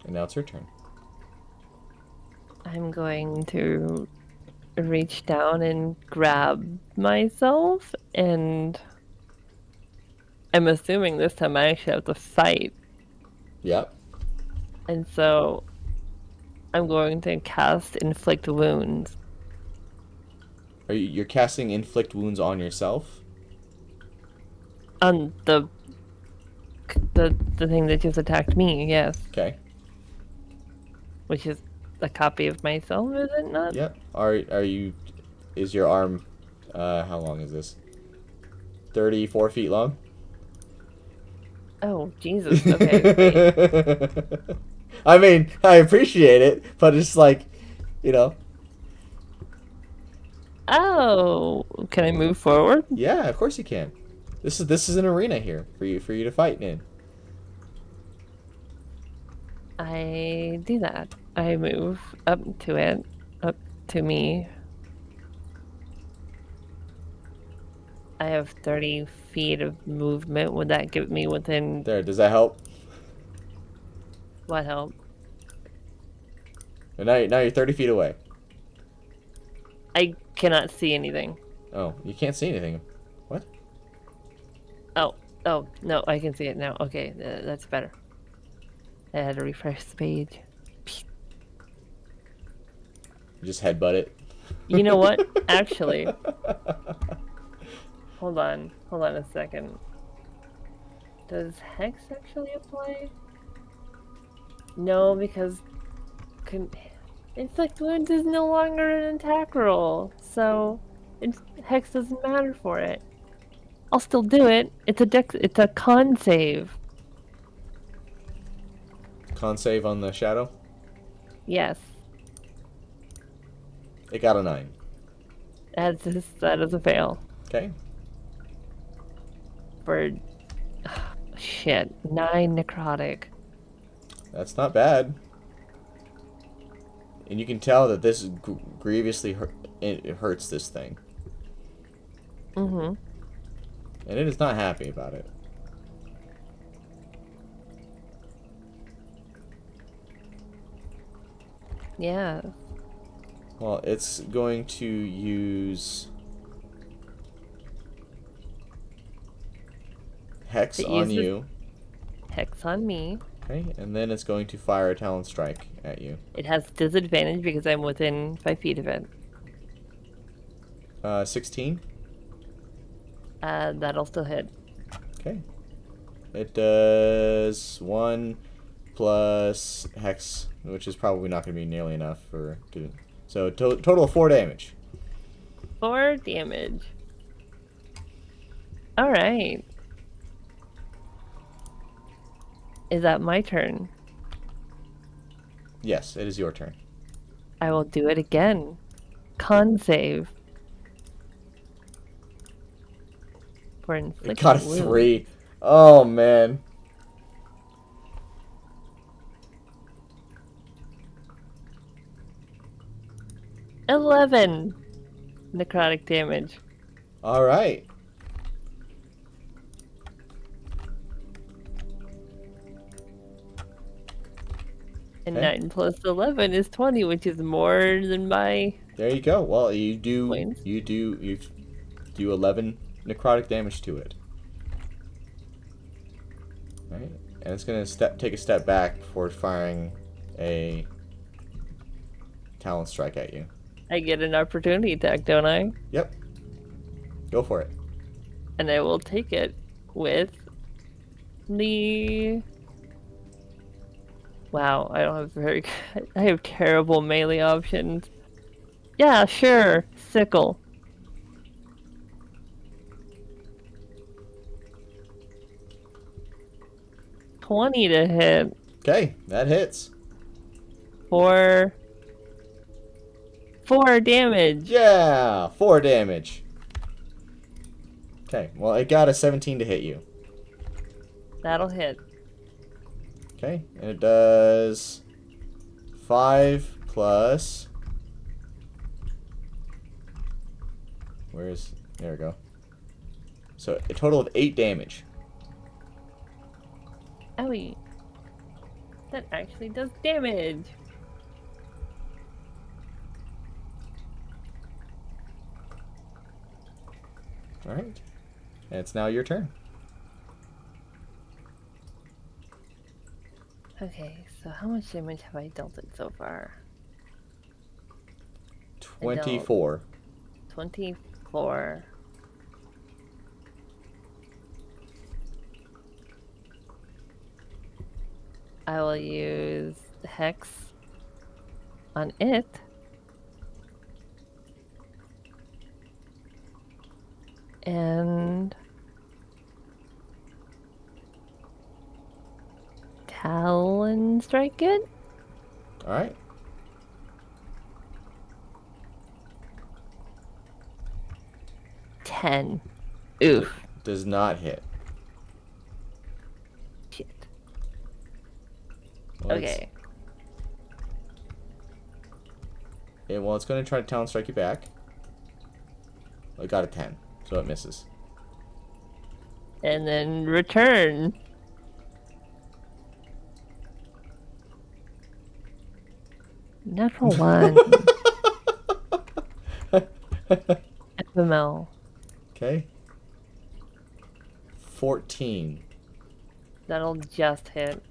And now it's her turn. I'm going to reach down and grab myself, and I'm assuming this time I actually have to fight. Yep. And so I'm going to cast Inflict Wounds. You're casting Inflict Wounds on yourself? On the thing that just attacked me, yes. Okay. Which is a copy of myself, is it not? Yep. Is your arm, how long is this? 34 feet long. Oh, Jesus. Okay. Wait. I mean, I appreciate it, but it's like, you know. Oh, can I move forward? Yeah, of course you can. This is an arena here for you to fight in. I do that. I move up to it, up to me. I have 30 feet of movement. Would that give me within There, does that help? what help? And now you're 30 feet away. I cannot see anything. Oh, you can't see anything. What? Oh, no, I can see it now. Okay, that's better. I had to refresh the page. You just headbutt it. You know what? Actually, hold on a second. Does Hex actually apply? No, because Inflict Wounds is no longer an attack roll, so Hex doesn't matter for it. I'll still do it. It's a con save. Con save on the shadow. Yes, It got a 9. that is a fail. Okay. For shit, 9 necrotic. That's not bad. And you can tell that this grievously it hurts this thing. Mm-hmm. And it is not happy about it. Yeah. Well, it's going to use Hex It on uses- you. Hex on me. Okay, and then it's going to fire a Talon Strike at you. It has disadvantage because I'm within 5 feet of it. 16. That'll still hit. Okay. It does 1 plus Hex, which is probably not going to be nearly enough for to. So total of 4 damage. 4 damage. Alright. Is that my turn? Yes, it is your turn. I will do it again. Con save. For It inflicting got a wounds. 3. Oh man. $11 necrotic damage. All right. And Okay. 9 plus 11 is 20, which is more than my... There you go. Well, you do Points. you do 11 necrotic damage to it. All right, and it's gonna take a step back before firing a Talon Strike at you. I get an opportunity attack, don't I? Yep. Go for it. And I will take it with the... Wow, I don't have very... I have terrible melee options. Yeah, sure. Sickle. $20 to hit. Okay, that hits. For 4 damage. Yeah, 4 damage. Okay, well, it got a 17 to hit you. That'll hit. Okay, and it does 5 plus. There we go. So a total of 8 damage. Owie. That actually does damage. Alright. And it's now your turn. Okay, so how much damage have I dealt it so far? 24. 24. I will use Hex on it. And Talon strike it? All right. 10. Oof. Does not hit. Shit. Well, Okay. It's going to try to talon strike you back. I got a 10, so it misses. And then return. Natural 1. FML. Okay. 14. That'll just hit.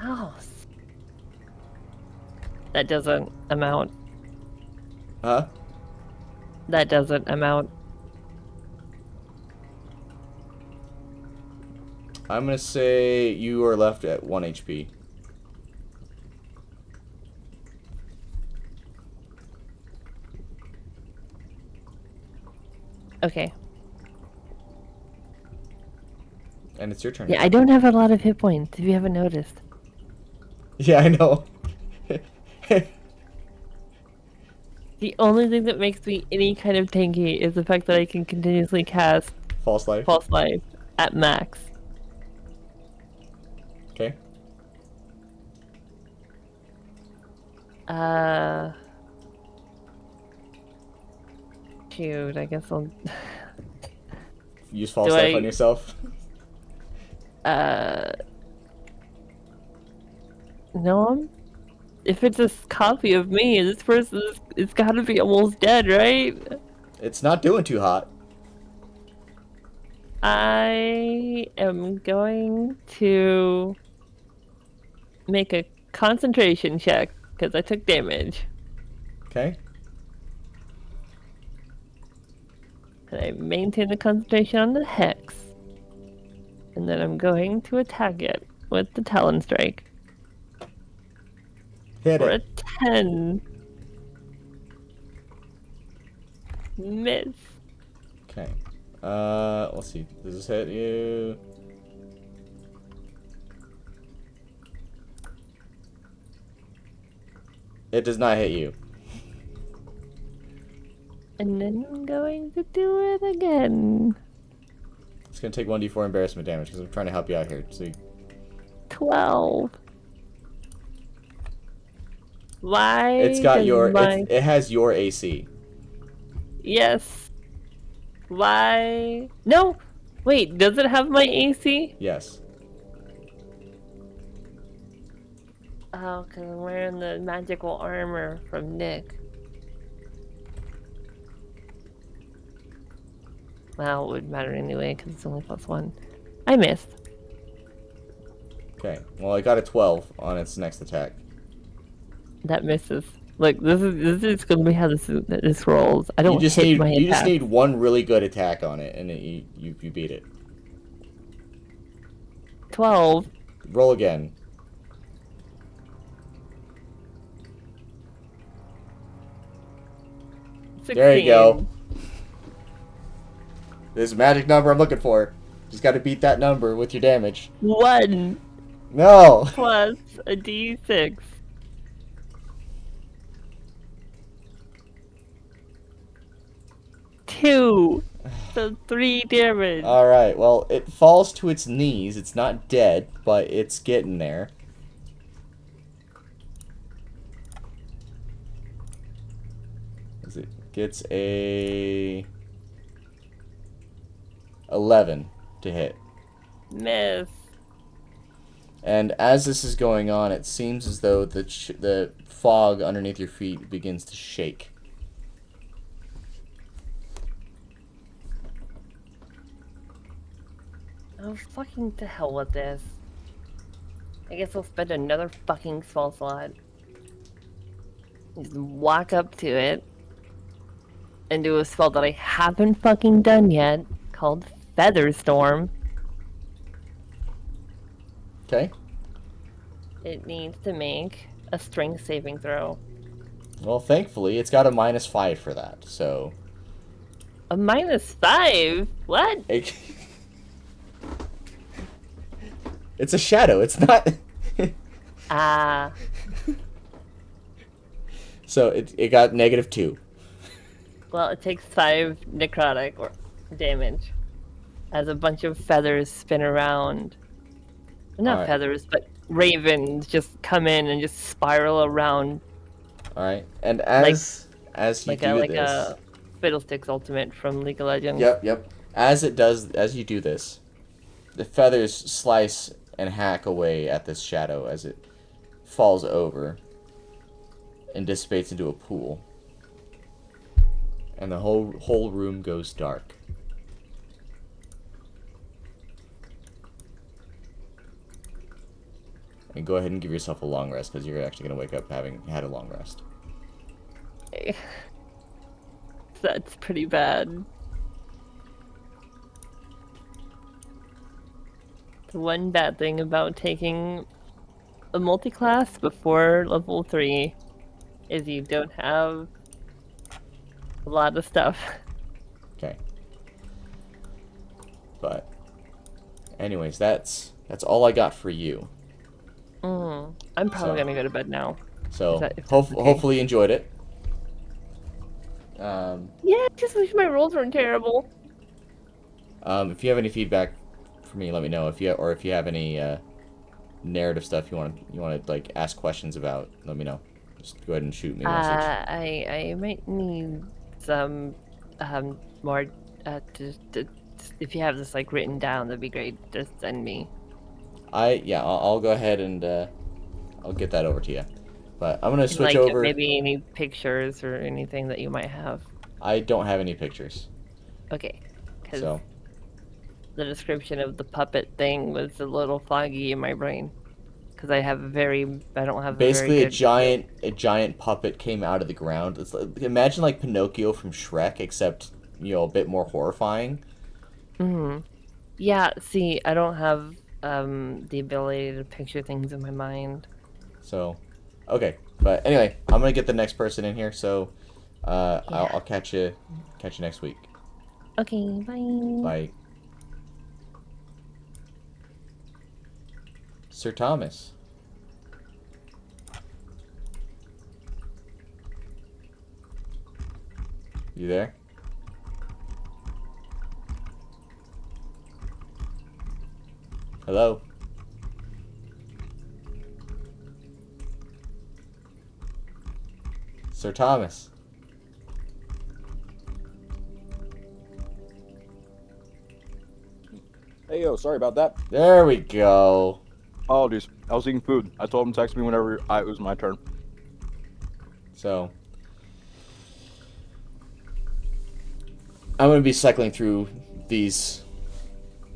Oh. That doesn't amount. Huh? That doesn't amount. I'm going to say you are left at 1 HP. Okay. And it's your turn. Yeah, I don't have a lot of hit points, if you haven't noticed. Yeah, I know. The only thing that makes me any kind of tanky is the fact that I can continuously cast False life. False Life at max. Okay. Shoot, I guess I'll... Use false Do life I- on yourself. No, if it's a copy of me, this person it's gotta be almost dead, right? It's not doing too hot. I am going to make a concentration check, because I took damage. Okay. And I maintain the concentration on the hex. And then I'm going to attack it with the Talon Strike. Hit For a it. 10. Miss. Okay. Let's see. Does this hit you? It does not hit you. And then I'm going to do it again. It's gonna take 1d4 embarrassment damage because I'm trying to help you out here. See. 12. Why? It's got does your. my- It has your AC. Yes. Why? No. Wait, does it have my AC? Yes. Oh, because I'm wearing the magical armor from Knik. Well, it would matter anyway, because it's only +1. I missed. Okay. Well, it got a 12 on its next attack. That misses. Look, this is gonna be how this rolls. I don't You just hit need my you just attack. need one really good attack on it, and you beat it. 12. Roll again. There you go. 16. This is a magic number I'm looking for. Just got to beat that number with your damage. 1 No. plus a d6. 2. So 3 damage. All right. Well, it falls to its knees. It's not dead, but it's getting there. As it gets a 11 to hit. Miss. And as this is going on, it seems as though the fog underneath your feet begins to shake. Oh, fucking to hell with this. I guess I'll spend another fucking spell slot. Just walk up to it. And do a spell that I haven't fucking done yet. Called Featherstorm. Okay. It needs to make a strength saving throw. Well, thankfully, it's got a -5 for that, so... A -5? What? It's a shadow. It's not. Ah. So it got -2. Well, it takes 5 necrotic or damage as a bunch of feathers spin around. Not Alright. feathers, but ravens just come in and just spiral around All right, and as you do like this, a Fiddlesticks ultimate from League of Legends. yep. As you do this, the feathers slice and hack away at this shadow as it falls over and dissipates into a pool, and the whole room goes dark. And go ahead and give yourself a long rest, because you're actually going to wake up having had a long rest. That's pretty bad. The one bad thing about taking a multi-class before level 3 is you don't have a lot of stuff. Okay. But, anyways, that's all I got for you. I'm probably So- gonna go to bed now. So, If that's okay. hopefully you enjoyed it. Yeah, I just wish my rolls weren't terrible. If you have any feedback for me, let me know. If you have any narrative stuff you want to like ask questions about, let me know. Just go ahead and shoot me a message. I might need some more. If you have this like written down, that'd be great. Just send me. I'll go ahead and I'll get that over to you. But I'm gonna switch Like over. maybe any pictures or anything that you might have. I don't have any pictures. Okay, because So the description of the puppet thing was a little foggy in my brain. Because I don't have basically a very good... a giant puppet came out of the ground. It's like, imagine like Pinocchio from Shrek, except a bit more horrifying. Yeah, see, I don't have the ability to picture things in my mind. So, okay. But anyway, I'm gonna get the next person in here. So, I'll catch you next week. Okay, bye. Bye. Sir Thomas. You there? Hello? Sir Thomas. Hey, yo, sorry about that. There we go. Apologies. I was eating food. I told him to text me whenever it was my turn. So, I'm going to be cycling through these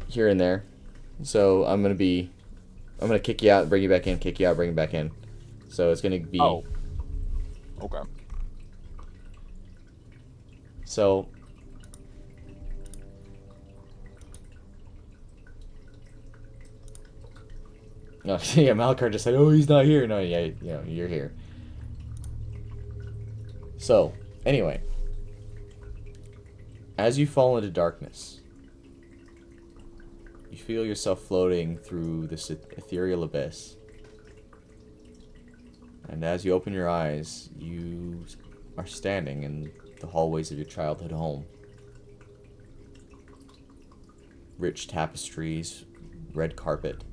here and there. So, I'm going to kick you out, bring you back in, kick you out, bring you back in. So, it's going to be... Oh. Okay. So... No, yeah, Malakar just said, "Oh, he's not here." No, yeah, you're here. So, anyway, as you fall into darkness, you feel yourself floating through this ethereal abyss. And as you open your eyes, you are standing in the hallways of your childhood home. Rich tapestries, red carpet,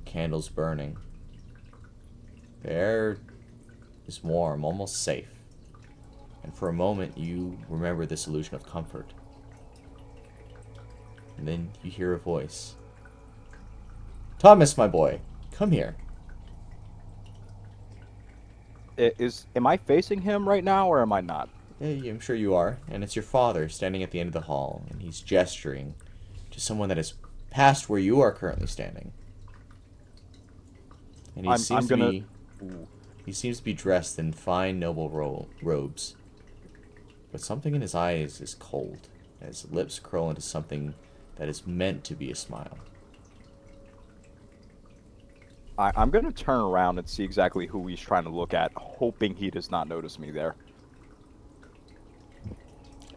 candles burning. The air is warm, almost safe. And for a moment, you remember this illusion of comfort. And then you hear a voice. "Thomas, my boy, come here." Am I facing him right now, or am I not? Yeah, I'm sure you are. And it's your father standing at the end of the hall, and he's gesturing to someone that is past where you are currently standing. And he seems to be dressed in fine, noble robes. But something in his eyes is cold, and his lips curl into something that is meant to be a smile. I'm going to turn around and see exactly who he's trying to look at, hoping he does not notice me there.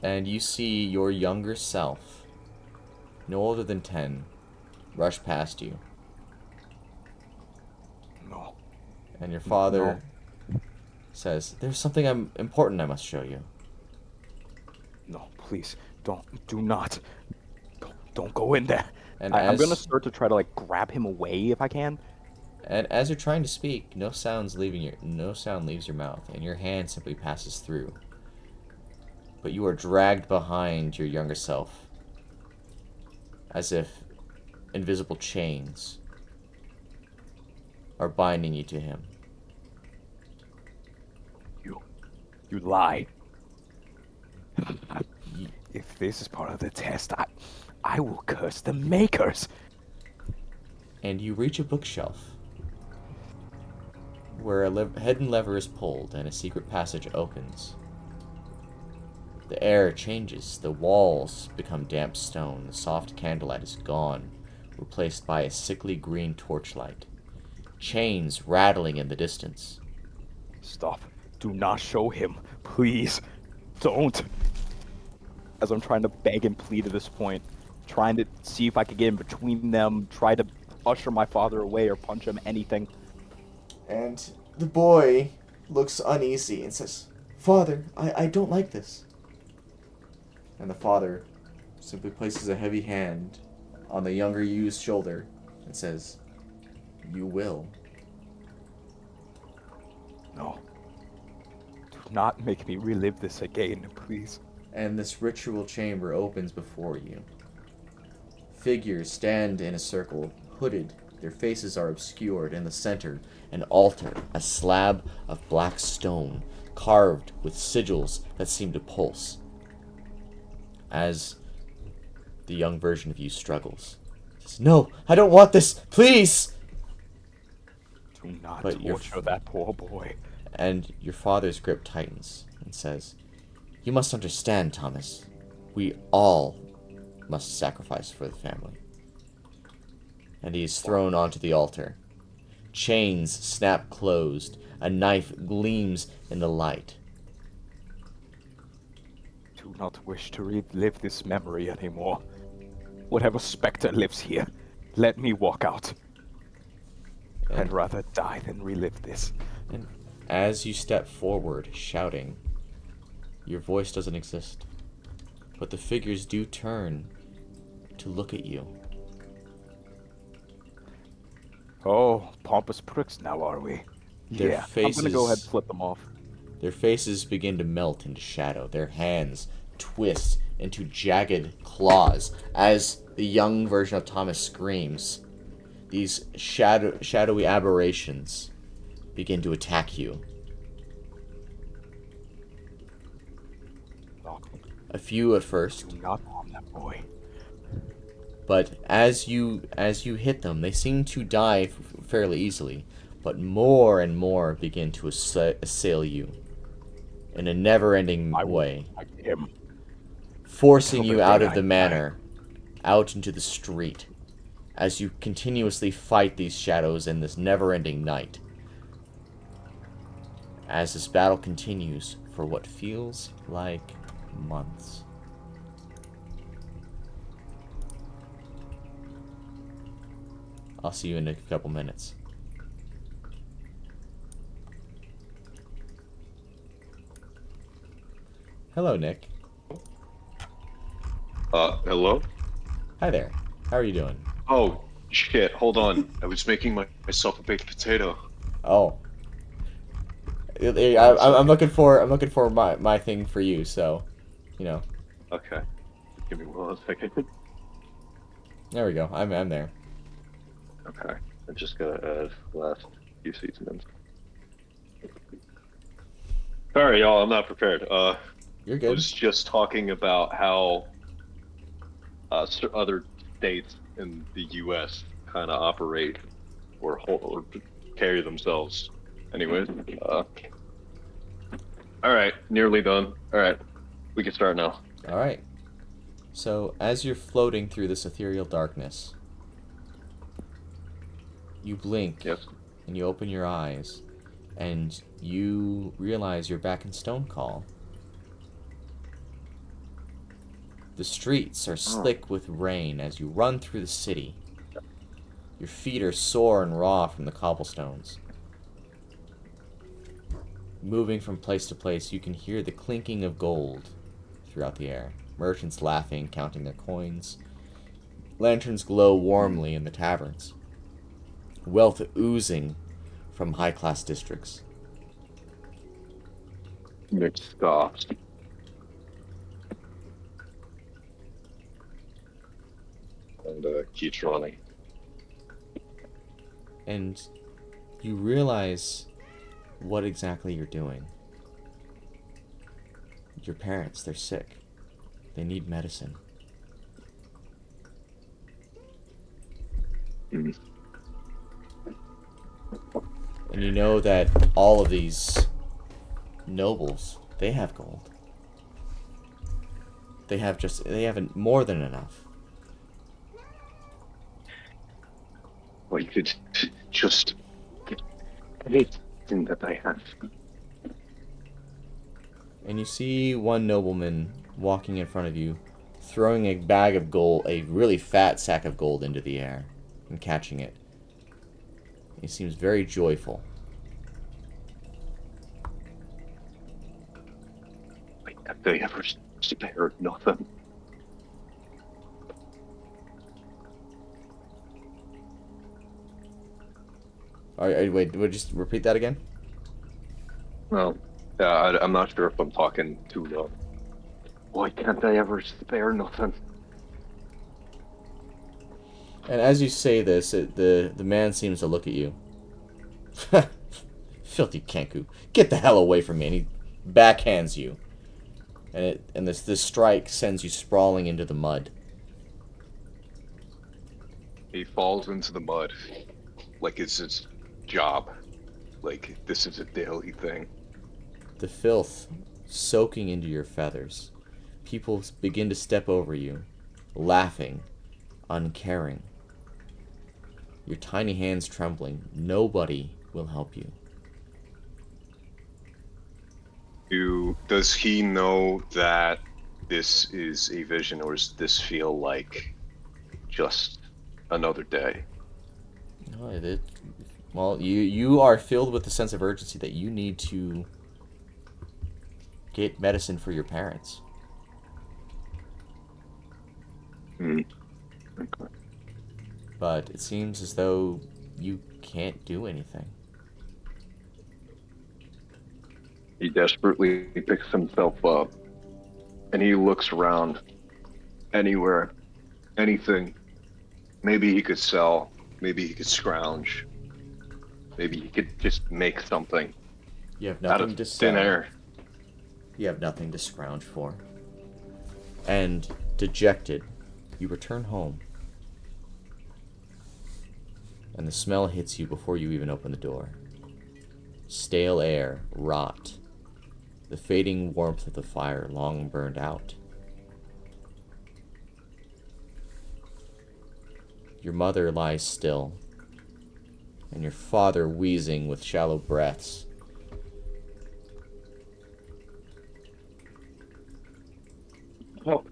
And you see your younger self, no older than 10, rush past you. No. And your father says, "There's something important I must show you." No, please, do not. Don't go in there. And I'm gonna start to try to like grab him away if I can. And as you're trying to speak, no sound leaves your mouth, and your hand simply passes through. But you are dragged behind your younger self, as if invisible chains are binding you to him. You lie. If this is part of the test, I will curse the makers. And you reach a bookshelf where a hidden lever is pulled and a secret passage opens. The air changes, the walls become damp stone, the soft candlelight is gone, replaced by a sickly green torchlight. Chains rattling in the distance. Stop. Do not show him. Please. Don't. As I'm trying to beg and plead at this point, trying to see if I could get in between them, try to usher my father away or punch him, anything. And the boy looks uneasy and says, "Father, I don't like this." And the father simply places a heavy hand on the younger you's shoulder and says, "You will." No. Do not make me relive this again, please. And this ritual chamber opens before you. Figures stand in a circle, hooded. Their faces are obscured. In the center, an altar, a slab of black stone, carved with sigils that seem to pulse. As the young version of you struggles. Says, "No, I don't want this, please!" Do not But torture that poor boy. And your father's grip tightens and says, "You must understand, Thomas. We all must sacrifice for the family." And he is thrown onto the altar. Chains snap closed. A knife gleams in the light. Do not wish to relive this memory anymore. Whatever specter lives here, let me walk out. I'd rather die than relive this. And as you step forward, shouting, your voice doesn't exist. But the figures do turn to look at you. Oh, pompous pricks now, are we? Their faces, I'm gonna go ahead and flip them off. Their faces begin to melt into shadow. Their hands twist into jagged claws as the young version of Thomas screams. These shadowy aberrations begin to attack you. A few at first. Do not harm that boy. But as you hit them, they seem to die fairly easily. But more and more begin to assail you in a never-ending way, Him. forcing you out of the manor, out into the street, as you continuously fight these shadows in this never-ending night. As this battle continues for what feels like months. I'll see you in a couple minutes. Hello, Nick. Hello? Hi there. How are you doing? Oh, shit, hold on. I was making myself a baked potato. Oh. I'm looking for my thing for you, so, you know. Okay. Give me 1 second. There we go. I'm there. Okay. I just gotta add last few seasons. Sorry, y'all, I'm not prepared. You're I good. was just talking about how other states in the U.S. kind of operate or carry themselves. Anyways, all right, nearly done. All right, we can start now. All right. So, as you're floating through this ethereal darkness, you blink, Yes. and you open your eyes, and you realize you're back in Stonecall. The streets are slick with rain as you run through the city. Your feet are sore and raw from the cobblestones. Moving from place to place, you can hear the clinking of gold throughout the air. Merchants laughing, counting their coins. Lanterns glow warmly in the taverns. Wealth oozing from high-class districts. Knik scoffs. And keeps running. And you realize what exactly you're doing. Your parents, they're sick. They need medicine. Mm. And you know that all of these nobles, they have gold. They have more than enough. Well, you could just get anything that I have. And you see one nobleman walking in front of you, throwing a bag of gold, a really fat sack of gold into the air, and catching it. He seems very joyful. Like, have they ever spared nothing? Wait, would you just repeat that again? Well, I'm not sure if I'm talking too low. Why can't they ever spare nothing? And as you say this, the man seems to look at you. Filthy Kenku, get the hell away from me! And he backhands you, and this strike sends you sprawling into the mud. He falls into the mud like it's his job. Like this is a daily thing. The filth soaking into your feathers. People begin to step over you, laughing, uncaring. Your tiny hands trembling. Nobody will help you. Does he know that this is a vision, or does this feel like just another day? No, well, you are filled with the sense of urgency that you need to get medicine for your parents. Okay. But it seems as though you can't do anything. He desperately picks himself up, and he looks around. Anywhere, anything. Maybe he could sell. Maybe he could scrounge. Maybe he could just make something You have out nothing of to thin sell. air. You have nothing to scrounge for. And dejected, you return home. And the smell hits you before you even open the door. Stale air, rot. The fading warmth of the fire long burned out. Your mother lies still, and your father wheezing with shallow breaths. Oh.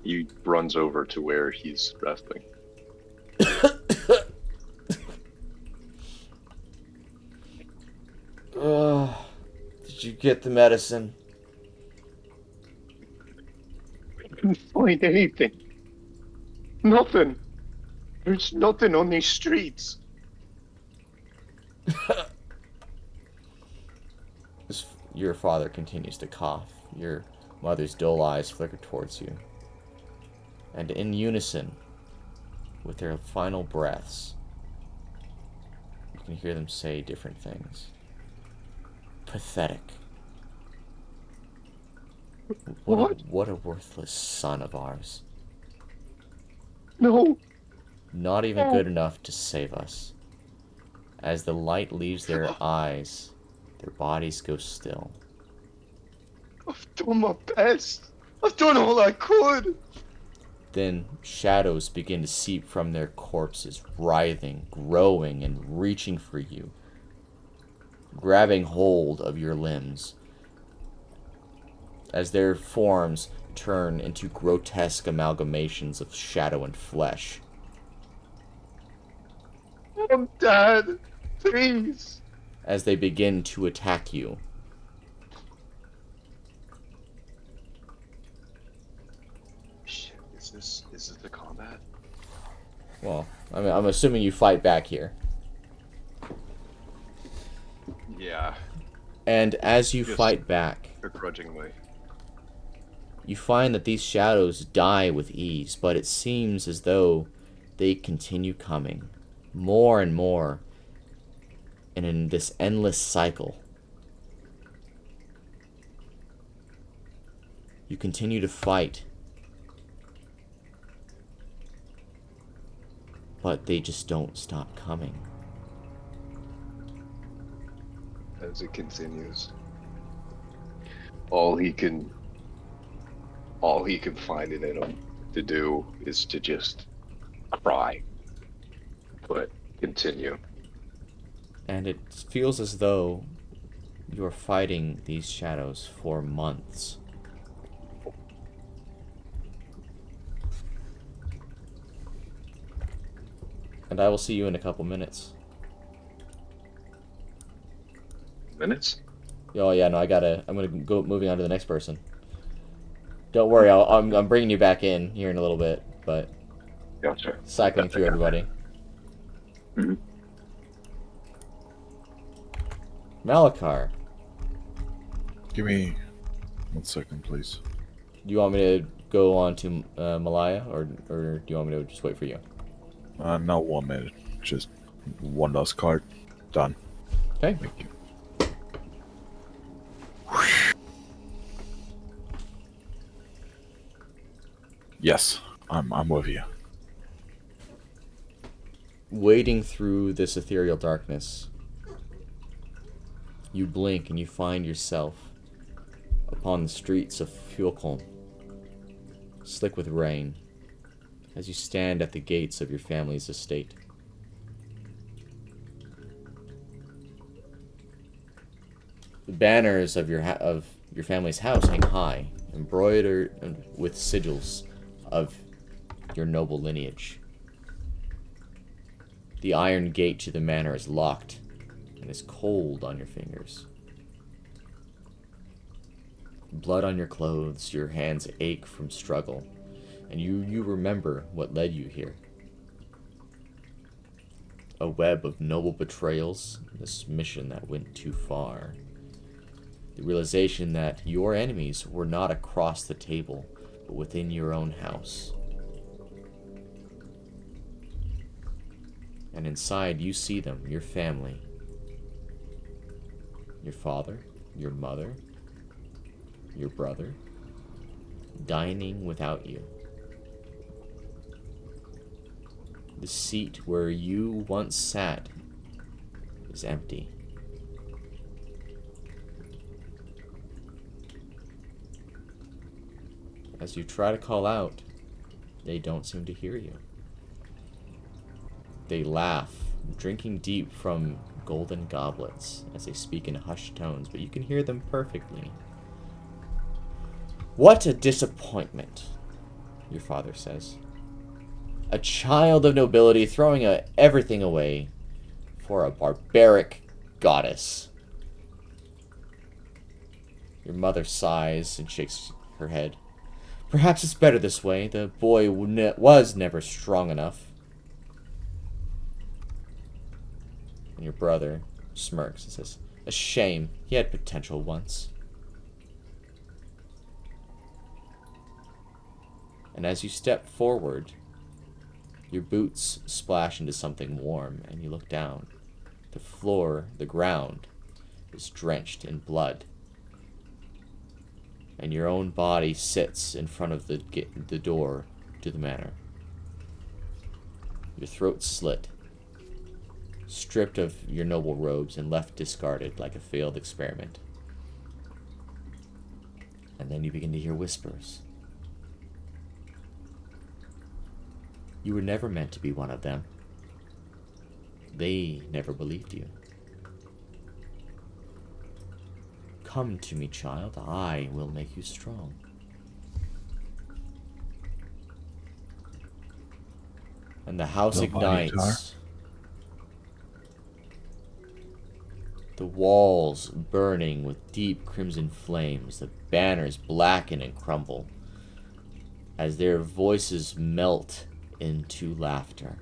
He runs over to where he's resting. Did you get the medicine? I couldn't find anything. Nothing. There's nothing on these streets. Your father continues to cough. Your mother's dull eyes flicker towards you. And in unison with their final breaths, you can hear them say different things. Pathetic. What a worthless son of ours. No. Not even good enough to save us. As the light leaves their eyes, their bodies go still. I've done my best. I've done all I could. Then shadows begin to seep from their corpses, writhing, growing, and reaching for you, grabbing hold of your limbs. As their forms turn into grotesque amalgamations of shadow and flesh. I'm dead. Please. As they begin to attack you. Shit, is this the combat? Well, I'm assuming you fight back here. Yeah, And as you Just- fight back, begrudgingly. you find that these shadows die with ease, but it seems as though they continue coming. More and more. And in this endless cycle. You continue to fight. But they just don't stop coming. As it continues, all he can find it in him to do is to just cry, but continue. And it feels as though you're fighting these shadows for months. And I will see you in a couple minutes. Minutes? Oh yeah, no, I'm gonna go moving on to the next person. Don't worry, I'm bringing you back in here in a little bit, but Gotcha. cycling through everybody. Mhm. Malachar, Give me 1 second, please. do you want me to go on to Malaya, or do you want me to just wait for you? No, 1 minute. Just one last card. Done. Okay. Thank you. Yes, I'm with you. Wading through this ethereal darkness, you blink and you find yourself upon the streets of Fuelcom, slick with rain, as you stand at the gates of your family's estate. The banners of your family's house hang high, embroidered with sigils of your noble lineage. The iron gate to the manor is locked and is cold on your fingers. Blood on your clothes, your hands ache from struggle, and you remember what led you here. A web of noble betrayals, this mission that went too far. The realization that your enemies were not across the table, but within your own house. And inside you see them, your family. Your father, your mother, your brother, dining without you. The seat where you once sat is empty. As you try to call out, they don't seem to hear you. They laugh, drinking deep from golden goblets as they speak in hushed tones, but you can hear them perfectly. What a disappointment, your father says. A child of nobility throwing everything away for a barbaric goddess. Your mother sighs and shakes her head. Perhaps it's better this way. The boy was never strong enough. And your brother smirks and says, a shame. He had potential once. And as you step forward, your boots splash into something warm, and you look down. The floor, the ground, is drenched in blood. And your own body sits in front of the door to the manor. Your throat slit, stripped of your noble robes and left discarded like a failed experiment. And then you begin to hear whispers. You were never meant to be one of them. They never believed you. Come to me, child. I will make you strong. And the house The ignites. The walls burning with deep crimson flames. The banners blacken and crumble as their voices melt into laughter.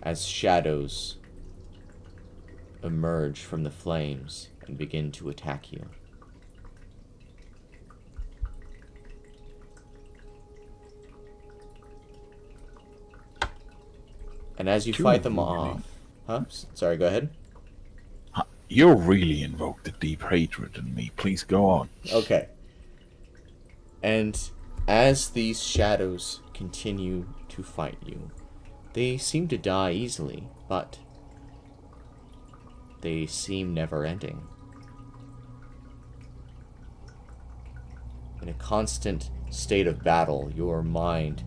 As shadows emerge from the flames and begin to attack you. And as you fight them off... Huh? Sorry, go ahead. You really invoked the deep hatred in me. Please go on. Okay. And as these shadows continue to fight you, they seem to die easily, but they seem never-ending. In a constant state of battle, your mind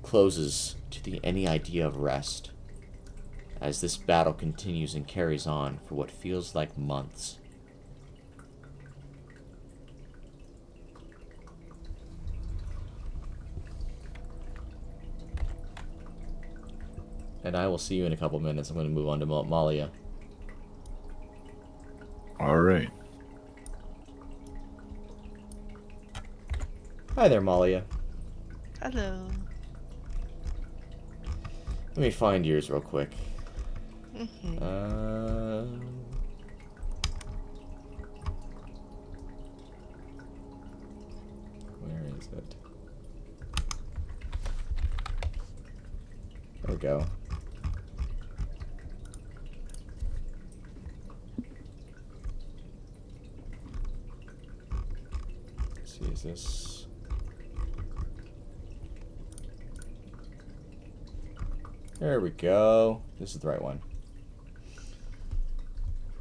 closes to any idea of rest as this battle continues and carries on for what feels like months. And I will see you in a couple minutes. I'm going to move on to Malia. Alright. Hi there, Malia. Hello. Let me find yours real quick. Where is it? There we go. Let's see, is this... There we go. This is the right one.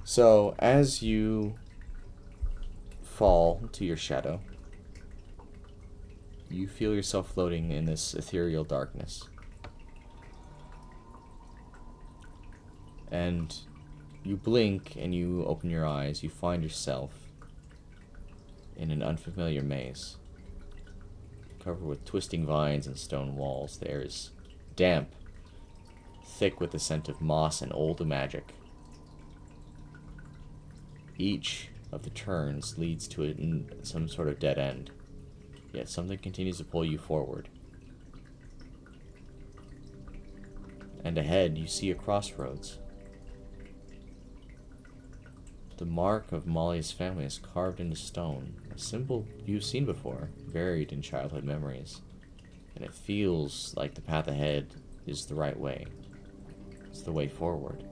So, as you fall to your shadow, you feel yourself floating in this ethereal darkness. And you blink and you open your eyes. You find yourself in an unfamiliar maze, covered with twisting vines and stone walls. The air is damp, thick with the scent of moss and old magic. Each of the turns leads to some sort of dead end, yet something continues to pull you forward. And ahead you see a crossroads. The mark of Molly's family is carved into stone, a symbol you've seen before, buried in childhood memories. And it feels like the path ahead is the right way. It's the way forward.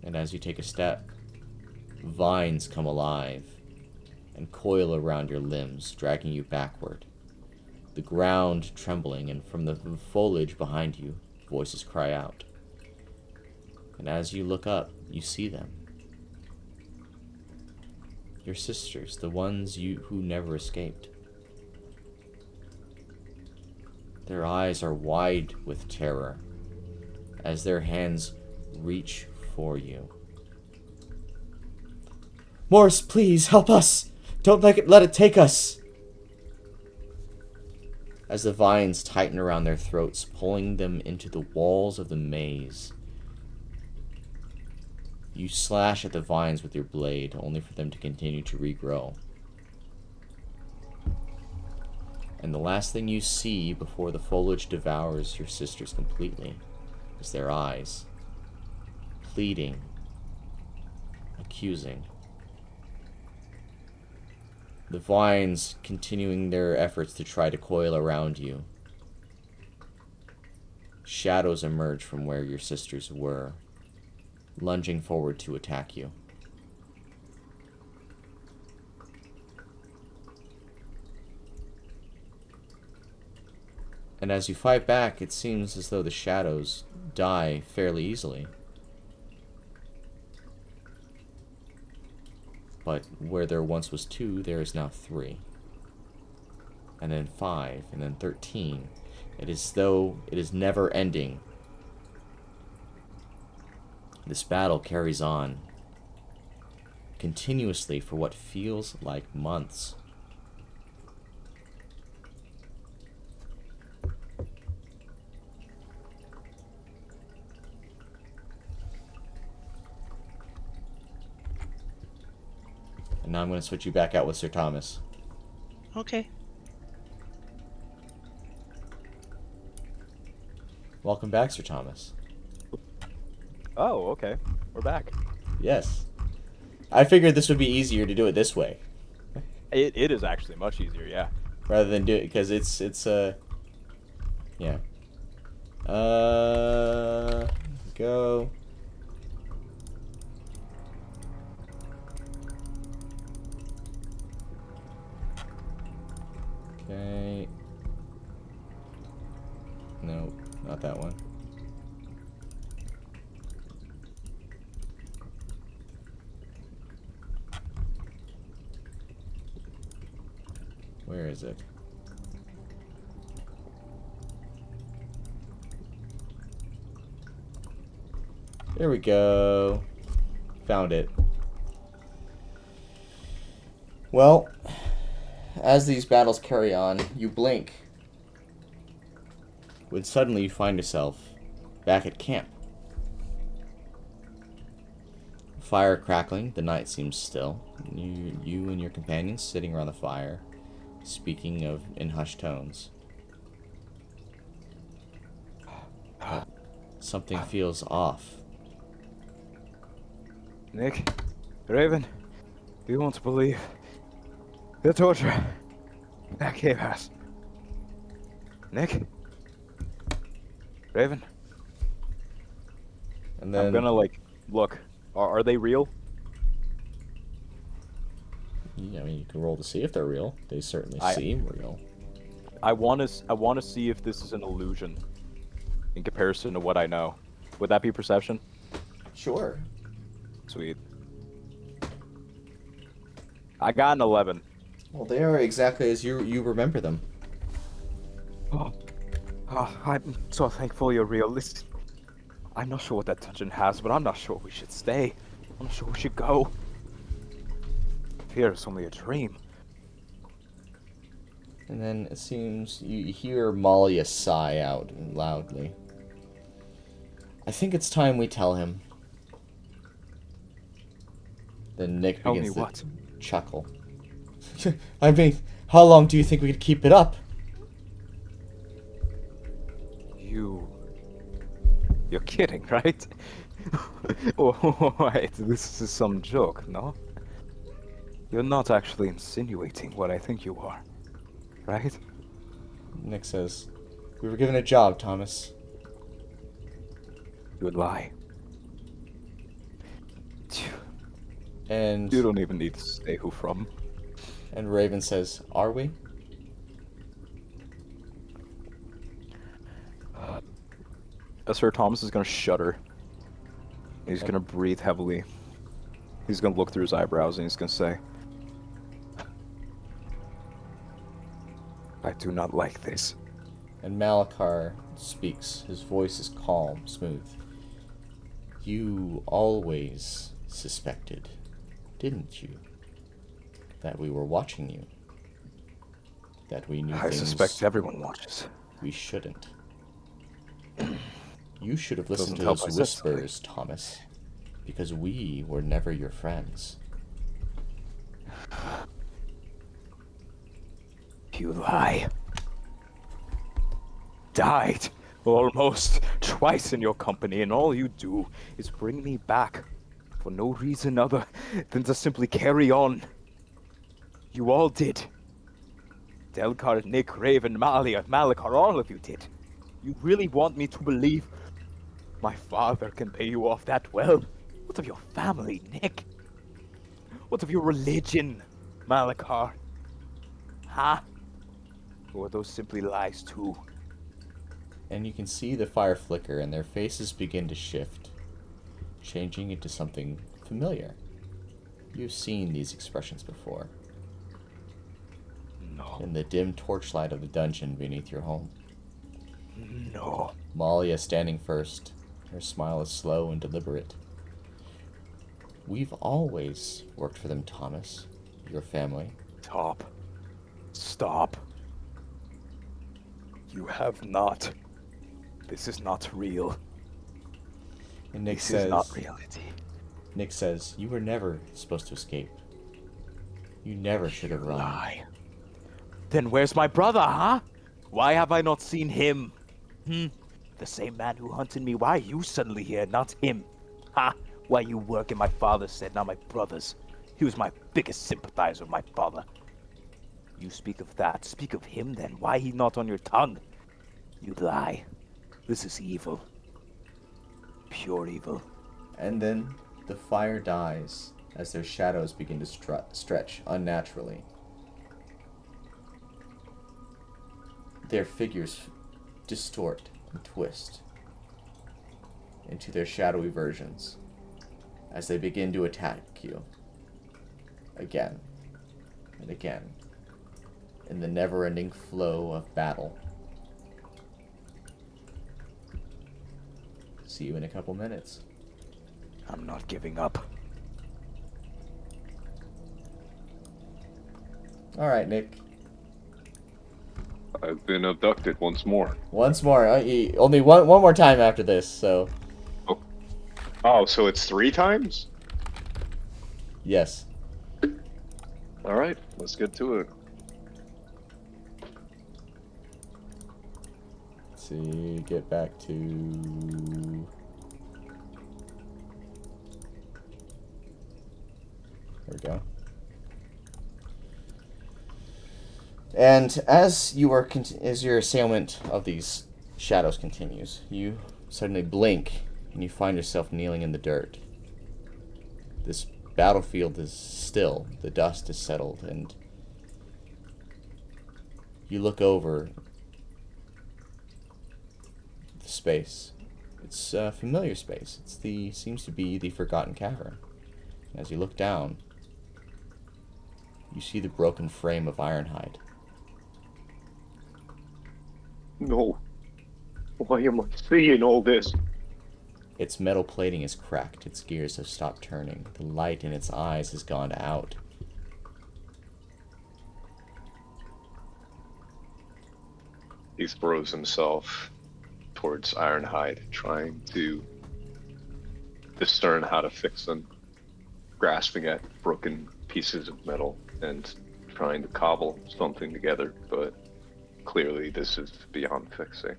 And as you take a step, vines come alive and coil around your limbs, dragging you backward. The ground trembling, and from the foliage behind you, voices cry out. And as you look up, you see them. Your sisters, the ones who never escaped. Their eyes are wide with terror as their hands reach for you. Morris, please, help us! Don't let it take us! As the vines tighten around their throats, pulling them into the walls of the maze. You slash at the vines with your blade, only for them to continue to regrow. And the last thing you see before the foliage devours your sisters completely is their eyes, pleading, accusing. The vines continuing their efforts to try to coil around you. Shadows emerge from where your sisters were, lunging forward to attack you. And as you fight back, it seems as though the shadows die fairly easily. But where there once was 2, there is now 3. And then 5, and then 13. It is though it is never ending. This battle carries on continuously for what feels like months. And now I'm going to switch you back out with Sir Thomas. Okay. Welcome back, Sir Thomas. Oh, okay. We're back. Yes. I figured this would be easier to do it this way. It is actually much easier, yeah. Rather than do it, because it's yeah. Go. Okay. No, not that one. Where is it? There we go. Found it. Well, as these battles carry on, you blink, when suddenly you find yourself back at camp. Fire crackling, the night seems still. You and your companions sitting around the fire, speaking in hushed tones. Something feels off. Knik, Raven, you won't believe the torture that cave has. Knik, Raven, And then I'm gonna look. Are they real? yeah, I mean, you can roll to see if they're real. They certainly seem real. I want to see if this is an illusion in comparison to what I know. Would that be perception? Sure. Sweet. I got an 11. Well, they are exactly as you remember them. Oh, I'm so thankful you're real. I'm not sure what that dungeon has, but I'm not sure we should stay. I'm not sure we should go. Fear is only a dream. And then it seems you hear Malia sigh out loudly. I think it's time we tell him. Then Knik Tell me begins to what? chuckle. I mean, how long do you think we could keep it up? You're kidding, right? Oh, wait, this is some joke, no? You're not actually insinuating what I think you are, right? Knik says, we were given a job, Thomas. You would lie. And You don't even need to say who from. And Raven says, are we? Sir Thomas is gonna shudder. He's gonna breathe heavily. He's gonna look through his eyebrows and he's gonna say, I do not like this. And Malachar speaks. His voice is calm, smooth. You always suspected, didn't you, that we were watching you? That we knew I things suspect everyone watches. we shouldn't. You should have listened Doesn't to help those I said something. whispers, Thomas, because we were never your friends. You lie. Died almost twice in your company, and all you do is bring me back for no reason other than to simply carry on. You all did. Delgar, Knik, Raven, Malia, Malachar, all of you did. You really want me to believe my father can pay you off that well? What of your family, Knik? What of your religion, Malachar? Huh? Or are those simply lies too? And you can see the fire flicker and their faces begin to shift, changing into something familiar. You've seen these expressions before. No. In the dim torchlight of the dungeon beneath your home. No. Malia standing first. Her smile is slow and deliberate. We've always worked for them, Thomas. Your family. Stop. Stop. You have not. This is not real. And Knik This says, is not reality. Knik says, you were never supposed to escape. You never should have run. Lie. Then where's my brother, huh? Why have I not seen him? The same man who hunted me, why are you suddenly here, not him? Ha! Why you work in my father's stead, not my brother's? He was my biggest sympathizer, my father. You speak of that, speak of him then. Why he not on your tongue? You lie. This is evil. Pure evil. And then the fire dies as their shadows begin to stretch unnaturally. Their figures distort and twist into their shadowy versions as they begin to attack you again and again in the never-ending flow of battle. See you in a couple minutes. I'm not giving up. Alright, Knik. I've been abducted once more. Once more. Only one more time after this, so... Oh, so it's 3 times? Yes. Alright, let's get to it. Let's see, get back to... There we go. And as your assailment of these shadows continues, you suddenly blink and you find yourself kneeling in the dirt. This battlefield is still, the dust is settled, and you look over the space. It's a familiar space. Seems to be the Forgotten Cavern. And as you look down, you see the broken frame of Ironhide. No. Why am I seeing all this? Its metal plating is cracked. Its gears have stopped turning. The light in its eyes has gone out. He throws himself towards Ironhide, trying to discern how to fix them, grasping at broken pieces of metal and trying to cobble something together, but clearly this is beyond fixing.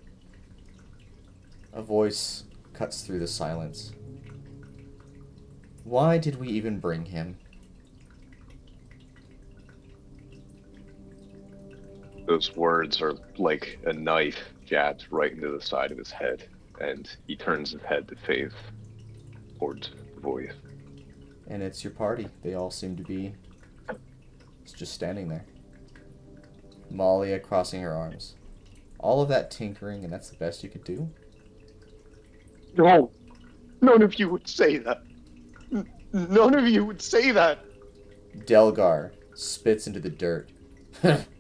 A voice cuts through the silence. Why did we even bring him? Those words are like a knife jabbed right into the side of his head, and he turns his head to face towards the voice. And it's your party. They all seem to be just standing there. Malia crossing her arms. All of that tinkering, and that's the best you could do? No! None of you would say that! None of you would say that! Delgar spits into the dirt.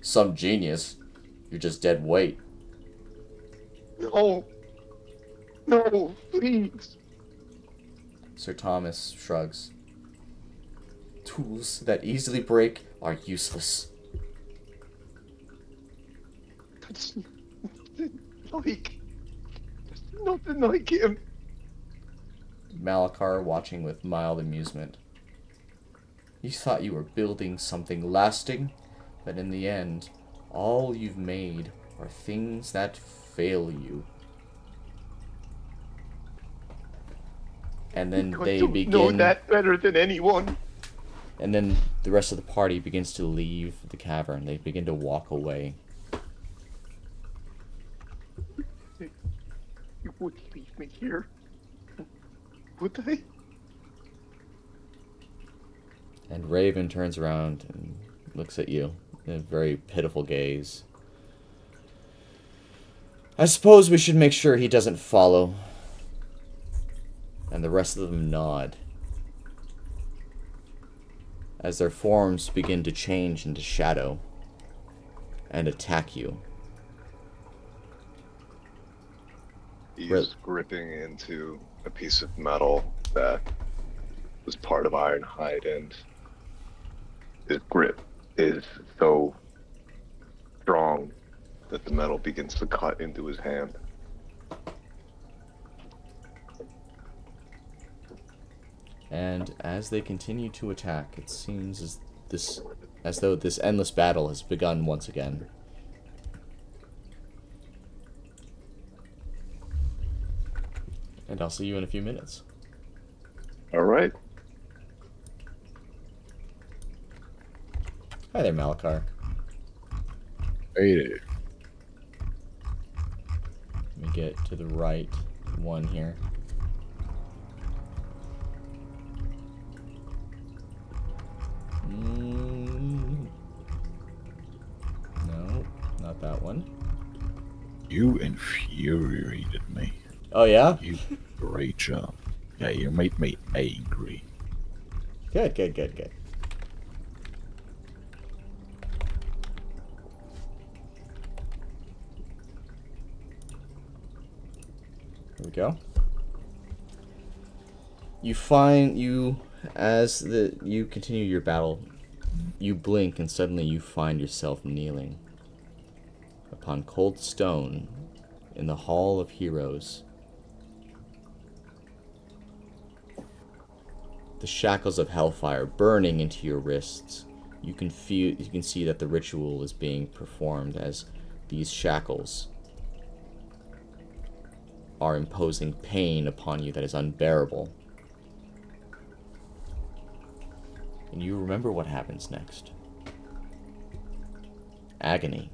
Some genius. You're just dead weight. No! No, please! Sir Thomas shrugs. Tools that easily break are useless. That's nothing like him. Malachar watching with mild amusement. You thought you were building something lasting, but in the end, all you've made are things that fail you. And then they begin... know that better than anyone. And then the rest of the party begins to leave the cavern. They begin to walk away. You wouldn't leave me here, would they? And Raven turns around and looks at you in a very pitiful gaze. I suppose we should make sure he doesn't follow. And the rest of them nod as their forms begin to change into shadow and attack you. He's gripping into a piece of metal that was part of Ironhide, and his grip is so strong that the metal begins to cut into his hand. And as they continue to attack, it seems as though this endless battle has begun once again. And I'll see you in a few minutes. All right. Hi there, Malachar. Hey there. Let me get to the right one here. No, not that one. You infuriated me. Oh, yeah? You did a great job. Yeah, you made me angry. Good, good, good, good. Here we go. As you continue your battle, you blink and suddenly you find yourself kneeling upon cold stone in the Hall of Heroes. The shackles of hellfire burning into your wrists. You can see that the ritual is being performed as these shackles are imposing pain upon you that is unbearable. And you remember what happens next. Agony.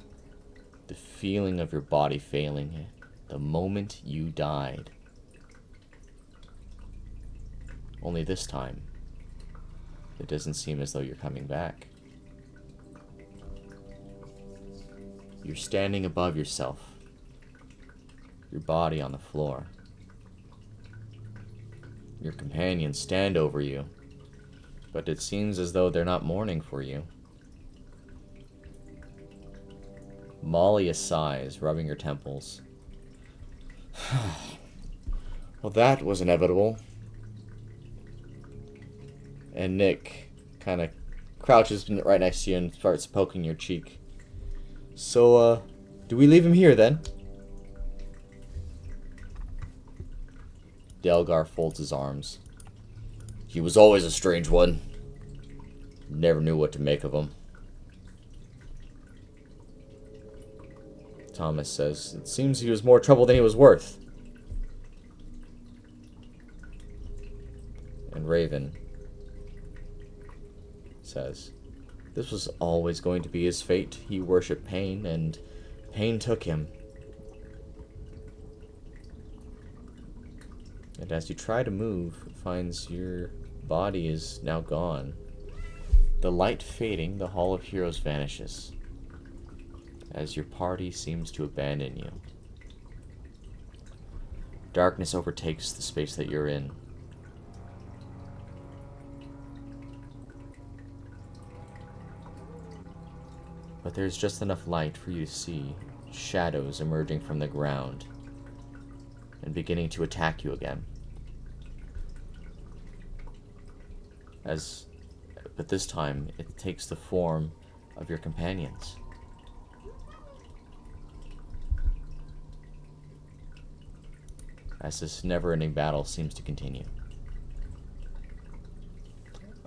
The feeling of your body failing the moment you died. Only this time, it doesn't seem as though you're coming back. You're standing above yourself, your body on the floor. Your companions stand over you, but it seems as though they're not mourning for you. Malia sighs, rubbing her temples. Well, that was inevitable. And Knik kind of crouches right next to you and starts poking your cheek. So, do we leave him here then? Delgar folds his arms. He was always a strange one. Never knew what to make of him. Thomas says, it seems he was more trouble than he was worth. And Raven says, this was always going to be his fate. He worshipped pain, and pain took him. And as you try to move, it finds your body is now gone. The light fading, the Hall of Heroes vanishes, as your party seems to abandon you. Darkness overtakes the space that you're in. But there's just enough light for you to see shadows emerging from the ground and beginning to attack you again. But this time, it takes the form of your companions. As this never-ending battle seems to continue.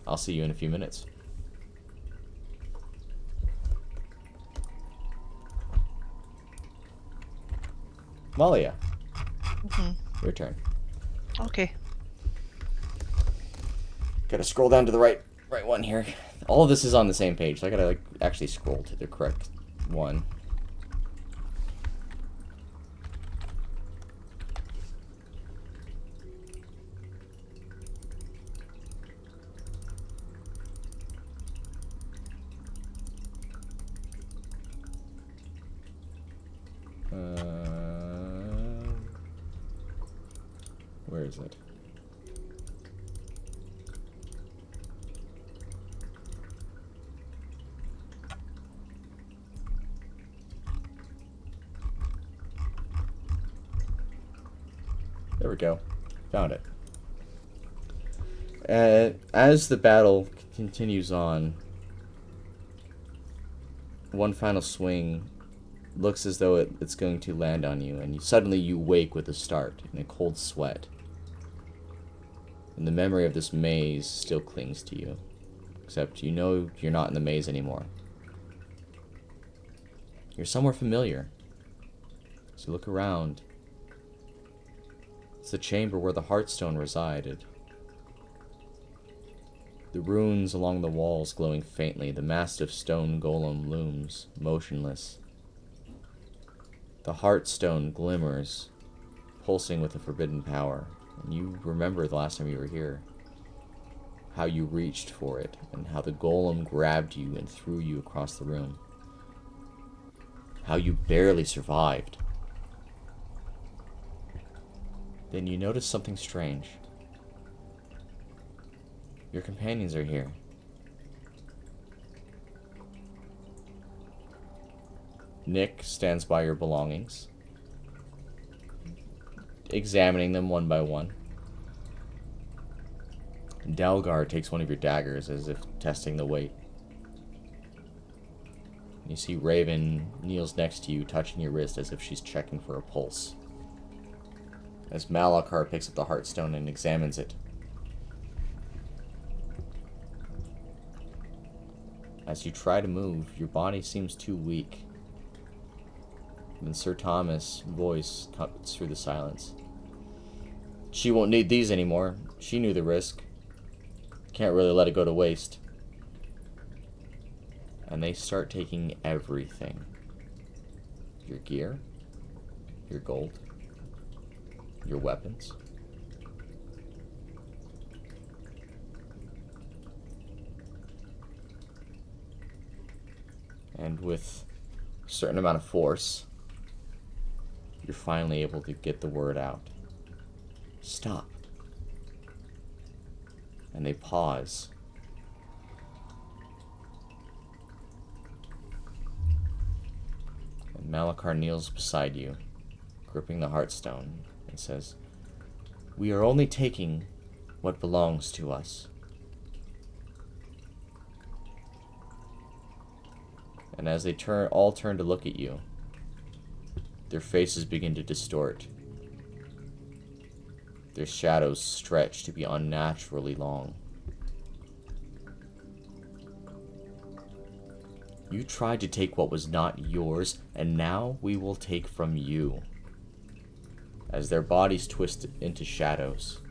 I'll see you in a few minutes. Malia. Your turn. Okay. Gotta scroll down to the right one here. All of this is on the same page, so I gotta actually scroll to the correct one. Where is it? There we go. Found it. As the battle continues on, one final swing looks as though it's going to land on you, and suddenly you wake with a start in a cold sweat. And the memory of this maze still clings to you, except you know you're not in the maze anymore. You're somewhere familiar. So look around. It's the chamber where the Heartstone resided. The runes along the walls glowing faintly, the massive stone golem looms, motionless. The Heartstone glimmers, pulsing with a forbidden power. And you remember the last time you were here. How you reached for it, and how the golem grabbed you and threw you across the room. How you barely survived. Then you notice something strange. Your companions are here. Knik stands by your belongings, examining them one by one. Delgar takes one of your daggers as if testing the weight. You see Raven kneels next to you, touching your wrist as if she's checking for a pulse. As Malachar picks up the Heartstone and examines it. As you try to move, your body seems too weak. Then Sir Thomas' voice cuts through the silence. She won't need these anymore. She knew the risk. Can't really let it go to waste. And they start taking everything. Your gear, your gold, your weapons. And with a certain amount of force, you're finally able to get the word out. Stop. And they pause. And Malachar kneels beside you, gripping the Heartstone, and says, "We are only taking what belongs to us." And as they all turn to look at you, their faces begin to distort. Their shadows stretch to be unnaturally long. You tried to take what was not yours, and now we will take from you. As their bodies twist into shadows,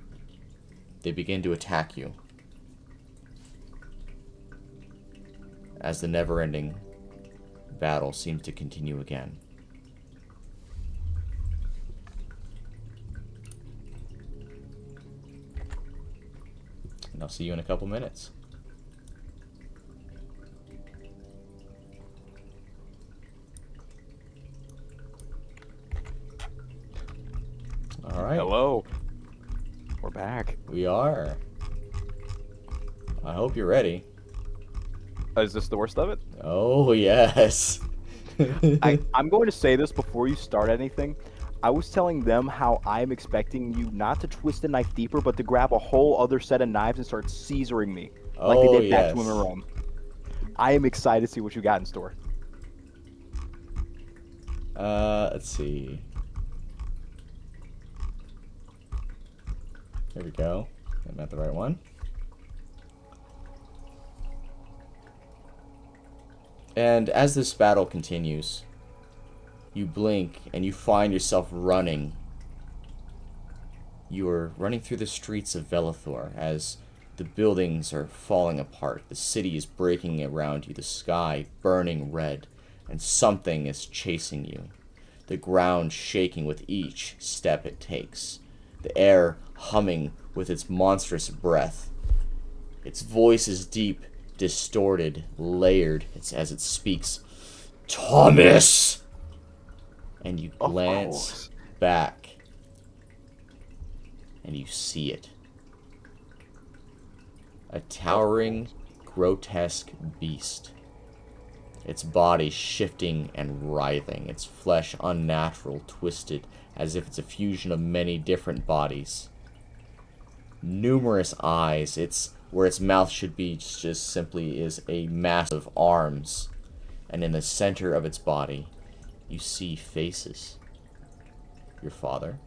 they begin to attack you. As the never-ending battle seems to continue again. And I'll see you in a couple minutes. All right. Hello. We're back. We are. I hope you're ready. Is this the worst of it? Oh, yes. I'm going to say this before you start anything. I was telling them how I'm expecting you not to twist the knife deeper, but to grab a whole other set of knives and start seizuring me. Like they did back to him in Rome. I am excited to see what you got in store. Let's see. There we go. I'm at the right one. And as this battle continues, you blink and you find yourself running. You are running through the streets of Velethor as the buildings are falling apart. The city is breaking around you, the sky burning red, and something is chasing you. The ground shaking with each step it takes. The air humming with its monstrous breath. Its voice is deep, distorted, layered as it speaks. Thomas! And you glance back, and you see it. A towering, grotesque beast. Its body shifting and writhing, its flesh unnatural, twisted, as if it's a fusion of many different bodies. numerous eyes. It's where its mouth should be just simply is a mass of arms. And in the center of its body, you see faces. Your father,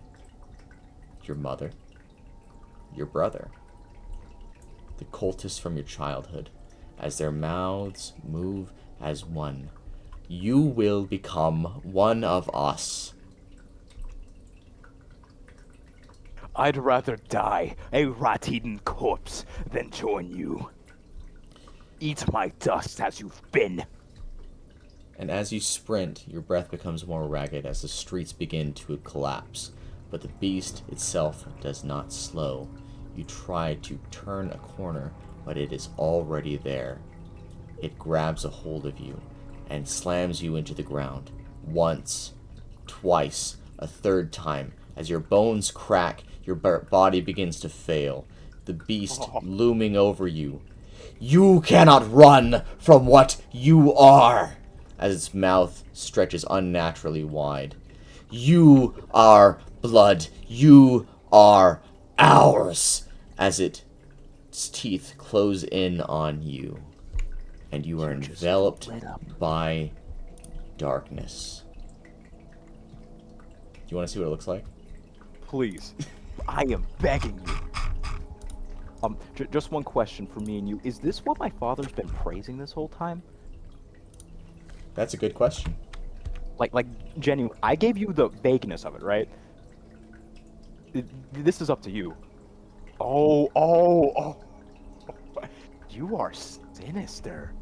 your mother, your brother, the cultists from your childhood. As their mouths move as one, you will become one of us. I'd rather die a rat-eaten corpse than join you. Eat my dust as you've been. And as you sprint, your breath becomes more ragged as the streets begin to collapse. But the beast itself does not slow. You try to turn a corner, but it is already there. It grabs a hold of you and slams you into the ground. Once, twice, a third time. As your bones crack, your body begins to fail. The beast looming over you. You cannot run from what you are! As its mouth stretches unnaturally wide. You are blood. You are ours! As its teeth close in on you. And you are enveloped by darkness. Do you want to see what it looks like? Please. I am begging you. Just one question for me and you. Is this what my father's been praising this whole time? That's a good question. Like, genuine. I gave you the vagueness of it, right? This is up to you. Oh. You are sinister.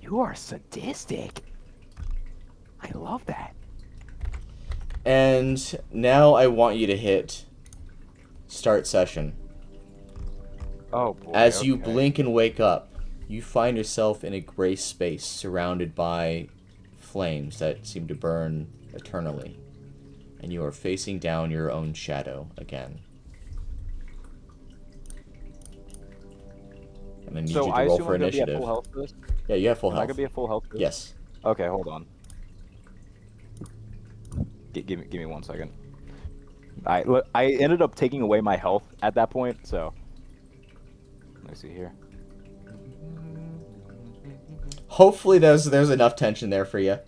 You are sadistic. I love that. And now I want you to hit start session. Oh boy. As you okay. blink and wake up, you find yourself in a gray space surrounded by flames that seem to burn eternally. And you are facing down your own shadow again. And I need you to roll for initiative. Be at full health for this? Yeah, you have full Am health. I gonna be at full health for this? Yes. Okay, hold on. Give me 1 second. I ended up taking away my health at that point, so let me see here. Hopefully there's enough tension there for you.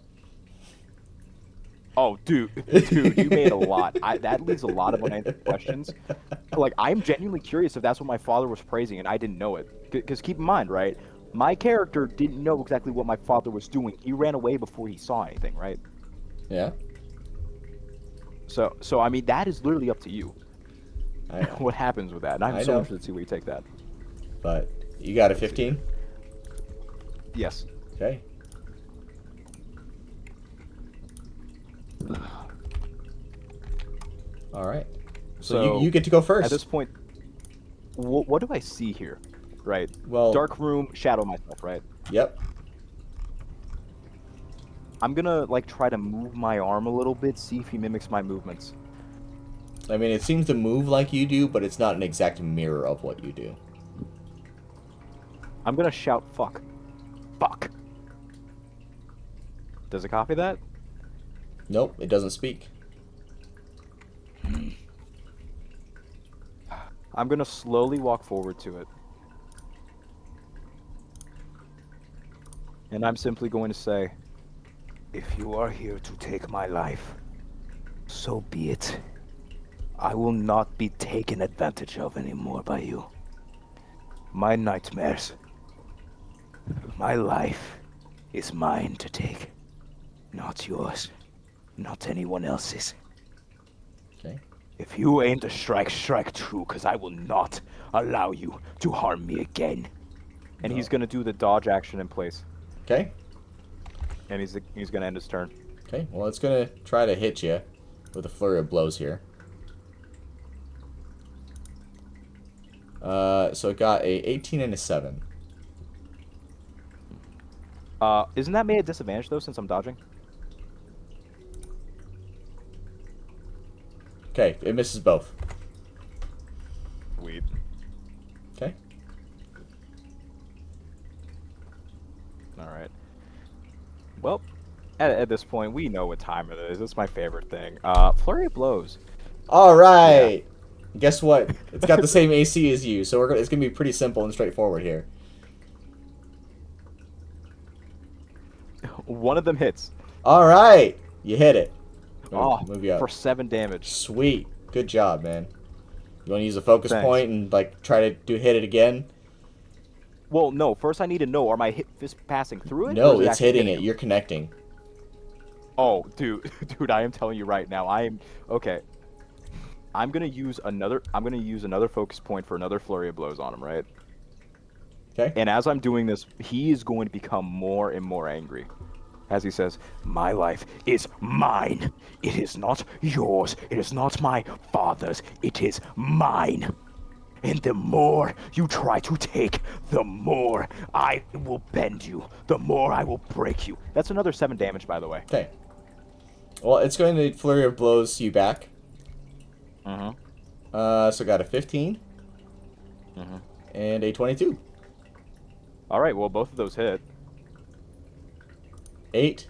Oh, dude, you made a lot. That leaves a lot of unanswered questions. Like, I'm genuinely curious if that's what my father was praising and I didn't know it. Because keep in mind, right? My character didn't know exactly what my father was doing. He ran away before he saw anything, right? Yeah. So I mean, that is literally up to you. I know. What happens with that? And I'm I so know. interested to see where you take that. But you got a 15? Yes. Okay. All right. So you get to go first. At this point, what do I see here? Right. Well, dark room, shadow myself, right? Yep. I'm gonna like try to move my arm a little bit, see if he mimics my movements. I mean, it seems to move like you do, but it's not an exact mirror of what you do. I'm gonna shout fuck. Fuck. Does it copy that? Nope, it doesn't speak. I'm gonna slowly walk forward to it. And I'm simply going to say, if you are here to take my life, so be it. I will not be taken advantage of anymore by you. My nightmares, my life is mine to take. Not yours, not anyone else's. Okay. If you aim to strike, strike true, because I will not allow you to harm me again. And he's going to do the dodge action in place. Okay. And he's going to end his turn. Okay, well, it's going to try to hit you with a flurry of blows here. So it got a 18 and a 7. Isn't that made a disadvantage, though, since I'm dodging? Okay, it misses both. Sweet. Okay. Alright. Well, at this point, we know what time it is. It's my favorite thing. Flurry of blows. All right. Yeah. Guess what? It's got the same AC as you, so it's gonna be pretty simple and straightforward here. One of them hits. All right, you hit it. Move you up. For 7 damage. Sweet, good job, man. You want to use a focus Thanks. point and like try to hit it again? Well, no. First, I need to know: are my fist passing through it? or No, is it's actually hitting it. him? You're connecting. Oh, dude, I am telling you right now. Okay. I'm gonna use another focus point for another flurry of blows on him, right? Okay. And as I'm doing this, he is going to become more and more angry. As he says, "My life is mine. It is not yours. It is not my father's. It is mine. And the more you try to take, the more I will bend you. The more I will break you." That's another 7 damage, by the way. Okay. Well, it's going to flurry of blows you back. So got a 15. And a 22. All right. Well, both of those hit. 8.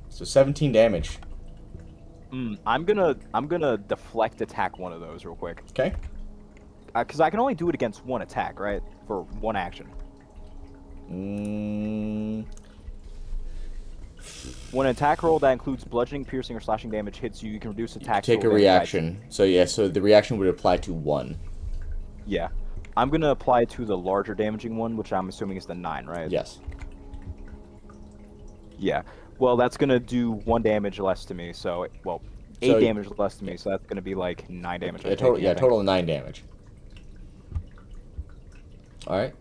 So 17 damage. I'm gonna deflect attack one of those real quick. Okay. Because I can only do it against one attack, right? For one action. When an attack roll that includes bludgeoning, piercing, or slashing damage hits you, you can reduce attack. Take a reaction. So yeah, so the reaction would apply to 1. Yeah. I'm gonna apply it to the larger damaging one, which I'm assuming is the 9, right? Yes. Yeah. Well, that's gonna do 1 damage less to me. So, 8 So- damage less to me. So that's gonna be like 9 damage. Yeah, total of 9 damage. All right.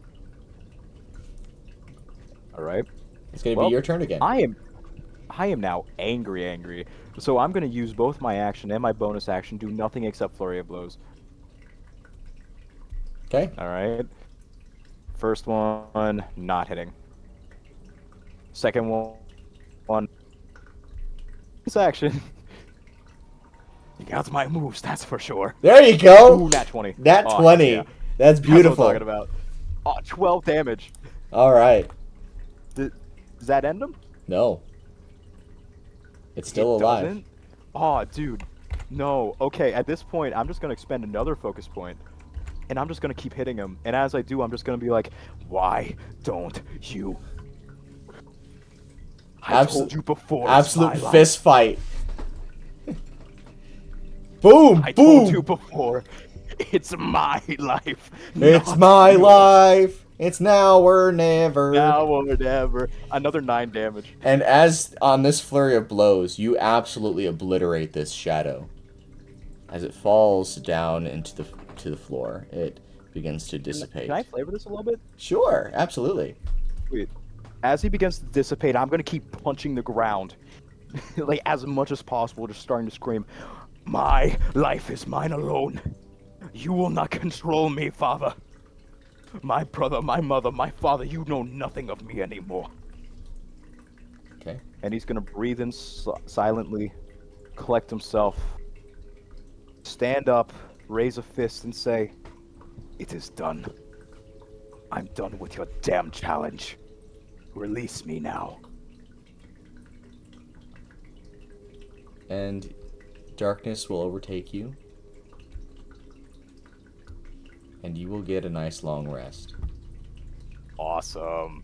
All right. It's gonna be your turn again. I am now angry. So I'm gonna use both my action and my bonus action, do nothing except flurry of blows. Okay. All right. First one, not hitting. Second one, this action. You got my moves, that's for sure. There you go. Ooh, nat 20. Nat Oh, 20. yeah. That's That's beautiful. what I'm talking about. Oh, 12 damage. All right. Does that end him? No. It's still It alive. doesn't? Oh, dude. No. Okay, at this point, I'm just going to expend another focus point, and I'm just going to keep hitting him. And as I do, I'm just going to be like, why don't you? I told you before. it's Absolute my life. fist fight. Boom! I boom! told you before. It's my life. It's not my yours. life. It's now or never. Now or never. Another 9 damage. And as on this flurry of blows, you absolutely obliterate this shadow. As it falls down into the floor, it begins to dissipate. Can I flavor this a little bit? Sure, absolutely. Wait. As he begins to dissipate, I'm gonna keep punching the ground, like as much as possible, just starting to scream, "My life is mine alone. You will not control me, father. My brother, my mother, my father, you know nothing of me anymore." Okay. And he's gonna breathe in silently, collect himself, stand up, raise a fist, and say, "It is done. I'm done with your damn challenge. Release me now." And darkness will overtake you. And you will get a nice long rest. Awesome.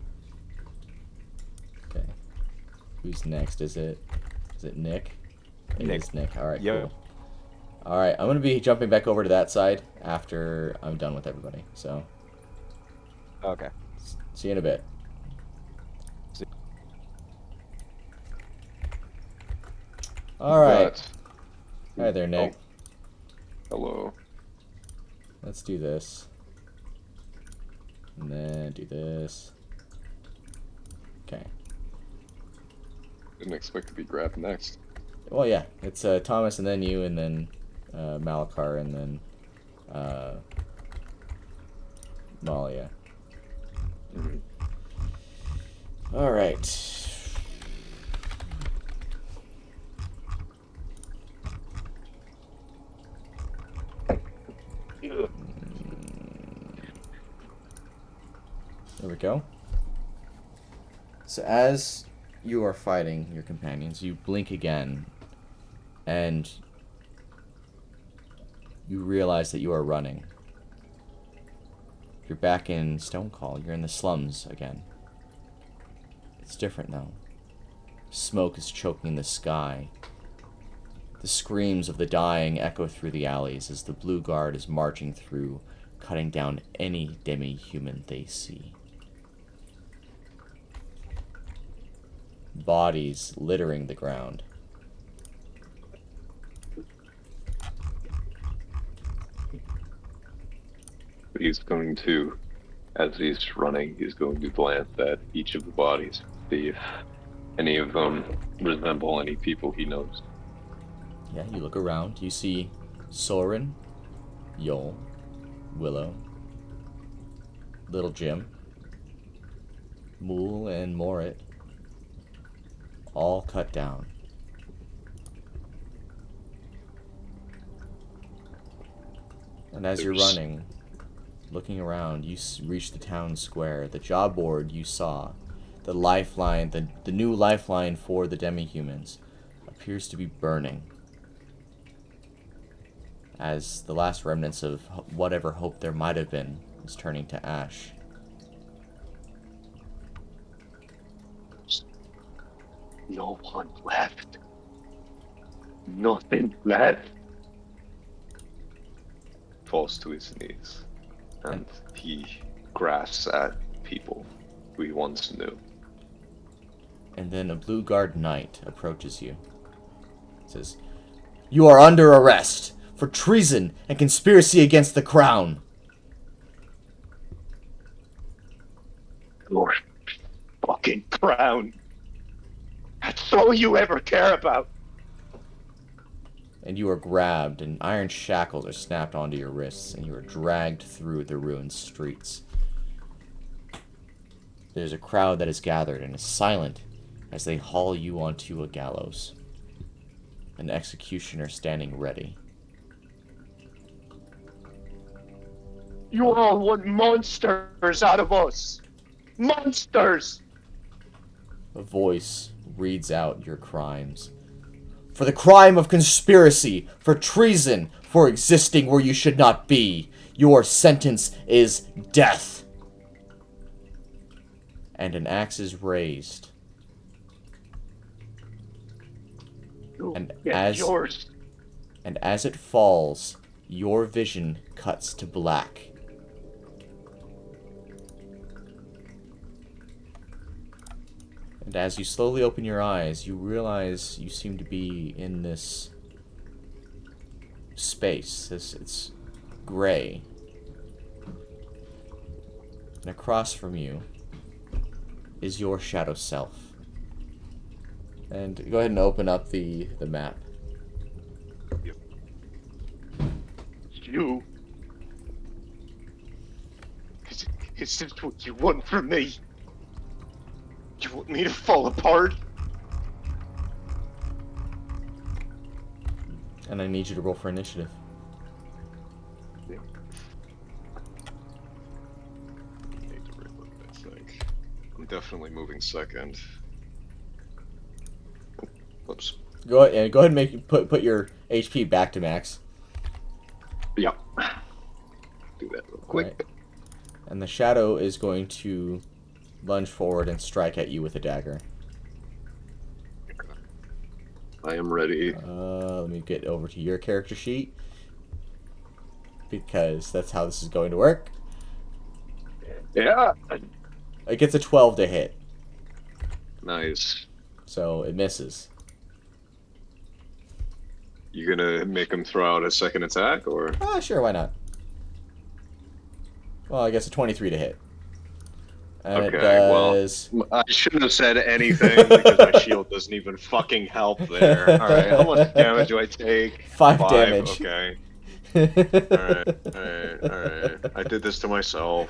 Okay. Who's next? Is it Knik? It Knik. is Knik. Alright, Yep. cool. Alright, I'm gonna be jumping back over to that side after I'm done with everybody. So Okay. see you in a bit. See- Alright. Hi there, Knik. Hello. Let's do this. And then do this. Okay. Didn't expect to be grabbed next. Well, yeah. It's Thomas and then you and then Malakar and then Malia. Alright. There we go. So as you are fighting your companions, you blink again, and you realize that you are running. You're back in Stonecall. You're in the slums again. It's different though. Smoke is choking the sky. The screams of the dying echo through the alleys as the Blue Guard is marching through, cutting down any demi-human they see. Bodies littering the ground. He's going to, as he's running, he's going to glance at each of the bodies, see if any of them resemble any people he knows. Yeah, you look around. You see Soren, Yol, Willow, Little Jim, Mool, and Morit. All cut down. And as you're running, looking around, you reach the town square. The job board you saw, the lifeline, the new lifeline for the demi-humans, appears to be burning. As the last remnants of whatever hope there might have been is turning to ash. No one left. Nothing left. Falls to his knees, and he grasps at people who he once knew. And then a Blue Guard knight approaches you. Says, "You are under arrest for treason and conspiracy against the crown." Your fucking crown. That's all you ever care about. And you are grabbed, and iron shackles are snapped onto your wrists, and you are dragged through the ruined streets. There's a crowd that is gathered and is silent as they haul you onto a gallows. An executioner standing ready. You all want monsters out of us. Monsters! A voice reads out your crimes. For the crime of conspiracy, for treason, for existing where you should not be, your sentence is death. And an axe is raised. And yours. And as it falls, your vision cuts to black. And as you slowly open your eyes, you realize you seem to be in this space. It's gray. And across from you is your shadow self. And go ahead and open up the map. You. Is this what you want from me? You want me to fall apart? And I need you to roll for initiative. Yeah. Need to reload, I think. I'm definitely moving second. Whoops. Go ahead and put your HP back to max. Yeah. Do that real quick. Right. And the shadow is going to lunge forward and strike at you with a dagger. I am ready. Let me get over to your character sheet, because that's how this is going to work. Yeah. It gets a 12 to hit, Nice. so it misses. You gonna make him throw out a second attack, or? Sure, why not? Well, I guess a 23 to hit. And Okay, it does... well, I shouldn't have said anything because my shield doesn't even fucking help there. Alright, how much damage do I take? 5 damage. Okay. Alright. I did this to myself.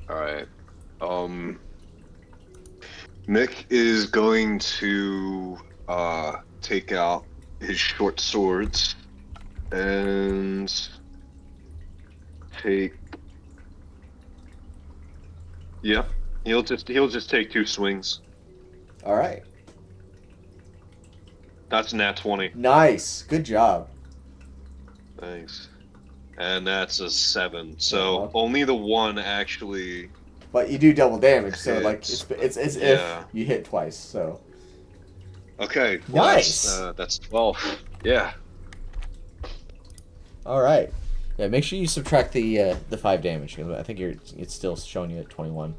Alright. Nick is going to take out his short swords and take. Yeah, he'll just take 2 swings. All right. That's nat 20. Nice. Good job. Nice. And that's a 7. So well. only the one actually. But you do double damage, so like Hits. it's as Yeah. if you hit twice. So Okay. Well, nice. That's 12. Yeah. All right. Yeah, make sure you subtract the 5 damage. 'Cause I think it's still showing you at 21.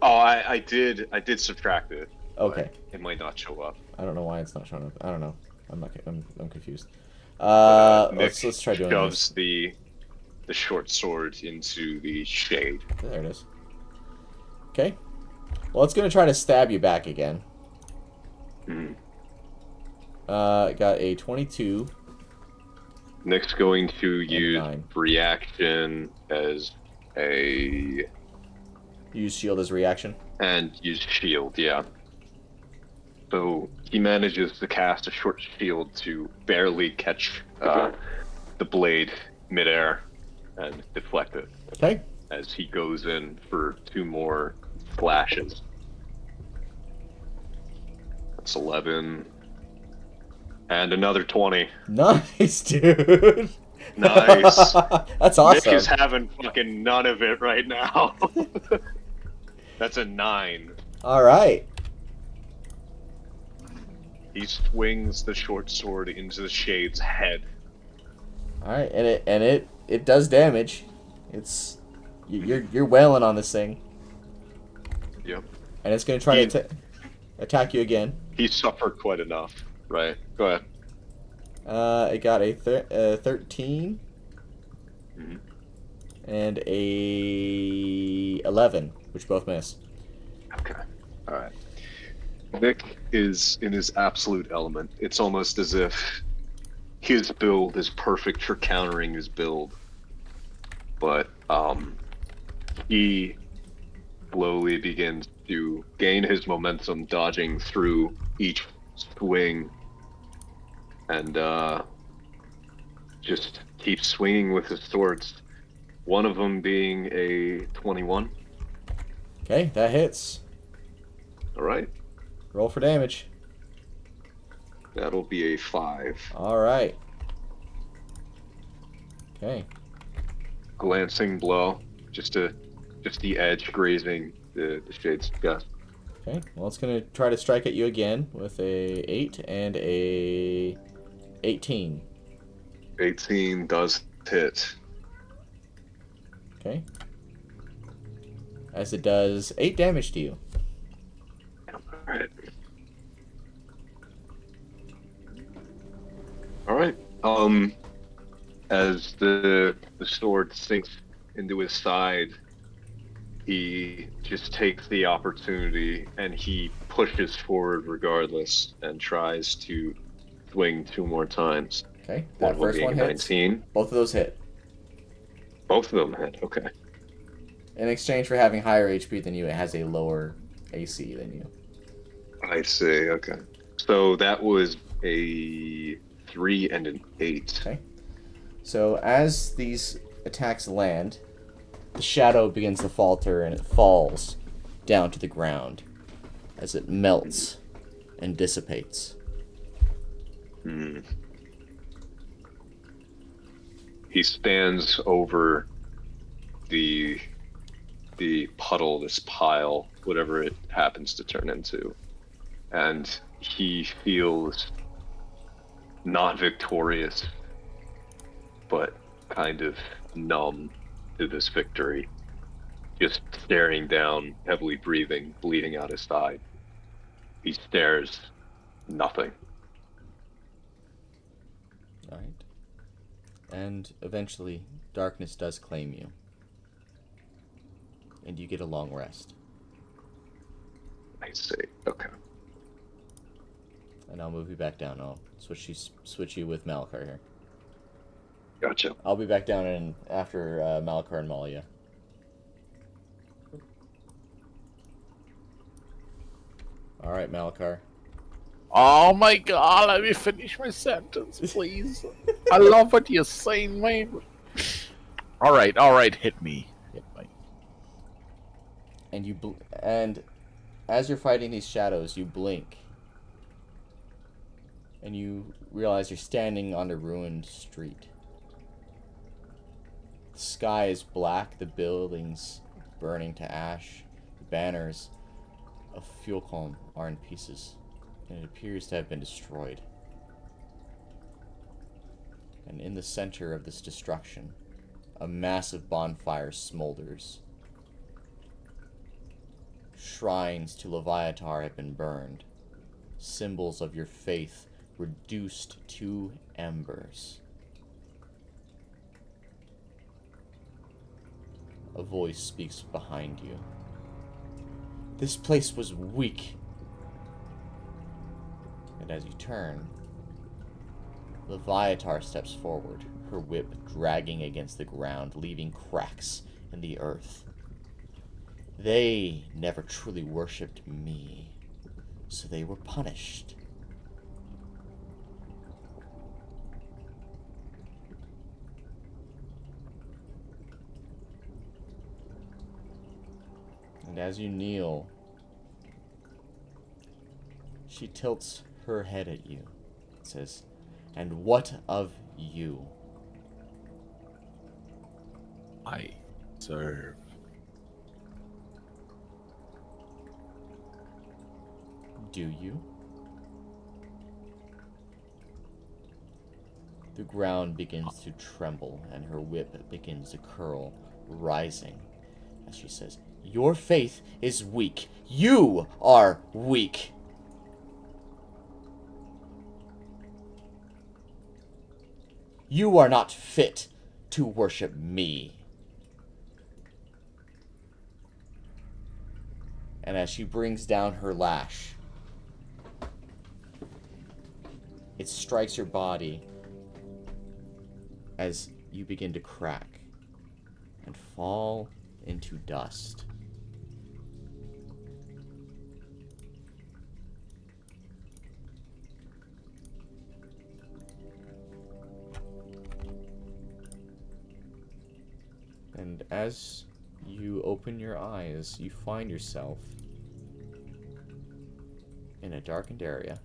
Oh, I did subtract it. but Okay. It might not show up. I don't know why it's not showing up. I don't know. I'm confused. Nick Let's try doing shoves this. the short sword into the shade. There it is. Okay. Well, it's gonna try to stab you back again. Mhm. Got a 22. Nick's going to use 9. reaction as a Use shield as reaction. and use shield. Yeah. So he manages to cast a short shield to barely catch the blade midair and deflect it Okay. as he goes in for 2 more slashes. That's 11. And another 20. Nice, dude. Nice. That's awesome. Nick is having fucking none of it right now. That's a 9. All right. He swings the short sword into the shade's head. All right, and it does damage. It's you're wailing on this thing, Yep. and it's gonna try to attack you again. He suffered quite enough. Right. Go ahead. It got a 13 Mhm. and a 11, which both miss. Okay. All right. Nick is in his absolute element. It's almost as if his build is perfect for countering his build. But he slowly begins to gain his momentum, dodging through each swing, and just keeps swinging with his swords. One of them being a 21. Okay, that hits. All right. Roll for damage. That'll be a 5. All right. Okay. Glancing blow, just the edge grazing the shade's chest. Okay. Well, it's gonna try to strike at you again with a 8 and a 18. 18 does hit. Okay. As it does 8 damage to you. Alright. Alright. As the sword sinks into his side, he just takes the opportunity and he pushes forward regardless and tries to swing 2 more times. Okay. That One first being one hits. 19. Both of those hit. Both of them hit. Okay. In exchange for having higher HP than you, it has a lower AC than you. I see. Okay. So that was a 3 and an 8. Okay. So as these attacks land, the shadow begins to falter and it falls down to the ground as it melts and dissipates. Hmm. He stands over the puddle, this pile, whatever it happens to turn into, and he feels not victorious, but kind of numb to this victory. Just staring down, heavily breathing, bleeding out his side. He stares, nothing. All right. And eventually, darkness does claim you. And you get a long rest. I see. Okay. And I'll move you back down. I'll switch you with Malachar here. Gotcha. I'll be back down in after Malachar and Malia. All right, Malachar. Oh my god, let me finish my sentence, please. I love what you're saying, man. Alright, hit me. And and as you're fighting these shadows, you blink. And you realize you're standing on a ruined street. The sky is black, the buildings burning to ash. The banners of Fuelcom are in pieces, and it appears to have been destroyed. And in the center of this destruction, a massive bonfire smolders. Shrines to Leviatar have been burned. Symbols of your faith reduced to embers. A voice speaks behind you. This place was weak. And as you turn, Leviatar steps forward, her whip dragging against the ground, leaving cracks in the earth. They never truly worshipped me, so they were punished. And as you kneel, she tilts her head at you and says, "And what of you?" I serve. Do you? The ground begins to tremble and her whip begins to curl, rising as she says, "Your faith is weak. You are weak." You are not fit to worship me. And as she brings down her lash, it strikes your body as you begin to crack and fall into dust. And as you open your eyes, you find yourself in a darkened area.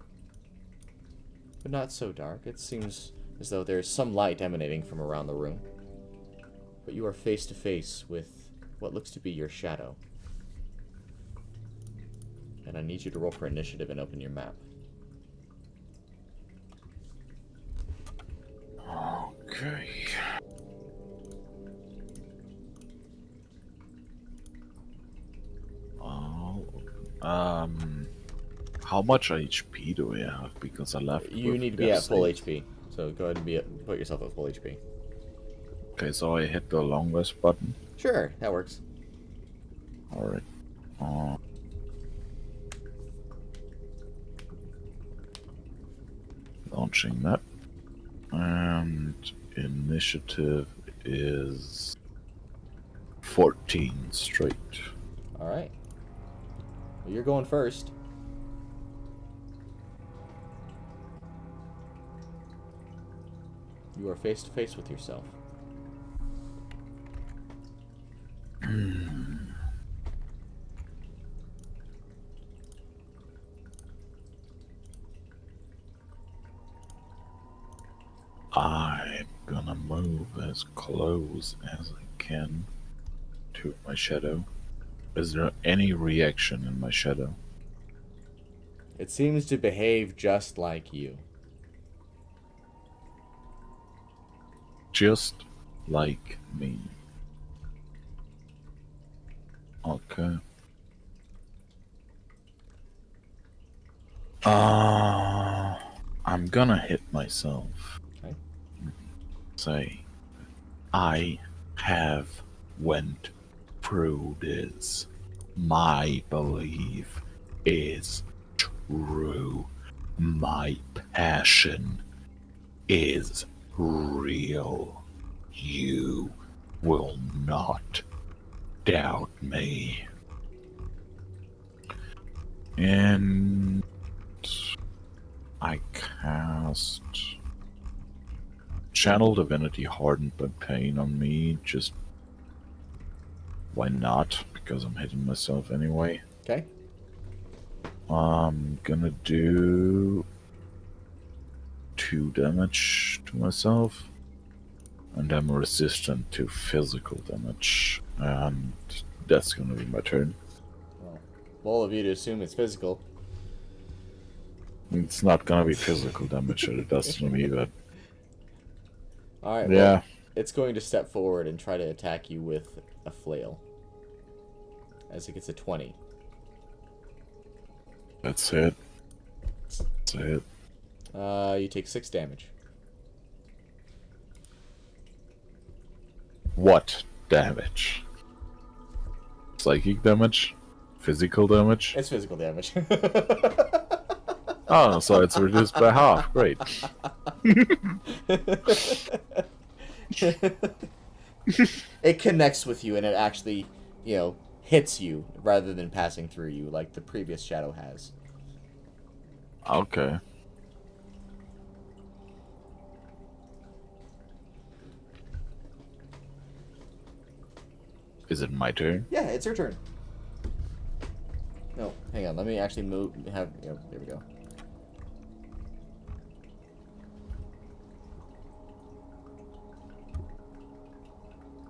But not so dark. It seems as though there's some light emanating from around the room. But you are face to face with what looks to be your shadow. And I need you to roll for initiative and open your map. Okay. How much HP do I have? Because I left. You with need to be at full devastate. HP. So go ahead and put yourself at full HP. Okay, so I hit the longest button. Sure, that works. Alright. Launching that. And initiative is 14 straight. Alright. Well, you're going first. You are face to face with yourself. I'm gonna move as close as I can to my shadow. Is there any reaction in my shadow? It seems to behave just like you. Just like me. Okay. I'm gonna hit myself. Okay. Say, I have went through this. My belief is true. My passion is real. You will not doubt me. And I cast Channel Divinity Hardened by Pain on me. Just why not? Because I'm hitting myself anyway. Okay. I'm gonna do 2 damage to myself. And I'm resistant to physical damage. And that's gonna be my turn. Well, bold of you to assume it's physical. It's not gonna be physical damage that it does to me, but Alright, yeah. well, it's going to step forward and try to attack you with a flail. As it gets a 20. That's it. That's it. You take 6 damage. What damage? Psychic damage? Physical damage? It's physical damage. Oh, so it's reduced by half. Great. It connects with you and it actually, hits you rather than passing through you like the previous shadow has. Okay. Is it my turn? Yeah, it's your turn. No, hang on. Let me actually move. There we go.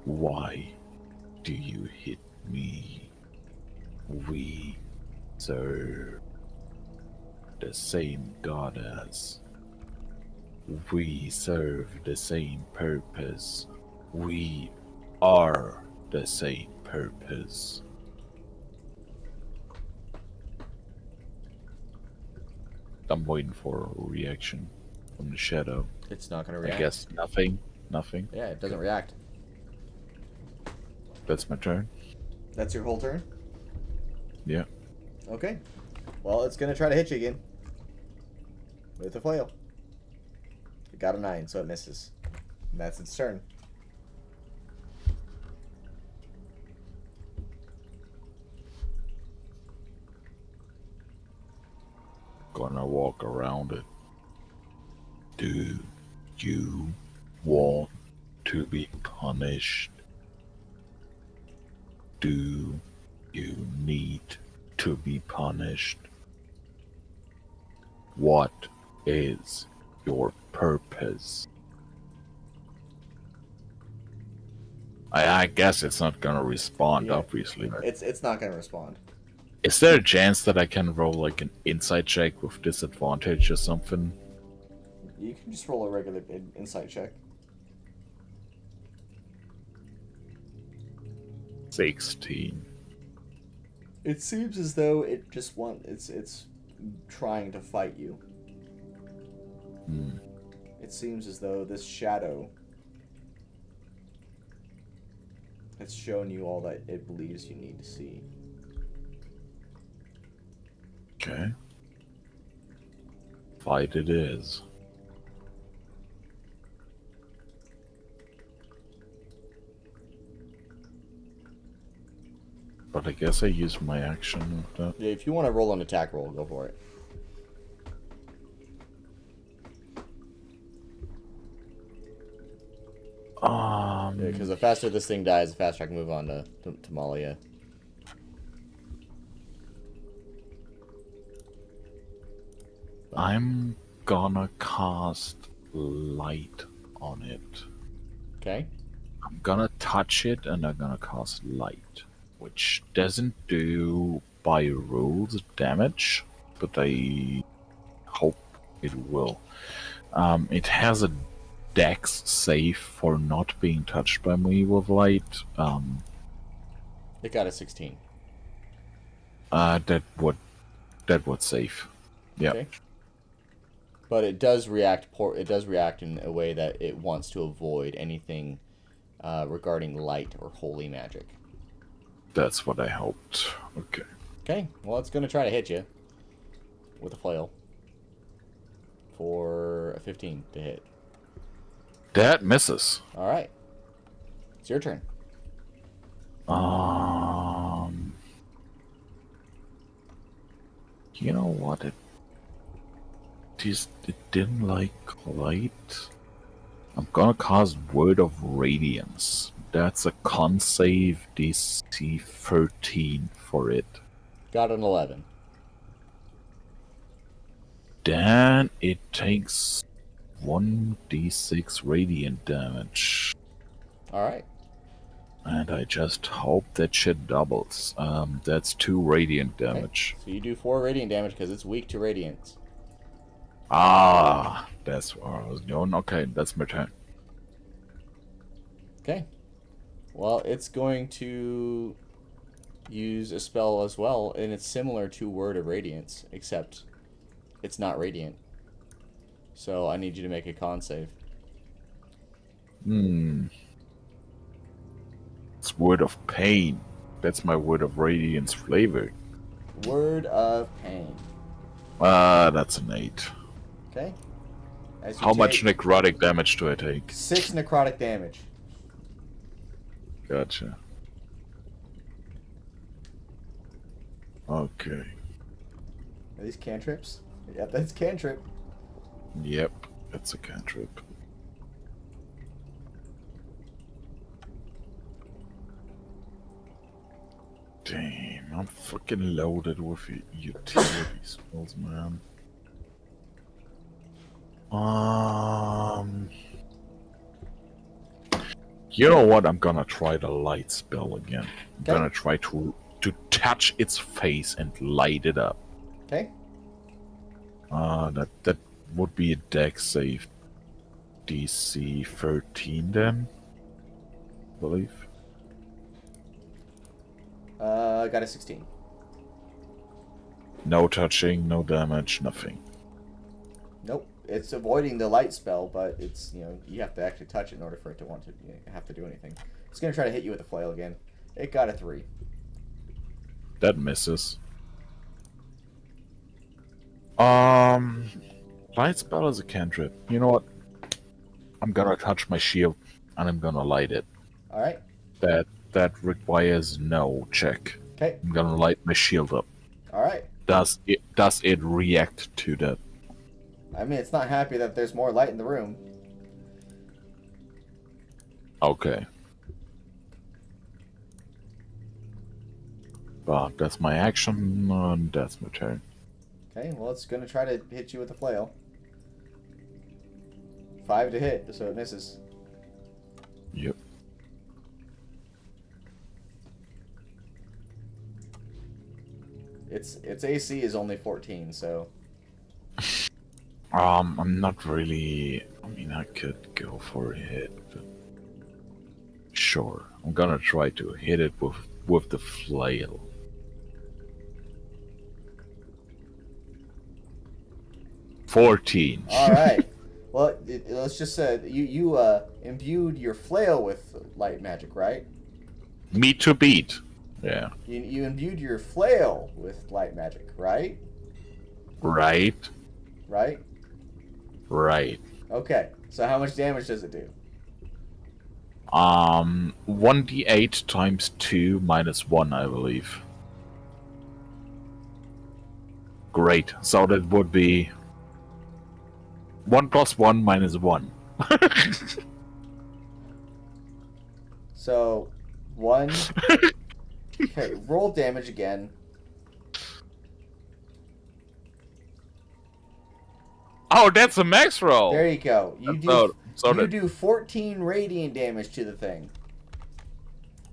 Why do you hit me? We serve the same goddess. We serve the same purpose. We are the same purpose. I'm waiting for a reaction from the shadow. It's not going to I react. guess nothing. Nothing. Yeah, it doesn't react. That's my turn. That's your whole turn? Yeah. Okay. Well, it's going to try to hit you again. With a flail. It got a 9, so it misses. And that's its turn. Gonna walk around it. Do you want to be punished? Do you need to be punished? What is your purpose? I guess it's not gonna respond, Yeah. obviously. It's not going to respond. Is there a chance that I can roll like an insight check with disadvantage or something? You can just roll a regular insight check. 16. It seems as though it just it's trying to fight you. Hmm. It seems as though this shadow has shown you all that it believes you need to see. Okay. Fight it is. But I guess I use my action with that. Yeah, if you want to roll an attack roll, go for it. Because the faster this thing dies, the faster I can move on to Malia. I'm gonna cast light on it. Okay. I'm gonna touch it and I'm gonna cast light, which doesn't do by rules damage, but I hope it will. It has a dex save for not being touched by me with light. It got a 16. That would save. Yeah. Okay. But it does react. It does react in a way that it wants to avoid anything regarding light or holy magic. That's what I hoped. Okay. Okay. Well, it's gonna try to hit you with a flail for a 15 to hit. That misses. All right. It's your turn. You know what? It didn't like light. I'm gonna cast Word of Radiance. That's a con save DC 13 for it. Got an 11. Then it takes 1d6 radiant damage. Alright. And I just hope that shit doubles. That's 2 radiant damage. So you do 4 radiant damage because it's weak to radiant. Ah, that's where I was going. Okay, that's my turn. Okay. Well, it's going to use a spell as well, and it's similar to Word of Radiance, except it's not radiant. So I need you to make a con save. It's Word of Pain. That's my Word of Radiance flavor. Word of Pain. That's an 8. Okay. As you How much take necrotic damage do I take? 6 necrotic damage. Gotcha. Okay. Are these cantrips? Yep, that's cantrip. Yep, that's a cantrip. Damn, I'm fucking loaded with utility spells, man. You know what? I'm gonna try the light spell again. I'm Okay. gonna try to touch its face and light it up. Okay. That would be a dex save. DC 13 then, I believe. I got a 16. No touching, no damage, nothing. Nope. It's avoiding the light spell, but it's, you have to actually touch it in order for it to want to have to do anything. It's going to try to hit you with a flail again. It got a 3. That misses. Light spell is a cantrip. You know what? I'm gonna touch my shield and I'm gonna light it. Alright. That requires no check. Okay. I'm gonna light my shield up. Alright. Does it react to that? I mean, it's not happy that there's more light in the room. Okay. But that's my action, and that's my turn. Okay, well, it's going to try to hit you with a flail. 5 to hit, so it misses. Yep. Its AC is only 14, so... I'm not really... I mean, I could go for a hit, but... Sure. I'm gonna try to hit it with the flail. $14. Alright. Well, let's just say, you imbued your flail with light magic, right? Meat to beat. Yeah. You imbued your flail with light magic, right? Right. Right? Right. Okay, so how much damage does it do? 1d8 times 2 minus 1, I believe. Great. So that would be 1 plus 1 minus 1. So, 1... Okay, roll damage again. Oh, that's a max roll. There you go. You do 14 radiant damage to the thing.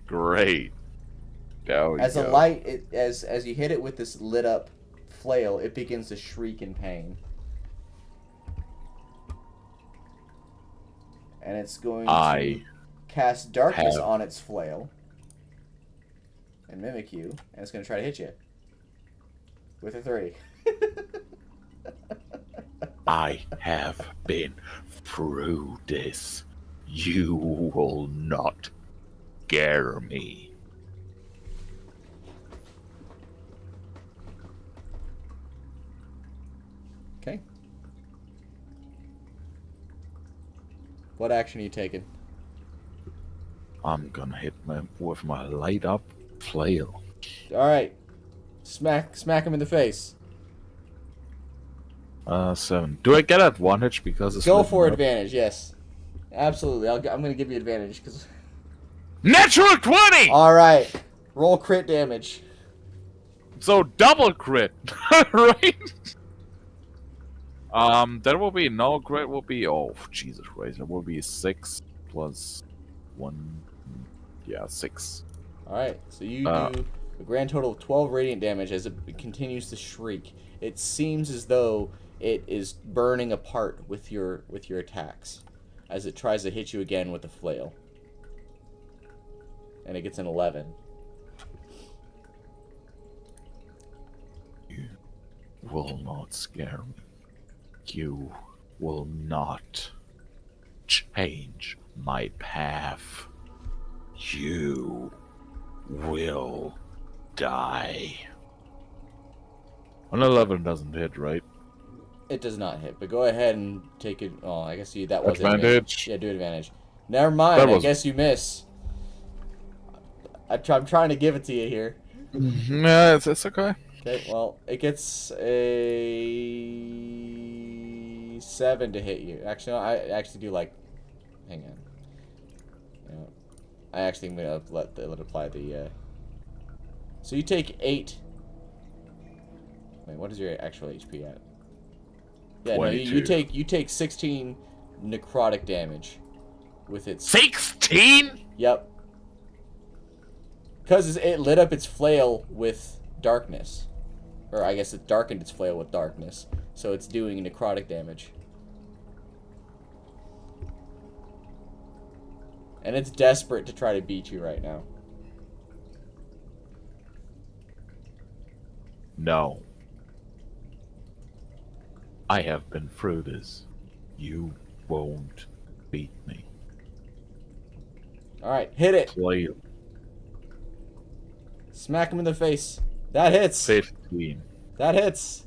Great. There we As go. a light, as you hit it with this lit up flail, it begins to shriek in pain. And it's going to cast darkness on its flail and mimic you, and it's going to try to hit you with a 3. I have been through this. You will not scare me. Okay. What action are you taking? I'm gonna hit with my light up flail. Alright. Smack him in the face. 7. Do I get advantage because it's Go lit for up? advantage, yes. Absolutely. I'm going to give you advantage because... Natural 20! Alright. Roll crit damage. So double crit, right? That will be no great. Will be Jesus Christ. That will be 6 plus 1. Yeah, 6. Alright, so you Uh. do a grand total of 12 radiant damage as it continues to shriek. It seems as though it is burning apart with your attacks as it tries to hit you again with the flail. And it gets an 11. You will not scare me. You will not change my path. You will die. An 11 doesn't hit, right? It does not hit, but go ahead and take it. Oh, I guess that was Advantage. Yeah, do advantage. Never mind. I guess you miss. I'm trying to give it to you here. Yeah, it's okay. Okay, well, it gets a 7 to hit you. Actually, no, I actually do like. Hang on. Yeah, I actually am gonna let apply the. So you take 8. Wait, what is your actual HP at? Yeah, no, you take 16 necrotic damage with its 16. Yep. Because it lit up its flail with darkness. Or I guess it darkened its flail with darkness. So it's doing necrotic damage. And it's desperate to try to beat you right now. No. I have been through this. You won't beat me. Alright, hit it. Play Smack him in the face. That hits. 15. That hits.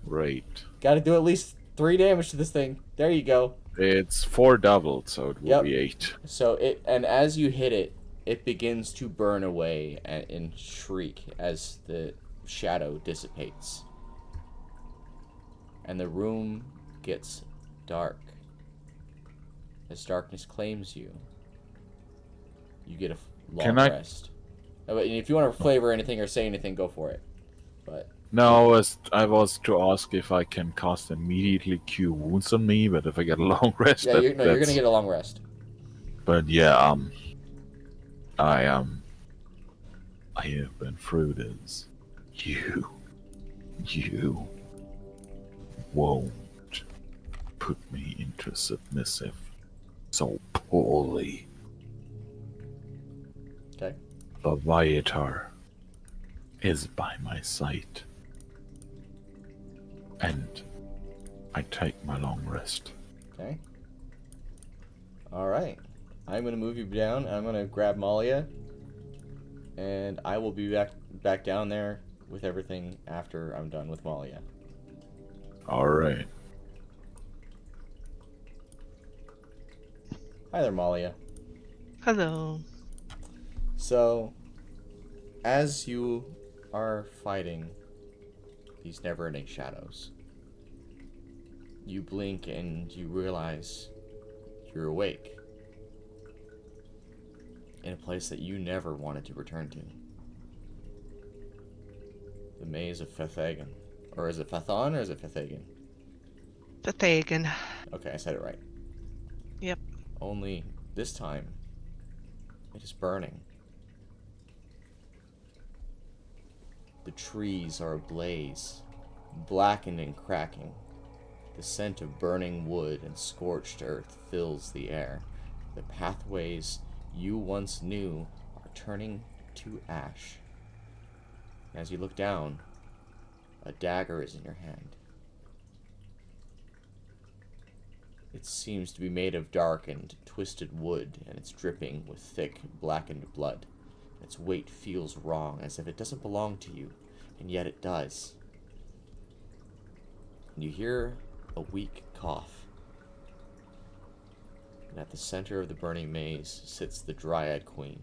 Right. Gotta do at least 3 damage to this thing. There you go. It's 4 doubled, so it will be 8. So and as you hit it, it begins to burn away and shriek as the shadow dissipates. And the room gets dark. As darkness claims you, you get a long rest. But if you want to flavor anything or say anything, go for it. But No, I was to ask if I can cast immediately Cure Wounds on me, but if I get a long rest, yeah, you're gonna get a long rest. But yeah, I have been through this. You won't put me into submissive so poorly. Okay. The Viator is by my side. And I take my long rest. Okay. Alright. I'm gonna move you down, and I'm gonna grab Malia. And I will be back down there with everything after I'm done with Malia. Alright. Hi there, Malia. Hello. So, as you are fighting these never-ending shadows, you blink and you realize you're awake in a place that you never wanted to return to. The maze of Fethagan. Or is it Fethon or is it Fethagan? Fethagan. Okay, I said it right. Yep. Only this time, it is burning. The trees are ablaze, blackened and cracking. The scent of burning wood and scorched earth fills the air. The pathways you once knew are turning to ash. As you look down, a dagger is in your hand. It seems to be made of darkened, twisted wood, and it's dripping with thick, blackened blood. Its weight feels wrong, as if it doesn't belong to you, and yet it does. And you hear a weak cough. And at the center of the burning maze sits the Dryad Queen.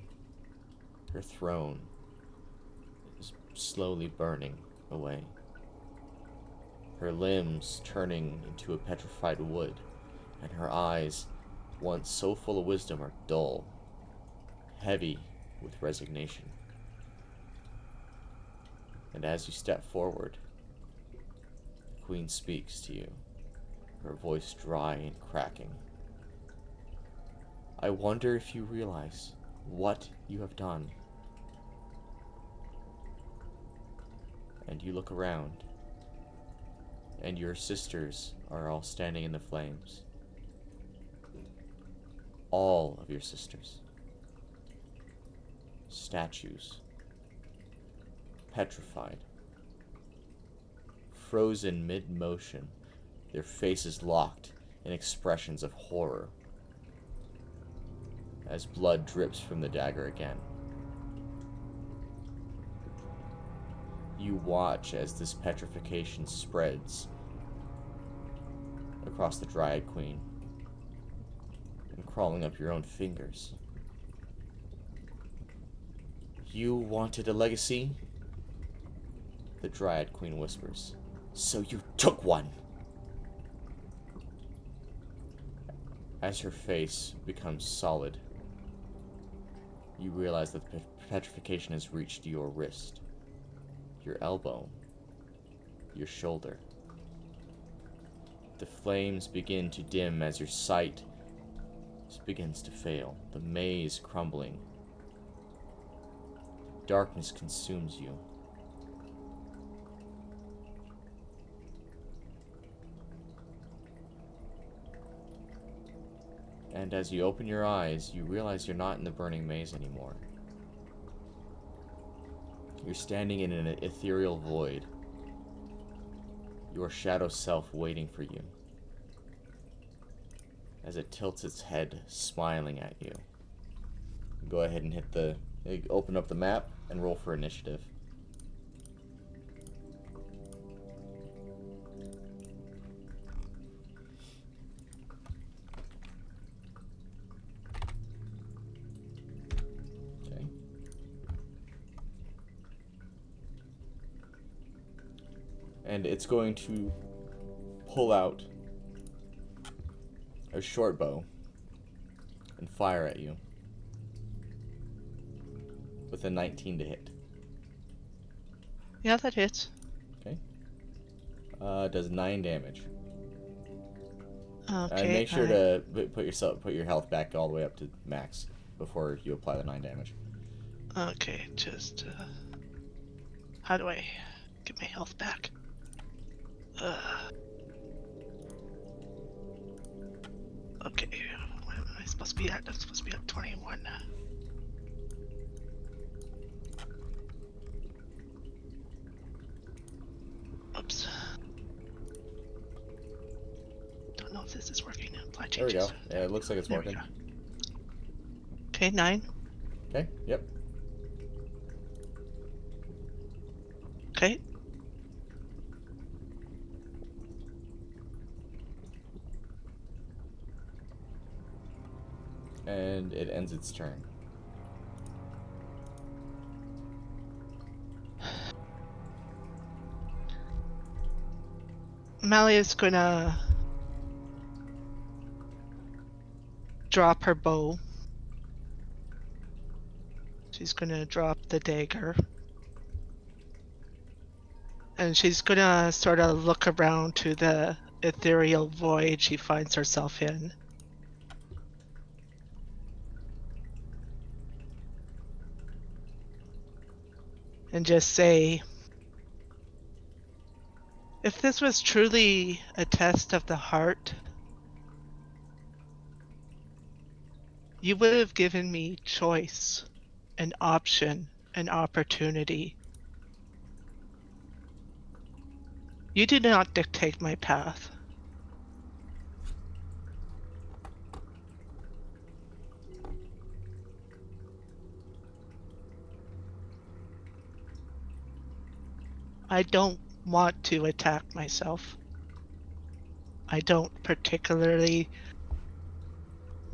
Her throne is slowly burning away. Her limbs turning into a petrified wood, and her eyes, once so full of wisdom, are dull, heavy with resignation. And as you step forward, the Queen speaks to you. her voice dry and cracking. I wonder if you realize what you have done. And you look around, and your sisters are all standing in the flames. All of your sisters. Statues. Petrified. Frozen mid-motion, their faces locked in expressions of horror, as blood drips from the dagger again. You watch as this petrification spreads across the Dryad Queen and crawling up your own fingers. You wanted a legacy? The Dryad Queen whispers. So you took one! As her face becomes solid, you realize that the petrification has reached your wrist, your elbow, your shoulder. The flames begin to dim as your sight begins to fail, the maze crumbling. Darkness consumes you. And as you open your eyes, you realize you're not in the burning maze anymore. You're standing in an ethereal void. Your shadow self waiting for you. As it tilts its head, smiling at you. Go ahead and open up the map and roll for initiative. Okay. And it's going to pull out a short bow and fire at you with a 19 to hit. Yeah, that hits. Okay. Does 9 damage. Okay. And make sure to put your health back all the way up to max before you apply the 9 damage. Okay, just how do I get my health back? Okay, what am I supposed to be at? I'm supposed to be at 21. Oops. Don't know if this is working. Apply There we changes. go. Yeah, it looks like it's There we working. go. Okay, 9. Okay, yep. Okay. And it ends its turn. Malia's gonna drop her bow. She's gonna drop the dagger. And she's gonna sort of look around to the ethereal void she finds herself in. And just say, if this was truly a test of the heart, you would have given me choice, an option, an opportunity. You did not dictate my path. I don't want to attack myself. I don't particularly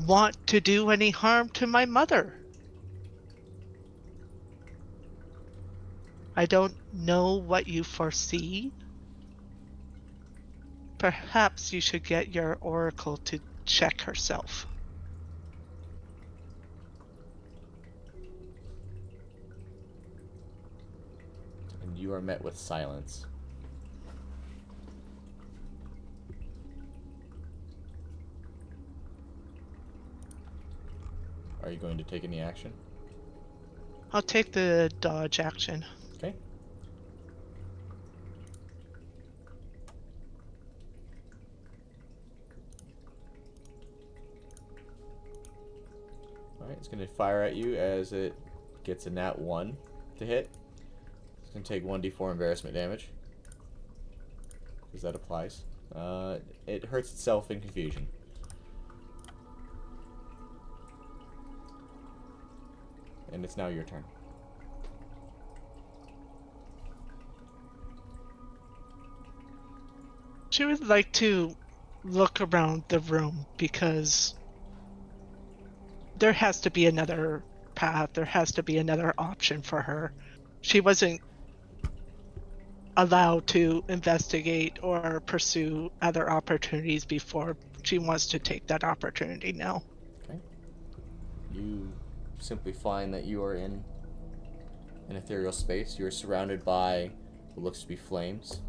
want to do any harm to my mother. I don't know what you foresee. Perhaps you should get your oracle to check herself. And you are met with silence. Are you going to take any action? I'll take the dodge action. Okay. Alright, it's going to fire at you as it gets a nat 1 to hit. It's going to take 1d4 embarrassment damage. Because that applies. It hurts itself in confusion. And it's now your turn. She would like to look around the room because there has to be another path. There has to be another option for her. She wasn't allowed to investigate or pursue other opportunities before. She wants to take that opportunity now. Okay. You simply find that you are in an ethereal space. You are surrounded by what looks to be flames.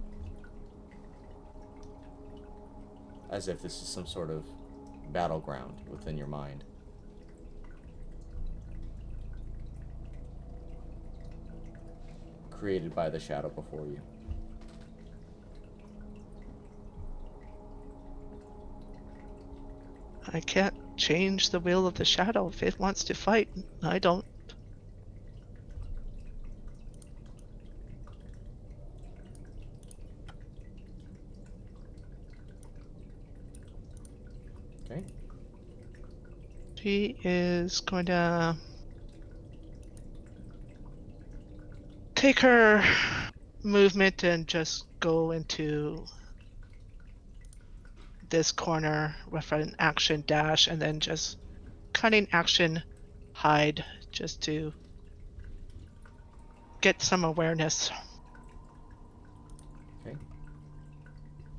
As if this is some sort of battleground within your mind. Created by the shadow before you. I can't change the will of the shadow. If it wants to fight, I don't. Okay. She is going to take her movement and just go into this corner with an action dash and then just cunning action hide just to get some awareness. Okay.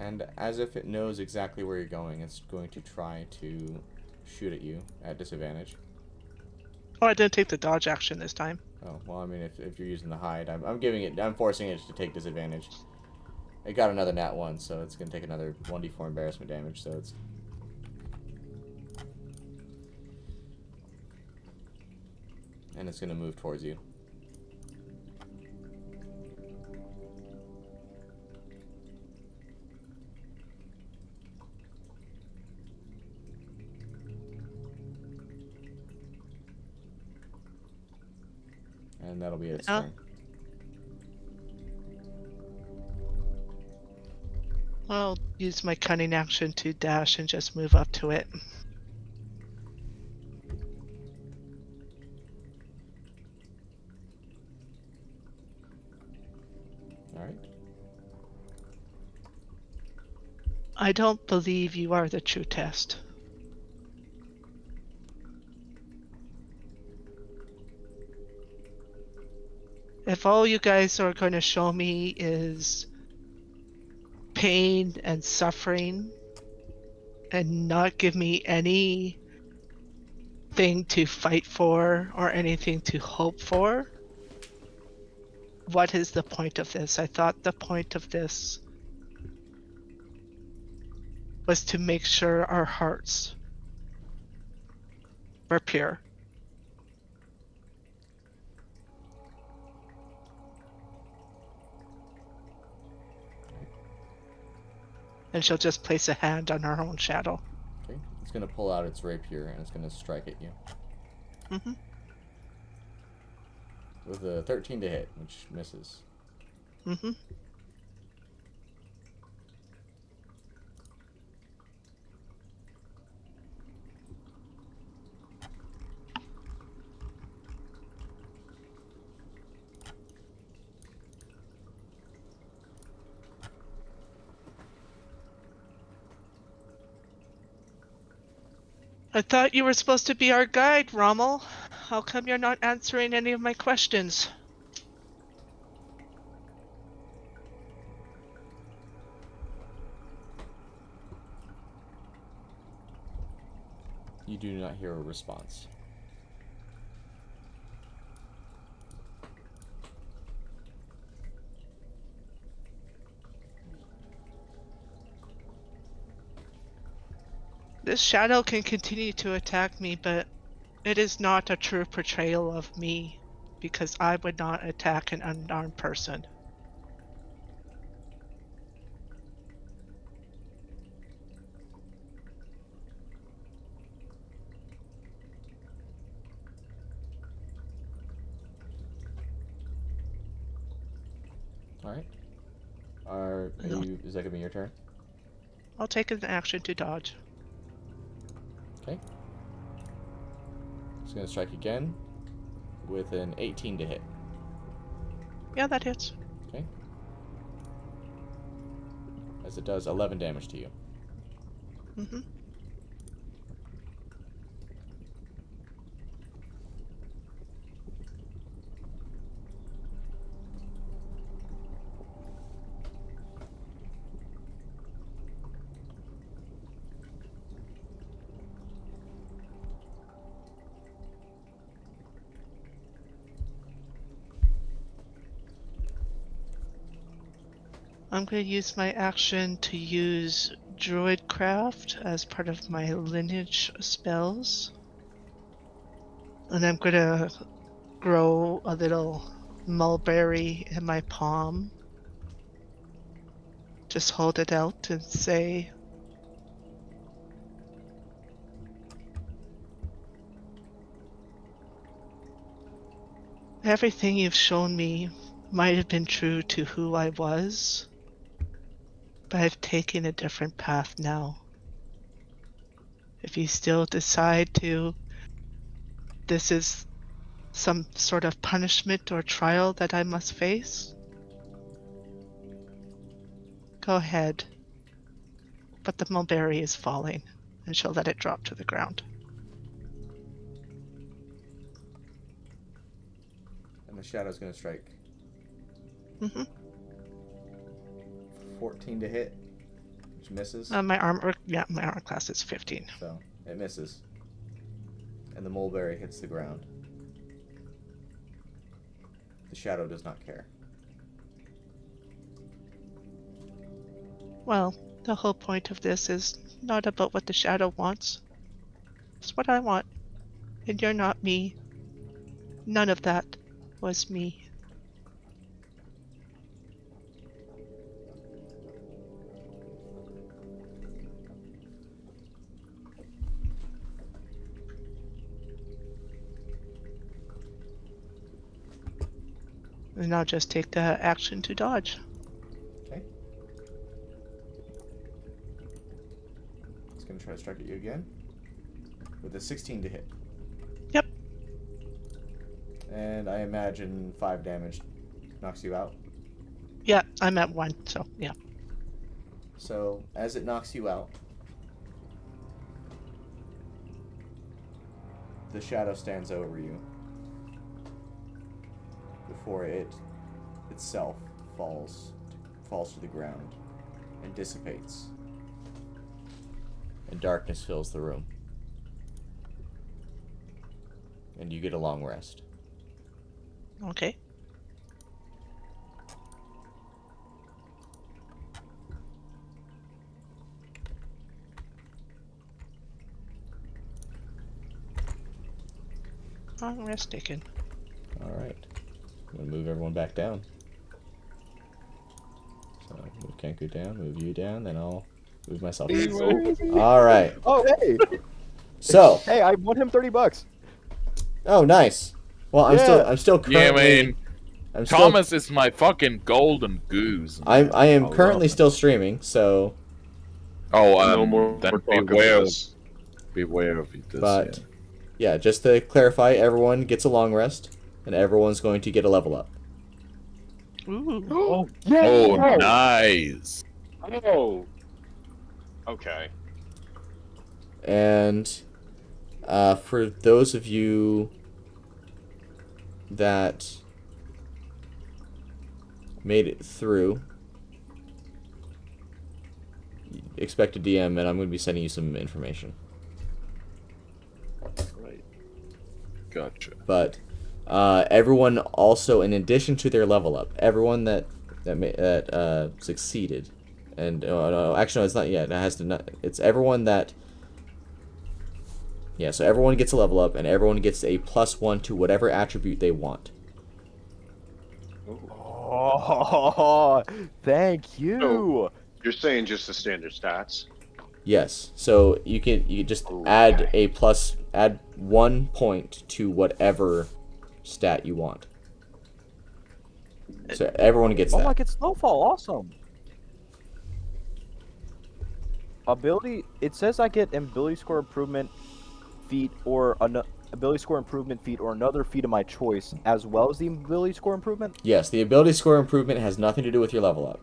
And as if it knows exactly where you're going, it's going to try to shoot at you at disadvantage. Oh, I didn't take the dodge action this time. Oh, well, I mean, if you're using the hide, I'm forcing it to take disadvantage. It got another nat 1, so it's going to take another 1d4 embarrassment damage, so it's... And it's going to move towards you. And that'll be its turn. I'll use my cunning action to dash and just move up to it. Alright. I don't believe you are the true test. If all you guys are going to show me is pain and suffering and not give me anything to fight for or anything to hope for, what is the point of this? I thought the point of this was to make sure our hearts were pure. And she'll just place a hand on her own shadow. Okay. It's going to pull out its rapier and it's going to strike at you. Mm-hmm. With a 13 to hit, which misses. Mm-hmm. I thought you were supposed to be our guide, Rommel. How come you're not answering any of my questions? You do not hear a response. This shadow can continue to attack me, but It is not a true portrayal of me, because I would not attack an unarmed person. Alright. Are you, is that gonna be your turn? I'll take an action to dodge. Okay. It's gonna strike again with an 18 to hit. Yeah, that hits. Okay. As it does 11 damage to you. Mm-hmm. I'm going to use my action to use Druidcraft as part of my lineage spells. And I'm going to grow a little mulberry in my palm. Just hold it out and say, everything you've shown me might have been true to who I was, but I've taken a different path now. If you still decide this is some sort of punishment or trial that I must face, go ahead. But the mulberry is falling, and she'll let it drop to the ground. And the shadow's gonna strike. Mm-hmm. 14 to hit, which misses. My armor class is 15. So it misses. And the mulberry hits the ground. The shadow does not care. Well, the whole point of this is not about what the shadow wants. It's what I want. And you're not me. None of that was me. And I'll just take the action to dodge. Okay. It's gonna try to strike at you again. With a 16 to hit. Yep. And I imagine 5 damage knocks you out. Yeah, I'm at 1, so yeah. So, as it knocks you out, the shadow stands over you before it itself falls to the ground and dissipates. And darkness fills the room. And you get a long rest. Okay. Long rest taken. Alright. I'm gonna move everyone back down. So move Kenku down, move you down, then I'll move myself down. Alright. Oh, hey! So Hey, I won him $30. oh nice. Well I'm still currently Yeah, man. I'm still, Thomas is my fucking golden goose. I am I currently love still streaming, so Oh, No more then talk about beware this. of this. but yeah, just to clarify, everyone gets a long rest and everyone's going to get a level up. Ooh. Oh, Yeah. yeah! Oh, nice. Oh. Okay. And for those of you that made it through, expect a DM, and I'm going to be sending you some information. Right. Gotcha. But everyone also, in addition to their level up, everyone that succeeded, and no, actually no, it's not yet. It has to not. It's everyone that Yeah, so everyone gets a level up, and everyone gets a +1 to whatever attribute they want. Oh, thank you. You're saying just the standard stats? Yes, so you just add add 1 point to whatever stat you want. So everyone gets Oh, that. I get snowfall. Awesome. Ability. It says I get ability score improvement feat or ability score improvement feat or another feat of my choice, as well as the ability score improvement. Yes, the ability score improvement has nothing to do with your level up.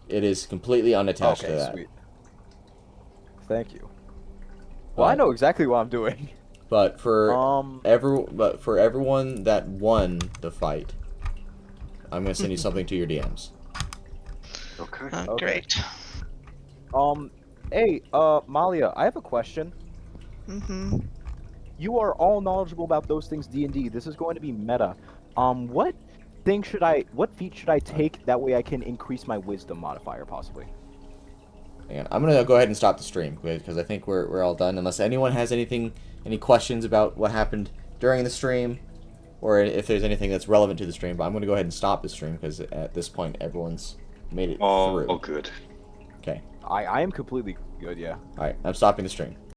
It is completely unattached to that. Sweet. Thank you. Well, I know exactly what I'm doing. But for everyone that won the fight, I'm gonna send you something to your DMs. Okay. Great. Hey, Malia, I have a question. Mm-hmm. You are all knowledgeable about those things D&D. This is going to be meta. What feat should I take that way I can increase my wisdom modifier possibly? And I'm gonna go ahead and stop the stream because I think we're all done. Unless anyone has any questions about what happened during the stream, or if there's anything that's relevant to the stream. But I'm gonna go ahead and stop the stream because at this point everyone's made it through. Oh, good. Okay. I am completely good, yeah. All right. I'm stopping the stream.